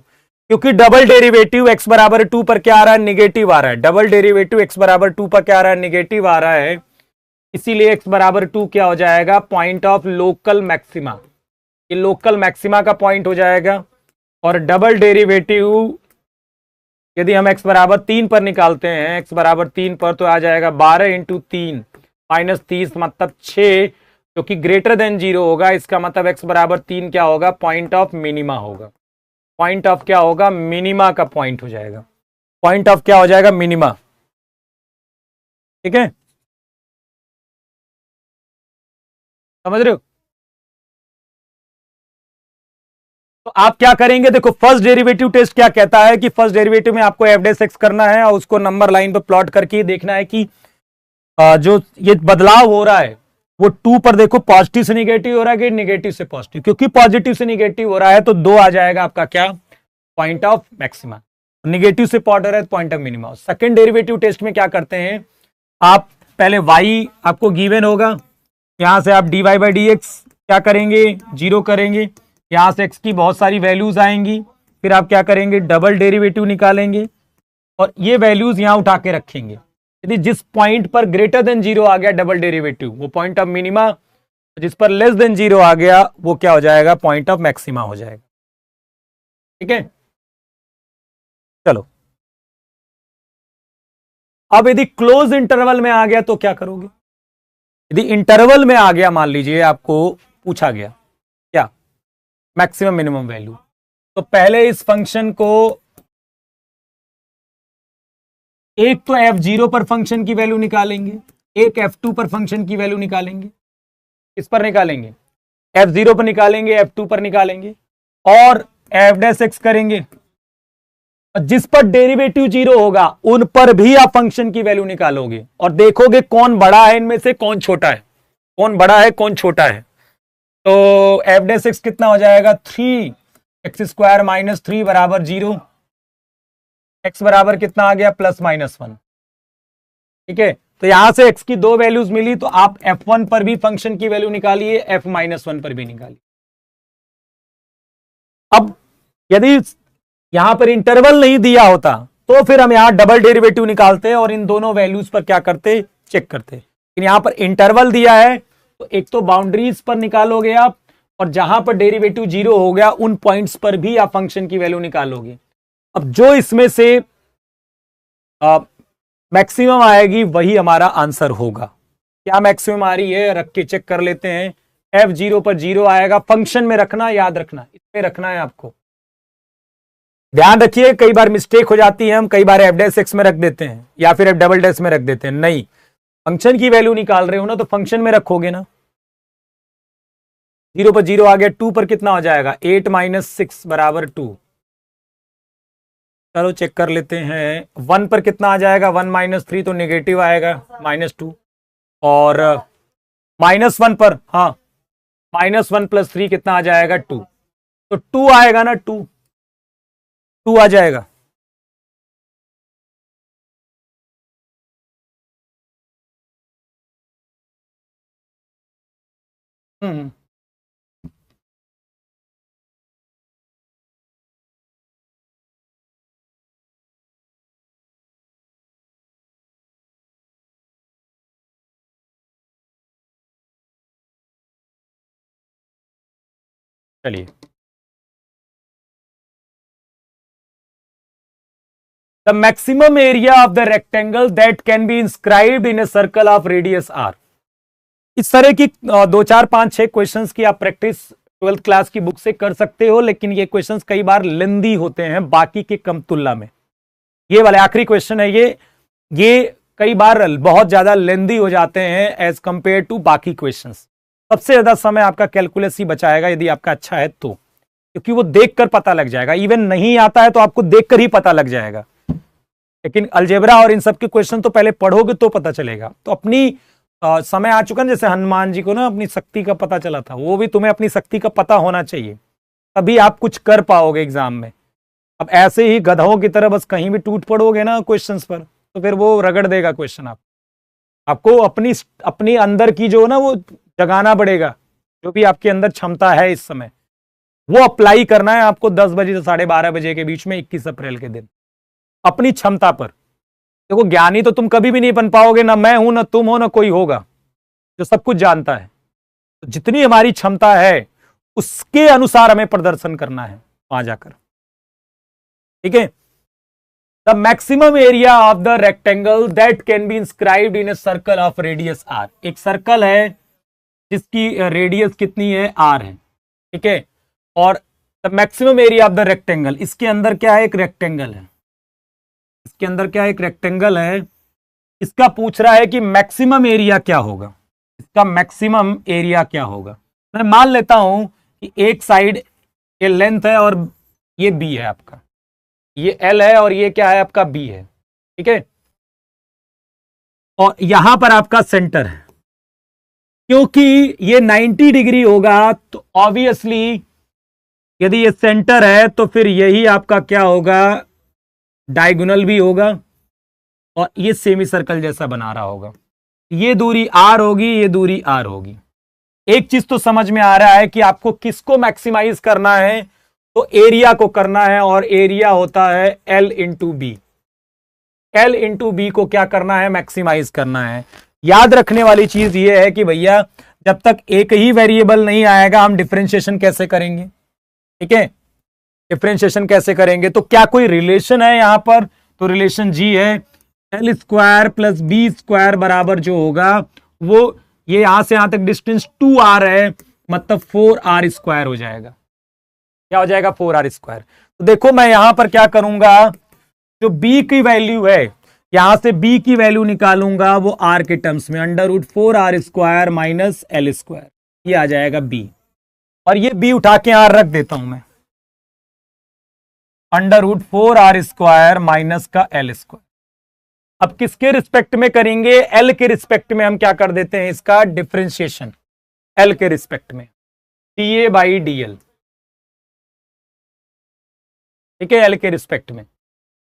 क्योंकि डबल डेरिवेटिव x बराबर 2 पर क्या आ रहा है नेगेटिव आ रहा है। डबल डेरिवेटिव x बराबर 2 पर क्या आ रहा है नेगेटिव आ रहा है, इसीलिए x बराबर 2 क्या हो जाएगा पॉइंट ऑफ लोकल मैक्सिमा। ये लोकल मैक्सिमा का पॉइंट हो जाएगा। और डबल डेरिवेटिव यदि हम x बराबर 3 पर निकालते हैं, x बराबर 3 पर तो आ जाएगा 12 इंटू 3 माइनस 30 मतलब 6, जो कि ग्रेटर देन 0 होगा। इसका मतलब x बराबर 3 क्या होगा पॉइंट ऑफ मिनिमा होगा। पॉइंट ऑफ क्या होगा मिनिमा का पॉइंट हो जाएगा। पॉइंट ऑफ क्या हो जाएगा मिनिमा। ठीक है, समझ रहे हो। तो आप क्या करेंगे, देखो फर्स्ट डेरिवेटिव टेस्ट क्या कहता है कि फर्स्ट डेरिवेटिव में आपको f' करना है और उसको नंबर लाइन पर प्लॉट करके देखना है कि जो ये बदलाव हो रहा है वो 2 पर देखो पॉजिटिव से निगेटिव हो रहा है कि नेगेटिव से पॉजिटिव, क्योंकि पॉजिटिव से निगेटिव हो रहा है तो 2 आ जाएगा आपका क्या पॉइंट ऑफ मैक्सिमा, निगेटिव से पॉइंट हो रहा है point of minima. Second derivative test में क्या करते हैं, आप पहले y आपको गिवन होगा, यहां से आप dy/dx क्या करेंगे 0 करेंगे, यहां से x की बहुत सारी वैल्यूज आएंगी, फिर आप क्या करेंगे डबल डेरिवेटिव निकालेंगे और ये वैल्यूज यहां उठा के रखेंगे। यदि जिस पॉइंट पर ग्रेटर देन 0 आ गया डबल डेरिवेटिव वो पॉइंट ऑफ मिनिमा, जिस पर लेस देन 0 आ गया वो क्या हो जाएगा पॉइंट ऑफ मैक्सिमा हो जाएगा। ठीक है, चलो अब यदि क्लोज इंटरवल में आ गया तो क्या करोगे। यदि इंटरवल में आ गया, मान लीजिए आपको पूछा गया क्या मैक्सिमम मिनिमम वैल्यू, तो पहले इस फंक्शन को एक तो f0 पर फंक्शन की वैल्यू निकालेंगे, एक f2 पर फंक्शन की वैल्यू निकालेंगे। किस पर निकालेंगे f0 पर निकालेंगे, f2 पर निकालेंगे और f' करेंगे। और जिस पर डेरिवेटिव 0 होगा उन पर भी आप फंक्शन की वैल्यू निकालोगे और देखोगे कौन बड़ा है इनमें से कौन छोटा है, कौन बड़ा है कौन छोटा है। तो f' कितना हो जाएगा 3x² माइनस 3 बराबर 0, x बराबर कितना आ गया +-1। ठीक है, तो यहां से x की 2 वैल्यूज मिली तो आप f1 पर भी फंक्शन की वैल्यू निकालिए, f-1 पर भी निकालिए। अब यदि यहां पर इंटरवल नहीं दिया होता तो फिर हम यहां डबल डेरिवेटिव निकालते और इन दोनों वैल्यूज पर क्या करते चेक करते, लेकिन यहां पर इंटरवल दिया है तो एक तो बाउंड्रीज पर निकालोगे आप और जहां पर डेरिवेटिव 0 हो गया उन पॉइंट्स पर भी आप फंक्शन की वैल्यू निकालोगे। अब जो इसमें से मैक्सिमम आएगी वही हमारा आंसर होगा। क्या मैक्सिमम आ रही है, रख के चेक कर लेते हैं। F0 पर 0 आएगा, फंक्शन में रखना, याद रखना, इसमें रखना है आपको। ध्यान रखिए, कई बार मिस्टेक हो जाती है, हम कई बार F' में रख देते हैं या फिर F" में रख देते हैं। नहीं, फंक्शन की वैल्यू निकाल रहे हो ना तो फंक्शन में रखोगे ना। 0 पर 0 आ गया, 2 पर कितना हो जाएगा, 8 - 6 बराबर 2। चलो चेक कर लेते हैं। 1 पर कितना आ जाएगा, 1 - 3 तो नेगेटिव आएगा, -2। और -1 पर, हाँ, -1 + 3 कितना आ जाएगा, 2। तो 2 आएगा ना, 2 आ जाएगा। हम्म, चलिए। The maximum area of the rectangle that can be inscribed in a circle of radius r. इस तरह की 2, 4, 5, 6 क्वेश्चंस की आप प्रैक्टिस 12th क्लास की बुक से कर सकते हो, लेकिन ये क्वेश्चंस कई बार लेंदी होते हैं बाकी के कम तुलना में। ये वाले आखिरी क्वेश्चन है, ये कई बार बहुत ज्यादा लेंदी हो जाते हैं एज कंपेयर टू बाकी क्वेश्चंस। सबसे ज्यादा समय आपका कैलकुलस ही बचाएगा यदि आपका अच्छा है तो, क्योंकि वो देखकर पता लग जाएगा। इवन नहीं आता है तो आपको देखकर ही पता लग जाएगा, लेकिन अलजेब्रा और इन सब के क्वेश्चन तो पहले पढ़ोगे तो पता चलेगा। तो अपनी समय आ चुका है, जैसे हनुमान जी को ना अपनी शक्ति का पता चला था, वो भी तुम्हें अपनी शक्ति का पता होना चाहिए, तभी आप कुछ कर पाओगे एग्जाम में। अब ऐसे ही गधों की तरह बस कहीं भी टूट पड़ोगे ना क्वेश्चंस पर, तो फिर वो रगड़ देगा क्वेश्चन। आपको अपनी अपनी अंदर की जो ना वो जगाना पड़ेगा, जो भी आपके अंदर क्षमता है इस समय वो अप्लाई करना है आपको 10 बजे से 12:30 बजे के बीच में 21 अप्रैल के दिन, अपनी क्षमता पर। देखो, ज्ञानी तो तुम कभी भी नहीं बन पाओगे, ना मैं हूं, ना तुम हो, ना कोई होगा जो सब कुछ जानता है। तो जितनी हमारी क्षमता है उसके अनुसार हमें प्रदर्शन करना है वहां जाकर, ठीक है। The maximum area of the rectangle that can be inscribed in a circle of radius r. एक सर्कल है जिसकी रेडियस कितनी है, आर है, ठीक है। और the maximum area of the rectangle, इसके अंदर क्या है, एक रेक्टेंगल है, इसके अंदर क्या है, एक रेक्टेंगल है। इसका पूछ रहा है कि मैक्सिमम एरिया क्या होगा, इसका मैक्सिमम एरिया क्या होगा। मैं मान लेता हूं कि एक साइड ये लेंथ है और ये बी है आपका, ये एल है और ये क्या है आपका, बी है, ठीक है। और यहां पर आपका सेंटर है, क्योंकि ये 90 डिग्री होगा तो ऑब्वियसली यदि ये सेंटर है तो फिर यही आपका क्या होगा, डायगोनल भी होगा और ये सेमी सर्कल जैसा बना रहा होगा। ये दूरी आर होगी, ये दूरी आर होगी। एक चीज तो समझ में आ रहा है कि आपको किसको मैक्सिमाइज करना है, तो एरिया को करना है, और एरिया होता है L into b. L into b को क्या करना है, मैक्सिमाइज करना है। याद रखने वाली चीज ये है कि भैया जब तक एक ही वेरिएबल नहीं आएगा हम डिफरेंशिएशन कैसे करेंगे, ठीक है। डिफरेंशिएशन कैसे करेंगे, तो क्या कोई रिलेशन है यहां पर, तो रिलेशन जी है। L² + B² बराबर जो होगा वो, ये यहां से यहां तक डिस्टेंस 2r है, मतलब 4r² हो जाएगा। क्या हो जाएगा, 4r²। तो देखो मैं यहां पर क्या करूंगा, जो b की वैल्यू है यहां से b की वैल्यू निकालूंगा वो r के टर्म्स में, √4r² - L², ये आ जाएगा b। और ये b उठा के यहां रख देता हूं मैं, √4r² - का L²। अब किसके रिस्पेक्ट में करेंगे, L के रिस्पेक्ट में हम क्या कर देते हैं, इसका डिफरेंशिएशन L के रिस्पेक्ट में, dA/dl, ठीक है, L के रिस्पेक्ट में।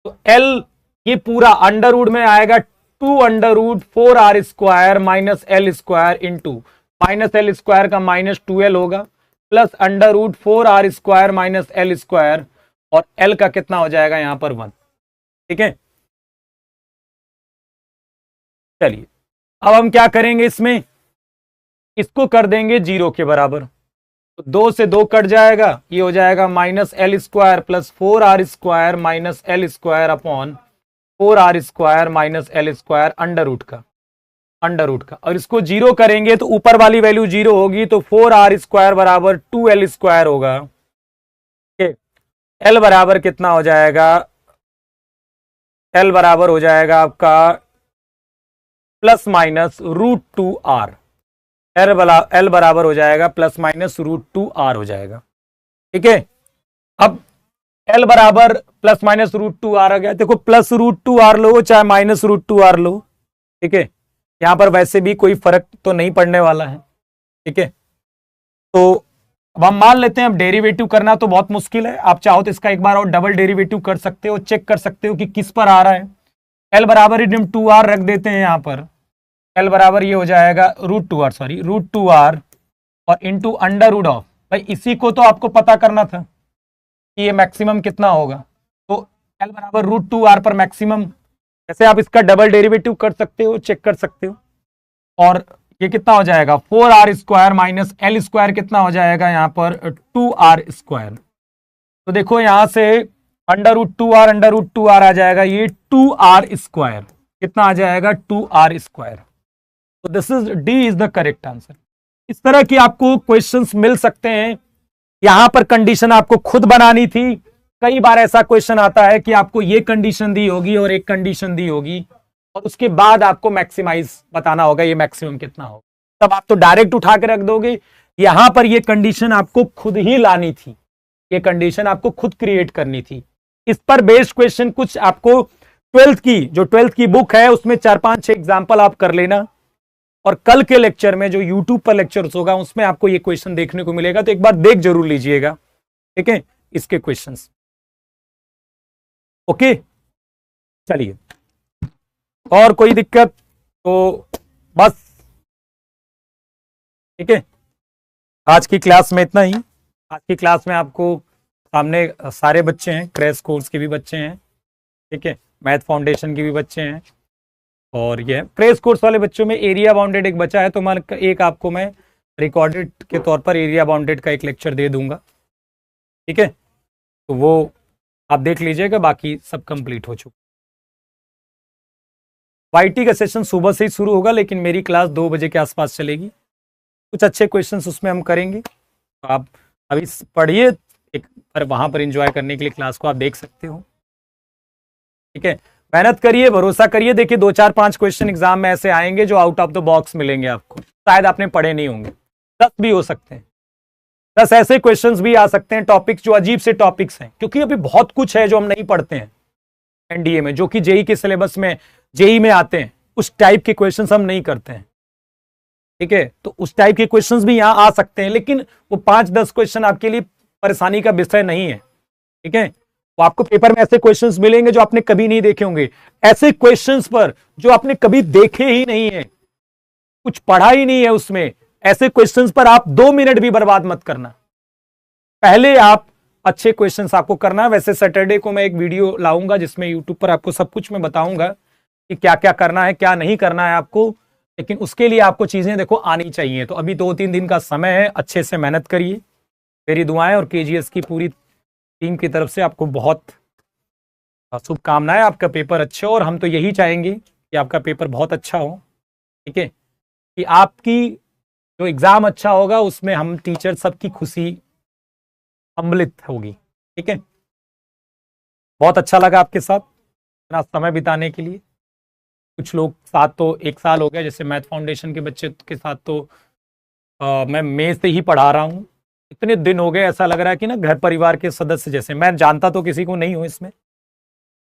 तो L ये पूरा अंडर रूट में आएगा 2√4r² - L² इंटू -L² का -2l होगा, प्लस √4r² - L², और L का कितना हो जाएगा यहां पर 1, ठीक है। चलिए अब हम क्या करेंगे, इसमें इसको कर देंगे 0 के बराबर, तो 2 से 2 कट जाएगा, ये हो जाएगा -l² plus 4r² minus l² upon 4r² minus l² under root का। और इसको 0 करेंगे तो ऊपर वाली वैल्यू 0 होगी, तो 4r² बराबर 2l² होगा। एल बराबर कितना हो जाएगा, एल बराबर हो जाएगा आपका ±√2r। एल बराबर हो जाएगा ±√2r हो जाएगा। ठीक है, अब एल बराबर ±√2r आ गया। देखो +√2r लो चाहे -√2r लो, ठीक है, यहां पर वैसे भी कोई फर्क तो नहीं पड़ने वाला है। ठीक है, तो अब हम मान लेते हैं, अब डेरिवेटिव करना तो बहुत मुश्किल है, आप चाहो तो इसका एक बार और डबल डेरिवेटिव कर सकते हो, चेक कर सकते हो कि किस पर आ रहा है। एल बराबर ही 2r रख देते हैं यहां पर, एल बराबर ये हो जाएगा √2r और इंटू अंडर रूट ऑफ, भाई इसी को तो आपको पता करना था कि ये मैक्सिमम कितना होगा, तो एल बराबर √2r पर मैक्सिमम, जैसे आप इसका डबल डेरिवेटिव कर सकते हो, चेक कर सकते हो। और ये कितना हो जाएगा 4r² माइनस l² कितना हो जाएगा यहाँ पर 2r²। तो देखो यहां से अंडर रूट 2r आ जाएगा, ये 2r² कितना आ जाएगा 2r²। तो this is D is the correct answer. इस तरह की आपको क्वेश्चंस मिल सकते हैं, यहां पर कंडीशन आपको खुद बनानी थी। कई बार ऐसा क्वेश्चन आता है कि आपको ये कंडीशन दी होगी और एक कंडीशन दी होगी और उसके बाद आपको मैक्सिमाइज बताना होगा ये मैक्सिमम कितना होगा, तब आप तो डायरेक्ट उठा के रख दोगे। यहां पर ये कंडीशन आपको खुद ही लानी थी, ये कंडीशन आपको खुद क्रिएट करनी थी। इस पर बेस्ड क्वेश्चन कुछ आपको 12th की बुक है उसमें 4-5-6 एग्जाम्पल आप कर लेना, और कल के लेक्चर में जो यूट्यूब पर लेक्चर्स होगा उसमें आपको ये क्वेश्चन देखने को मिलेगा, तो एक बार देख जरूर लीजिएगा। ठीक है, इसके क्वेश्चंस। ओके, चलिए, और कोई दिक्कत तो बस। ठीक है, आज की क्लास में इतना ही। आज की क्लास में आपको सामने सारे बच्चे हैं, क्रैश कोर्स के भी बच्चे हैं, ठीक है, मैथ फाउंडेशन के भी बच्चे हैं, और ये क्रैश कोर्स वाले बच्चों में एरिया बाउंडेड एक बचा है, तो मैं एक आपको मैं रिकॉर्डेड के तौर पर एरिया बाउंडेड का एक लेक्चर दे दूंगा। ठीक है, तो वो आप देख लीजिएगा, बाकी सब कंप्लीट हो चुका। वाईटी का सेशन सुबह से ही शुरू होगा, लेकिन मेरी क्लास 2 बजे के आसपास चलेगी। कुछ अच्छे क्वेश्चंस उसमें हम करेंगे, तो आप अभी पढ़िए, एक पर वहां पर एंजॉय करने के लिए क्लास को आप देख सकते हो। ठीक है, मेहनत करिए, भरोसा करिए। देखिए 2-4-5 क्वेश्चन एग्जाम में ऐसे आएंगे जो आउट ऑफ द बॉक्स मिलेंगे आपको, शायद आपने पढ़े नहीं होंगे, 10 भी हो सकते हैं। 10 ऐसे क्वेश्चंस भी आ सकते हैं, टॉपिक्स जो अजीब से टॉपिक्स हैं, क्योंकि अभी बहुत कुछ है जो हम नहीं पढ़ते हैं एनडीए में, जो कि जेई के सिलेबस में, जेई में आते हैं, उस टाइप के क्वेश्चंस हम नहीं करते हैं। ठीक है, तो उस टाइप के क्वेश्चंस भी यहां आ सकते हैं, लेकिन वो 5-10 क्वेश्चन आपके लिए परेशानी का विषय नहीं है। ठीक है, तो आपको पेपर में ऐसे क्वेश्चंस मिलेंगे जो आपने कभी नहीं देखे होंगे, ऐसे क्वेश्चंस पर जो आपने कभी देखे ही नहीं है, कुछ पढ़ा ही नहीं है उसमें, ऐसे क्वेश्चंस पर आप 2 मिनट भी बर्बाद मत करना। पहले आप अच्छे क्वेश्चंस आपको करना। वैसे सैटरडे को मैं एक वीडियो लाऊंगा जिसमें यूट्यूब पर आपको सब कुछ मैं बताऊंगा कि क्या क्या करना है, क्या नहीं करना है आपको, लेकिन उसके लिए आपको चीजें देखो आनी चाहिए। तो अभी 2-3 दिन का समय है, अच्छे से मेहनत करिए। मेरी दुआएं और केजीएस की पूरी टीम की तरफ से आपको बहुत शुभकामनाएं। आपका पेपर अच्छा हो, और हम तो यही चाहेंगे कि आपका पेपर बहुत अच्छा हो। ठीक है, कि आपकी जो एग्जाम अच्छा होगा उसमें हम टीचर सबकी खुशी सम्मिलित होगी। ठीक है, बहुत अच्छा लगा आपके साथ इतना समय बिताने के लिए। कुछ लोग साथ तो 1 साल हो गया, जैसे मैथ फाउंडेशन के बच्चे के साथ तो मैं मई से ही पढ़ा रहा हूँ। इतने दिन हो गए, ऐसा लग रहा है कि ना घर परिवार के सदस्य जैसे। मैं जानता तो किसी को नहीं हूँ इसमें,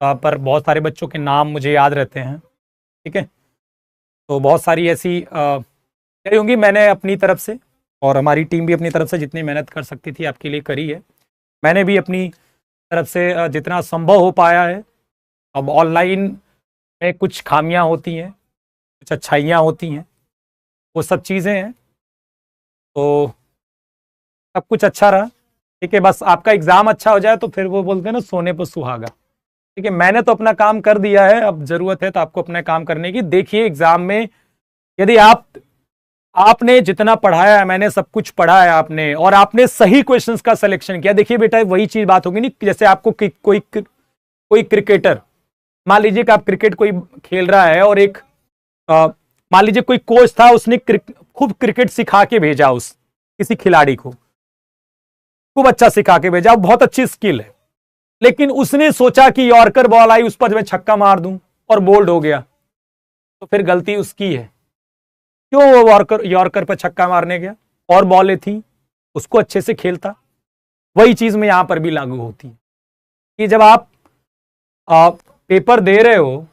पर बहुत सारे बच्चों के नाम मुझे याद रहते हैं। ठीक है, तो बहुत सारी ऐसी करी होंगी मैंने अपनी तरफ से, और हमारी टीम भी अपनी तरफ से जितनी मेहनत कर सकती थी आपके लिए करी है। मैंने भी अपनी तरफ से जितना संभव हो पाया है। अब ऑनलाइन में कुछ खामियां होती हैं, कुछ अच्छाइयाँ होती हैं, वो सब चीज़ें हैं, तो सब कुछ अच्छा रहा। ठीक है, बस आपका एग्ज़ाम अच्छा हो जाए तो फिर वो बोलते हैं ना, सोने पर सुहागा। ठीक है, मैंने तो अपना काम कर दिया है, अब ज़रूरत है तो आपको अपना काम करने की। देखिए एग्ज़ाम में यदि आप आपने जितना पढ़ाया है, मैंने सब कुछ पढ़ा है आपने, और आपने सही क्वेश्चंस का सिलेक्शन किया। देखिए बेटा, वही चीज बात होगी नहीं, जैसे आपको कोई क्रिकेटर, मान लीजिए कि आप क्रिकेट कोई खेल रहा है, और एक मान लीजिए कोई कोच था, उसने खूब क्रिकेट सिखा के भेजा उस किसी खिलाड़ी को, खूब अच्छा सिखा के भेजा, बहुत अच्छी स्किल है, लेकिन उसने सोचा कि यॉर्कर बॉल आई, उस पर मैं छक्का मार दूं और बोल्ड हो गया, तो फिर गलती उसकी है। क्यों वो यॉर्कर पर छक्का मारने गया? और बॉलें थी, उसको अच्छे से खेलता। वही चीज में यहां पर भी लागू होती है कि जब आप पेपर दे रहे हो,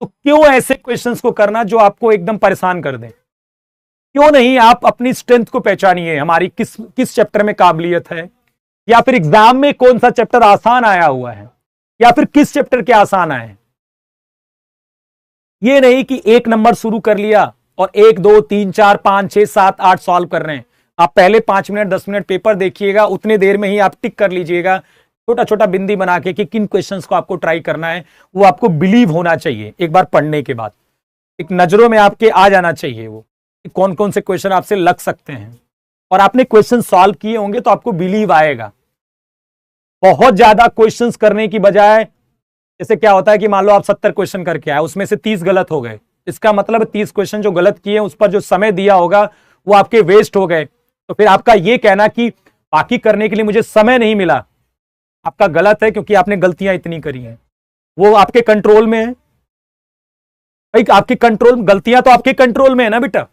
तो क्यों ऐसे क्वेश्चंस को करना जो आपको एकदम परेशान कर दें? क्यों नहीं आप अपनी स्ट्रेंथ को पहचानिए, हमारी किस चैप्टर में काबिलियत है, या फिर एग्जाम में कौन सा चैप्टर आसान आया हुआ है, या फिर किस चैप्टर के आसान आए हैं। ये नहीं कि एक नंबर शुरू कर लिया और 1 2 3 4 5 6 7 8 सॉल्व कर रहे हैं। आप पहले 5 मिनट 10 मिनट पेपर देखिएगा, उतने देर में ही आप टिक कर लीजिएगा, छोटा छोटा बिंदी बना के कि किन क्वेश्चंस को आपको ट्राई करना है। वो आपको बिलीव होना चाहिए एक बार पढ़ने के बाद, एक नजरों में आपके आ जाना चाहिए वो कौन कौन से क्वेश्चन आपसे लग सकते हैं, और आपने क्वेश्चन सॉल्व किए होंगे तो आपको बिलीव आएगा। बहुत ज्यादा क्वेश्चंस करने की बजाय, जैसे क्या होता है कि मान लो आप 70 क्वेश्चन करके आए, उसमें से 30 गलत हो गए, इसका मतलब 30 क्वेश्चन जो गलत किए उस पर जो समय दिया होगा वो आपके वेस्ट हो गए। तो फिर आपका ये कहना कि बाकी करने के लिए मुझे समय नहीं मिला, आपका गलत है, क्योंकि आपने गलतियां इतनी करी हैं। वो आपके कंट्रोल में है भाई, आपके कंट्रोल, गलतियां तो आपके कंट्रोल में है ना बेटा।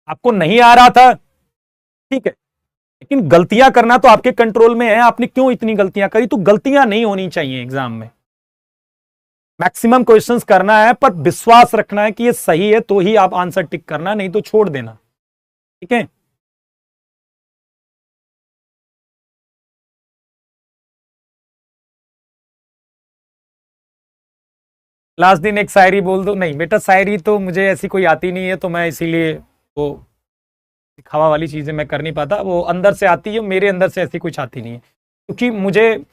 आपको नहीं आ रहा था, ठीक है, लेकिन गलतियां करना तो आपके कंट्रोल में है। आपने क्यों इतनी गलतियां करी? तो गलतियां नहीं होनी चाहिए एग्जाम में। मैक्सिमम क्वेश्चंस करना है, पर विश्वास रखना है कि ये सही है तो ही आप आंसर टिक करना, नहीं तो छोड़ देना, ठीक है। लास्ट दिन एक शायरी बोल दो। नहीं बेटा, शायरी तो मुझे ऐसी कोई आती नहीं है, तो मैं इसीलिए वो दिखावा वाली चीजें मैं कर नहीं पाता। वो अंदर से आती है, मेरे अंदर से ऐसी कुछ आती नहीं है, क्योंकि मुझे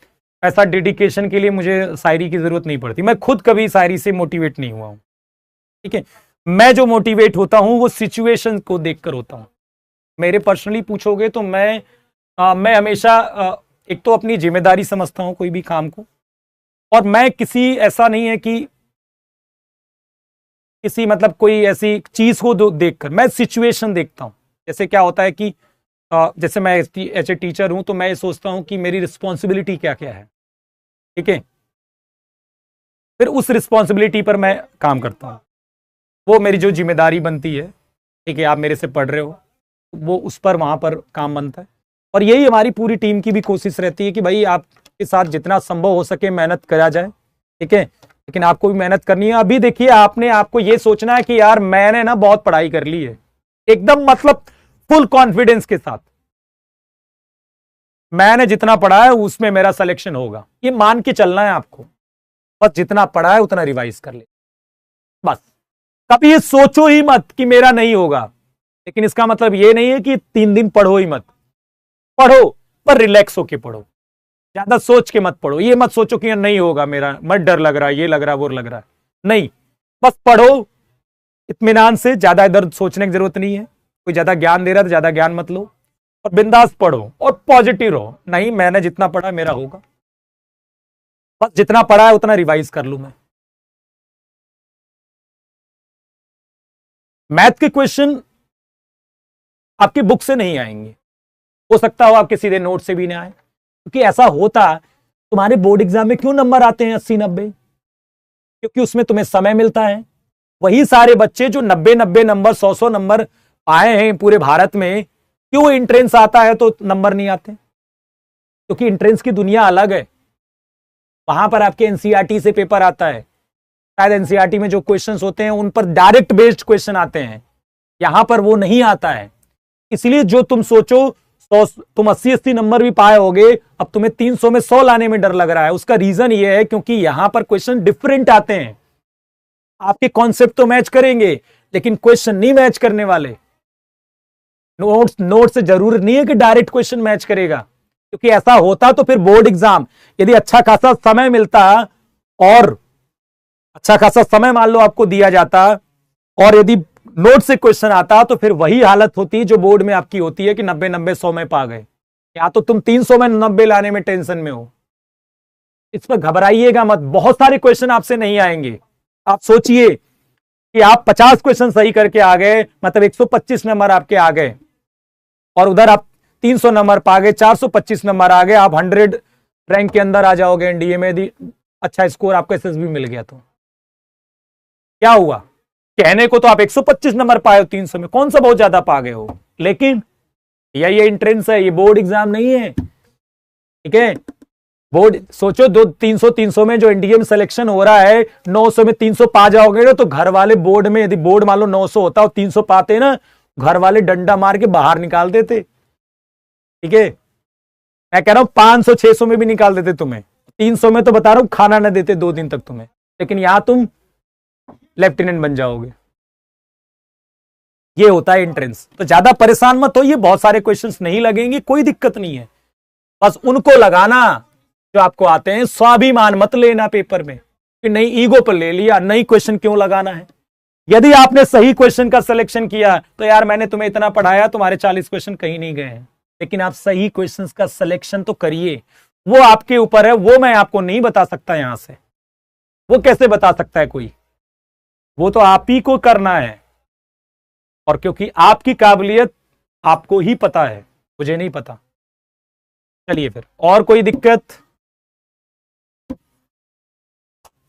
ऐसा डेडिकेशन के लिए मुझे शायरी की जरूरत नहीं पड़ती। मैं खुद कभी शायरी से मोटिवेट नहीं हुआ हूं, ठीक है। मैं जो मोटिवेट होता हूं वो सिचुएशन को देखकर होता हूं। मेरे पर्सनली पूछोगे तो मैं हमेशा एक तो अपनी जिम्मेदारी समझता हूं कोई भी काम को, और मैं किसी ऐसा नहीं है कि किसी मतलब कोई ऐसी चीज को देखकर, मैं सिचुएशन देखता हूं। जैसे क्या होता है कि जैसे मैं एज ए टीचर हूं, तो मैं ये सोचता हूं कि मेरी रिस्पॉन्सिबिलिटी क्या क्या है, ठीक है, फिर उस रिस्पॉन्सिबिलिटी पर मैं काम करता हूं। वो मेरी जो जिम्मेदारी बनती है, ठीक है, आप मेरे से पढ़ रहे हो, वो उस पर वहां पर काम बनता है। और यही हमारी पूरी टीम की भी कोशिश रहती है कि भाई आपके साथ जितना संभव हो सके मेहनत करा जाए, ठीक है, लेकिन आपको भी मेहनत करनी है। अभी देखिए, आपको ये सोचना है कि यार मैंने ना बहुत पढ़ाई कर ली है, एकदम मतलब फुल कॉन्फिडेंस के साथ मैंने जितना पढ़ा है उसमें मेरा सिलेक्शन होगा, ये मान के चलना है आपको। बस जितना पढ़ा है उतना रिवाइज कर ले, बस। कभी ये सोचो ही मत कि मेरा नहीं होगा, लेकिन इसका मतलब ये नहीं है कि 3 दिन पढ़ो ही मत। पढ़ो, पर रिलैक्स होके पढ़ो, ज्यादा सोच के मत पढ़ो। ये मत सोचो कि नहीं होगा मेरा, मत डर लग रहा है, ये लग रहा है, वो लग रहा है, नहीं, बस पढ़ो इत्मीनान से। ज्यादा इधर सोचने की जरूरत नहीं है। कोई ज्यादा ज्ञान दे रहा है तो ज्यादा ज्ञान मत लो, और बिंदास पढ़ो और पॉजिटिव रहो। नहीं, मैंने जितना पढ़ा मेरा होगा, बस जितना पढ़ा है उतना रिवाइज कर लूं मैं। मैथ के क्वेश्चन आपकी बुक से नहीं आएंगे, हो सकता हो आपके सीधे नोट से भी ना आए, क्योंकि ऐसा होता तुम्हारे बोर्ड एग्जाम में क्यों नंबर आते हैं 80-90? क्योंकि उसमें तुम्हें समय मिलता है। वही सारे बच्चे जो 90-90 नंबर 100-100 नंबर आए हैं पूरे भारत में, क्यों एंट्रेंस आता है तो नंबर नहीं आते? क्योंकि एंट्रेंस की दुनिया अलग है। वहां पर आपके एनसीईआरटी से पेपर आता है, शायद एनसीईआरटी में जो क्वेश्चंस होते हैं उन पर डायरेक्ट बेस्ड क्वेश्चन आते हैं, यहां पर वो नहीं आता है। इसलिए जो तुम सोचो तुम 80-80 नंबर भी पाए होगे, अब तुम्हें 300 में 100 लाने में डर लग रहा है। उसका रीजन ये है क्योंकि यहां पर क्वेश्चन डिफरेंट आते हैं। आपके कॉन्सेप्ट तो मैच करेंगे, लेकिन क्वेश्चन नहीं मैच करने वाले। नोट से जरूर नहीं है कि डायरेक्ट क्वेश्चन मैच करेगा, क्योंकि ऐसा होता तो फिर बोर्ड एग्जाम यदि अच्छा खासा समय मिलता, और अच्छा खासा समय मान लो आपको दिया जाता, और यदि नोट से क्वेश्चन आता तो फिर वही हालत होती जो बोर्ड में आपकी होती है कि 90 100 में पा गए, या तो तुम 300 में 90 लाने में टेंशन में हो। इस पर घबराइएगा मत, बहुत सारे क्वेश्चन आपसे नहीं आएंगे। आप सोचिए कि आप 50 क्वेश्चन सही करके आ गए, मतलब 125 नंबर आपके आ गए, और उधर आप 300 नंबर पा गए, 425 नंबर आ गए, आप 100 रैंक के अंदर आ जाओगे एनडीए में यदि अच्छा स्कोर आपको एसएसबी मिल गया तो। क्या हुआ? कहने को तो आप 125 नंबर पाए हो 300 में, कौन सा बहुत ज्यादा पा गए हो, लेकिन ये एंट्रेंस है, ये बोर्ड एग्जाम नहीं है। ठीक है, बोर्ड सोचो 300 में जो एनडीए में सिलेक्शन हो रहा है, 900 में 300 पा जाओगे ना, तो घर वाले बोर्ड में, यदि बोर्ड मान लो 900 होता और 300 पाते ना, घर वाले डंडा मार के बाहर निकाल देते। ठीक है, मैं कह रहा हूं 500 600 में भी निकाल देते तुम्हें, 300 में तो बता रहा हूं खाना ना देते 2 दिन तक तुम्हें, लेकिन यहां तुम लेफ्टिनेंट बन जाओगे। ये होता है एंट्रेंस। तो ज्यादा परेशान मत हो, ये बहुत सारे क्वेश्चंस नहीं लगेंगे, कोई दिक्कत नहीं है, बस उनको लगाना जो आपको आते हैं। स्वाभिमान मत लेना पेपर में कि नहीं ईगो पर ले लिया, नहीं क्वेश्चन क्यों लगाना है। यदि आपने सही क्वेश्चन का सिलेक्शन किया तो यार मैंने तुम्हें इतना पढ़ाया, तुम्हारे 40 क्वेश्चन कहीं नहीं गए हैं, लेकिन आप सही क्वेश्चंस का सिलेक्शन तो करिए। वो आपके ऊपर है, वो मैं आपको नहीं बता सकता यहां से। वो कैसे बता सकता है कोई? वो तो आप ही को करना है, और क्योंकि आपकी काबिलियत आपको ही पता है, मुझे नहीं पता। चलिए फिर, और कोई दिक्कत?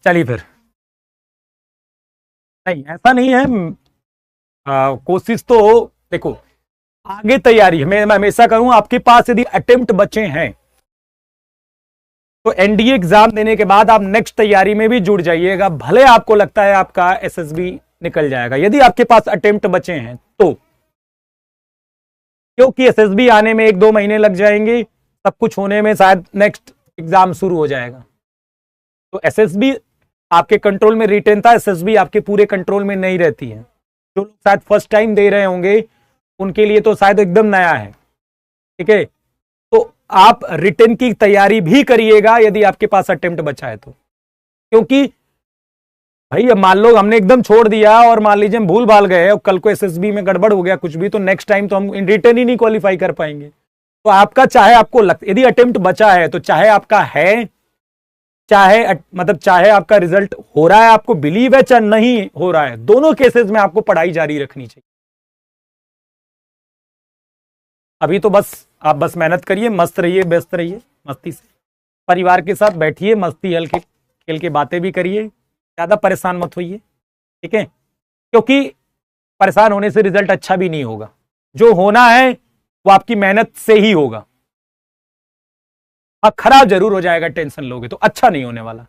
चलिए फिर, नहीं ऐसा नहीं है। कोशिश तो देखो, आगे तैयारी मैं हमेशा कहूं, आपके पास यदि अटेम्प्ट बचे हैं तो एनडीए एग्जाम देने के बाद आप नेक्स्ट तैयारी में भी जुड़ जाइएगा, भले आपको लगता है आपका एसएसबी निकल जाएगा, यदि आपके पास अटेम्प्ट बचे हैं तो। क्योंकि एसएसबी आने में 1-2 महीने लग जाएंगे, सब कुछ होने में शायद नेक्स्ट एग्जाम शुरू हो जाएगा। तो एसएसबी आपके कंट्रोल में रिटेन था, एसएसबी आपके पूरे कंट्रोल में नहीं रहती है। जो लोग शायद फर्स्ट टाइम दे रहे होंगे उनके लिए तो शायद एकदम नया है। ठीक है, तो आप रिटेन की तैयारी भी करिएगा यदि आपके पास अटेम्प्ट बचा है तो। क्योंकि भाई अब मान लो हमने एकदम छोड़ दिया और मान लीजिए हम भूल भाल गए और कल को एसएसबी में गड़बड़ हो गया कुछ भी, तो नेक्स्ट टाइम तो हम रिटेन ही नहीं क्वालिफाई कर पाएंगे। तो आपका चाहे आपको यदि अटेम्प्ट बचा है तो चाहे आपका है, चाहे मतलब चाहे आपका रिजल्ट हो रहा है, आपको बिलीव है, चाहे नहीं हो रहा है, दोनों केसेस में आपको पढ़ाई जारी रखनी चाहिए। अभी तो बस आप बस मेहनत करिए, मस्त रहिए, व्यस्त रहिए, मस्ती से परिवार के साथ बैठिए, मस्ती हल्के खेल के बातें भी करिए, ज्यादा परेशान मत होइए। ठीक है, क्योंकि परेशान होने से रिजल्ट अच्छा भी नहीं होगा। जो होना है वो आपकी मेहनत से ही होगा। हाँ, खराब जरूर हो जाएगा, टेंशन लोगे तो अच्छा नहीं होने वाला,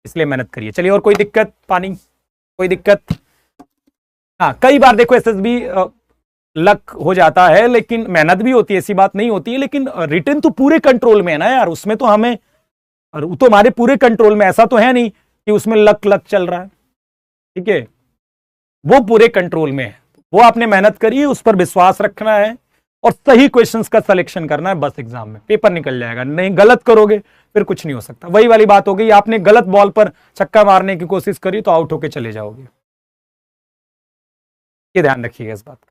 इसलिए मेहनत करिए। चलिए, और कोई दिक्कत? पानी कोई दिक्कत? हाँ, कई बार देखो एसएसबी लक हो जाता है, लेकिन मेहनत भी होती है, ऐसी बात नहीं होती है, लेकिन रिटर्न तो पूरे कंट्रोल में है ना यार, उसमें तो हमें, और वो तो हमारे पूरे कंट्रोल में, ऐसा तो है नहीं कि उसमें लक लक चल रहा है। ठीक है, वो पूरे कंट्रोल में है, वो आपने मेहनत करी, उस पर विश्वास रखना है और सही क्वेश्चंस का सिलेक्शन करना है, बस एग्जाम में पेपर निकल जाएगा। नहीं गलत करोगे फिर कुछ नहीं हो सकता। वही वाली बात हो गई, आपने गलत बॉल पर छक्का मारने की कोशिश करी तो आउट होके चले जाओगे। ये ध्यान रखिएगा इस बात का।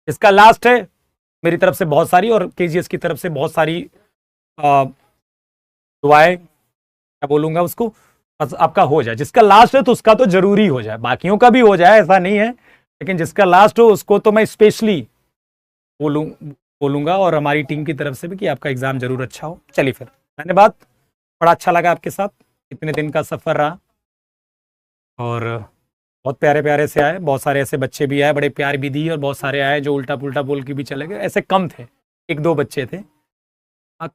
इसका लास्ट है मेरी तरफ से बहुत सारी, और केजीएस की तरफ से बहुत सारी दुआएं, क्या बोलूंगा उसको, बस आपका हो जाए। जिसका लास्ट है तो उसका तो जरूरी हो जाए, बाकियों का भी हो जाए ऐसा नहीं है, लेकिन जिसका लास्ट हो उसको तो मैं स्पेशली बोलूंगा, और हमारी टीम की तरफ से भी कि आपका एग्जाम जरूर अच्छा हो। चलिए फिर, धन्यवाद, बड़ा अच्छा लगा आपके साथ, इतने दिन का सफर रहा, और बहुत प्यारे प्यारे से आए, बहुत सारे ऐसे बच्चे भी आए, बड़े प्यार भी दिए, और बहुत सारे आए जो उल्टा पुल्टा बोल के भी चले गए। ऐसे कम थे, 1-2 बच्चे थे,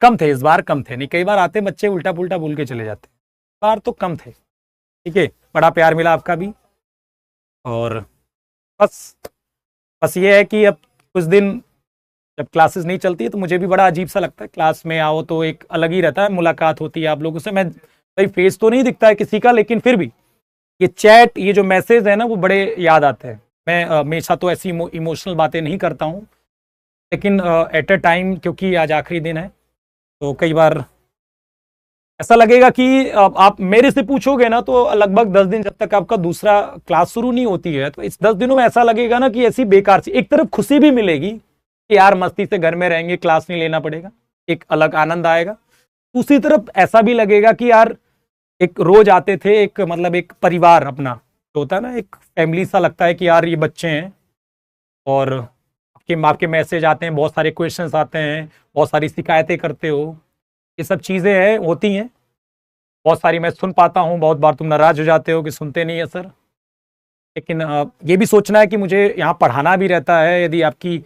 कम थे, इस बार कम थे। नहीं, कई बार आते बच्चे उल्टा पुल्टा बोल के चले जाते, इस बार तो कम थे। ठीक है, बड़ा प्यार मिला आपका भी, और बस ये है कि अब कुछ दिन जब क्लासेस नहीं चलती है तो मुझे भी बड़ा अजीब सा लगता है। क्लास में आओ तो एक अलग ही रहता है, मुलाकात होती है आप लोगों से। मैं भाई फेस तो नहीं दिखता है किसी का, लेकिन फिर भी ये चैट, ये जो मैसेज है ना, वो बड़े याद आते हैं। मैं हमेशा तो ऐसी इमोशनल बातें नहीं करता हूँ, लेकिन एट अ टाइम, क्योंकि आज आखिरी दिन है तो कई बार ऐसा लगेगा कि आप मेरे से पूछोगे ना तो लगभग 10 दिन, जब तक आपका दूसरा क्लास शुरू नहीं होती है, तो इस 10 दिनों में ऐसा लगेगा ना कि ऐसी बेकार सी, एक तरफ खुशी भी मिलेगी कि यार मस्ती से घर में रहेंगे, क्लास नहीं लेना पड़ेगा, एक अलग आनंद आएगा। दूसरी तरफ ऐसा भी लगेगा कि यार एक रोज आते थे, एक मतलब एक परिवार अपना जो होता है ना, एक फैमिली सा लगता है कि यार ये बच्चे हैं और आपके मैसेज आते हैं, बहुत सारे क्वेश्चंस आते हैं, बहुत सारी शिकायतें करते हो, ये सब चीजें हैं, होती हैं बहुत सारी, मैं सुन पाता हूँ, बहुत बार तुम नाराज हो जाते हो कि सुनते नहीं है सर। लेकिन ये भी सोचना है कि मुझे यहाँ पढ़ाना भी रहता है, यदि आपकी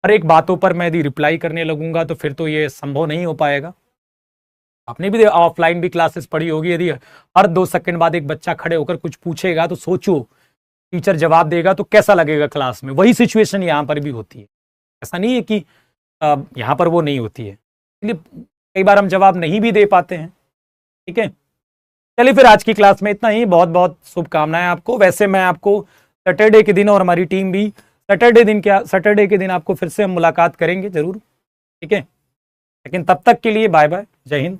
हर एक बातों पर मैं यदि रिप्लाई करने लगूंगा तो फिर तो ये संभव नहीं हो पाएगा। आपने भी ऑफलाइन भी क्लासेस पढ़ी होगी, यदि हर 2 सेकंड बाद एक बच्चा खड़े होकर कुछ पूछेगा तो सोचो टीचर जवाब देगा तो कैसा लगेगा क्लास में। वही सिचुएशन यहाँ पर भी होती है, ऐसा नहीं है कि यहाँ पर वो नहीं होती है, इसलिए कई बार हम जवाब नहीं भी दे पाते हैं। ठीक है, चलिए फिर आज की क्लास में इतना ही, बहुत बहुत शुभकामनाएं आपको। वैसे मैं आपको सैटरडे के दिन और हमारी टीम भी सैटरडे के दिन आपको फिर से हम मुलाकात करेंगे जरूर। ठीक है, लेकिन तब तक के लिए बाय बाय, जय हिंद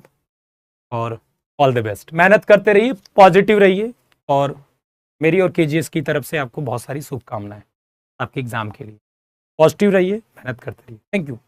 और ऑल द बेस्ट। मेहनत करते रहिए, पॉजिटिव रहिए, और मेरी और केजीएस की तरफ से आपको बहुत सारी शुभकामनाएं आपके एग्जाम के लिए। पॉजिटिव रहिए, मेहनत करते रहिए। Thank you.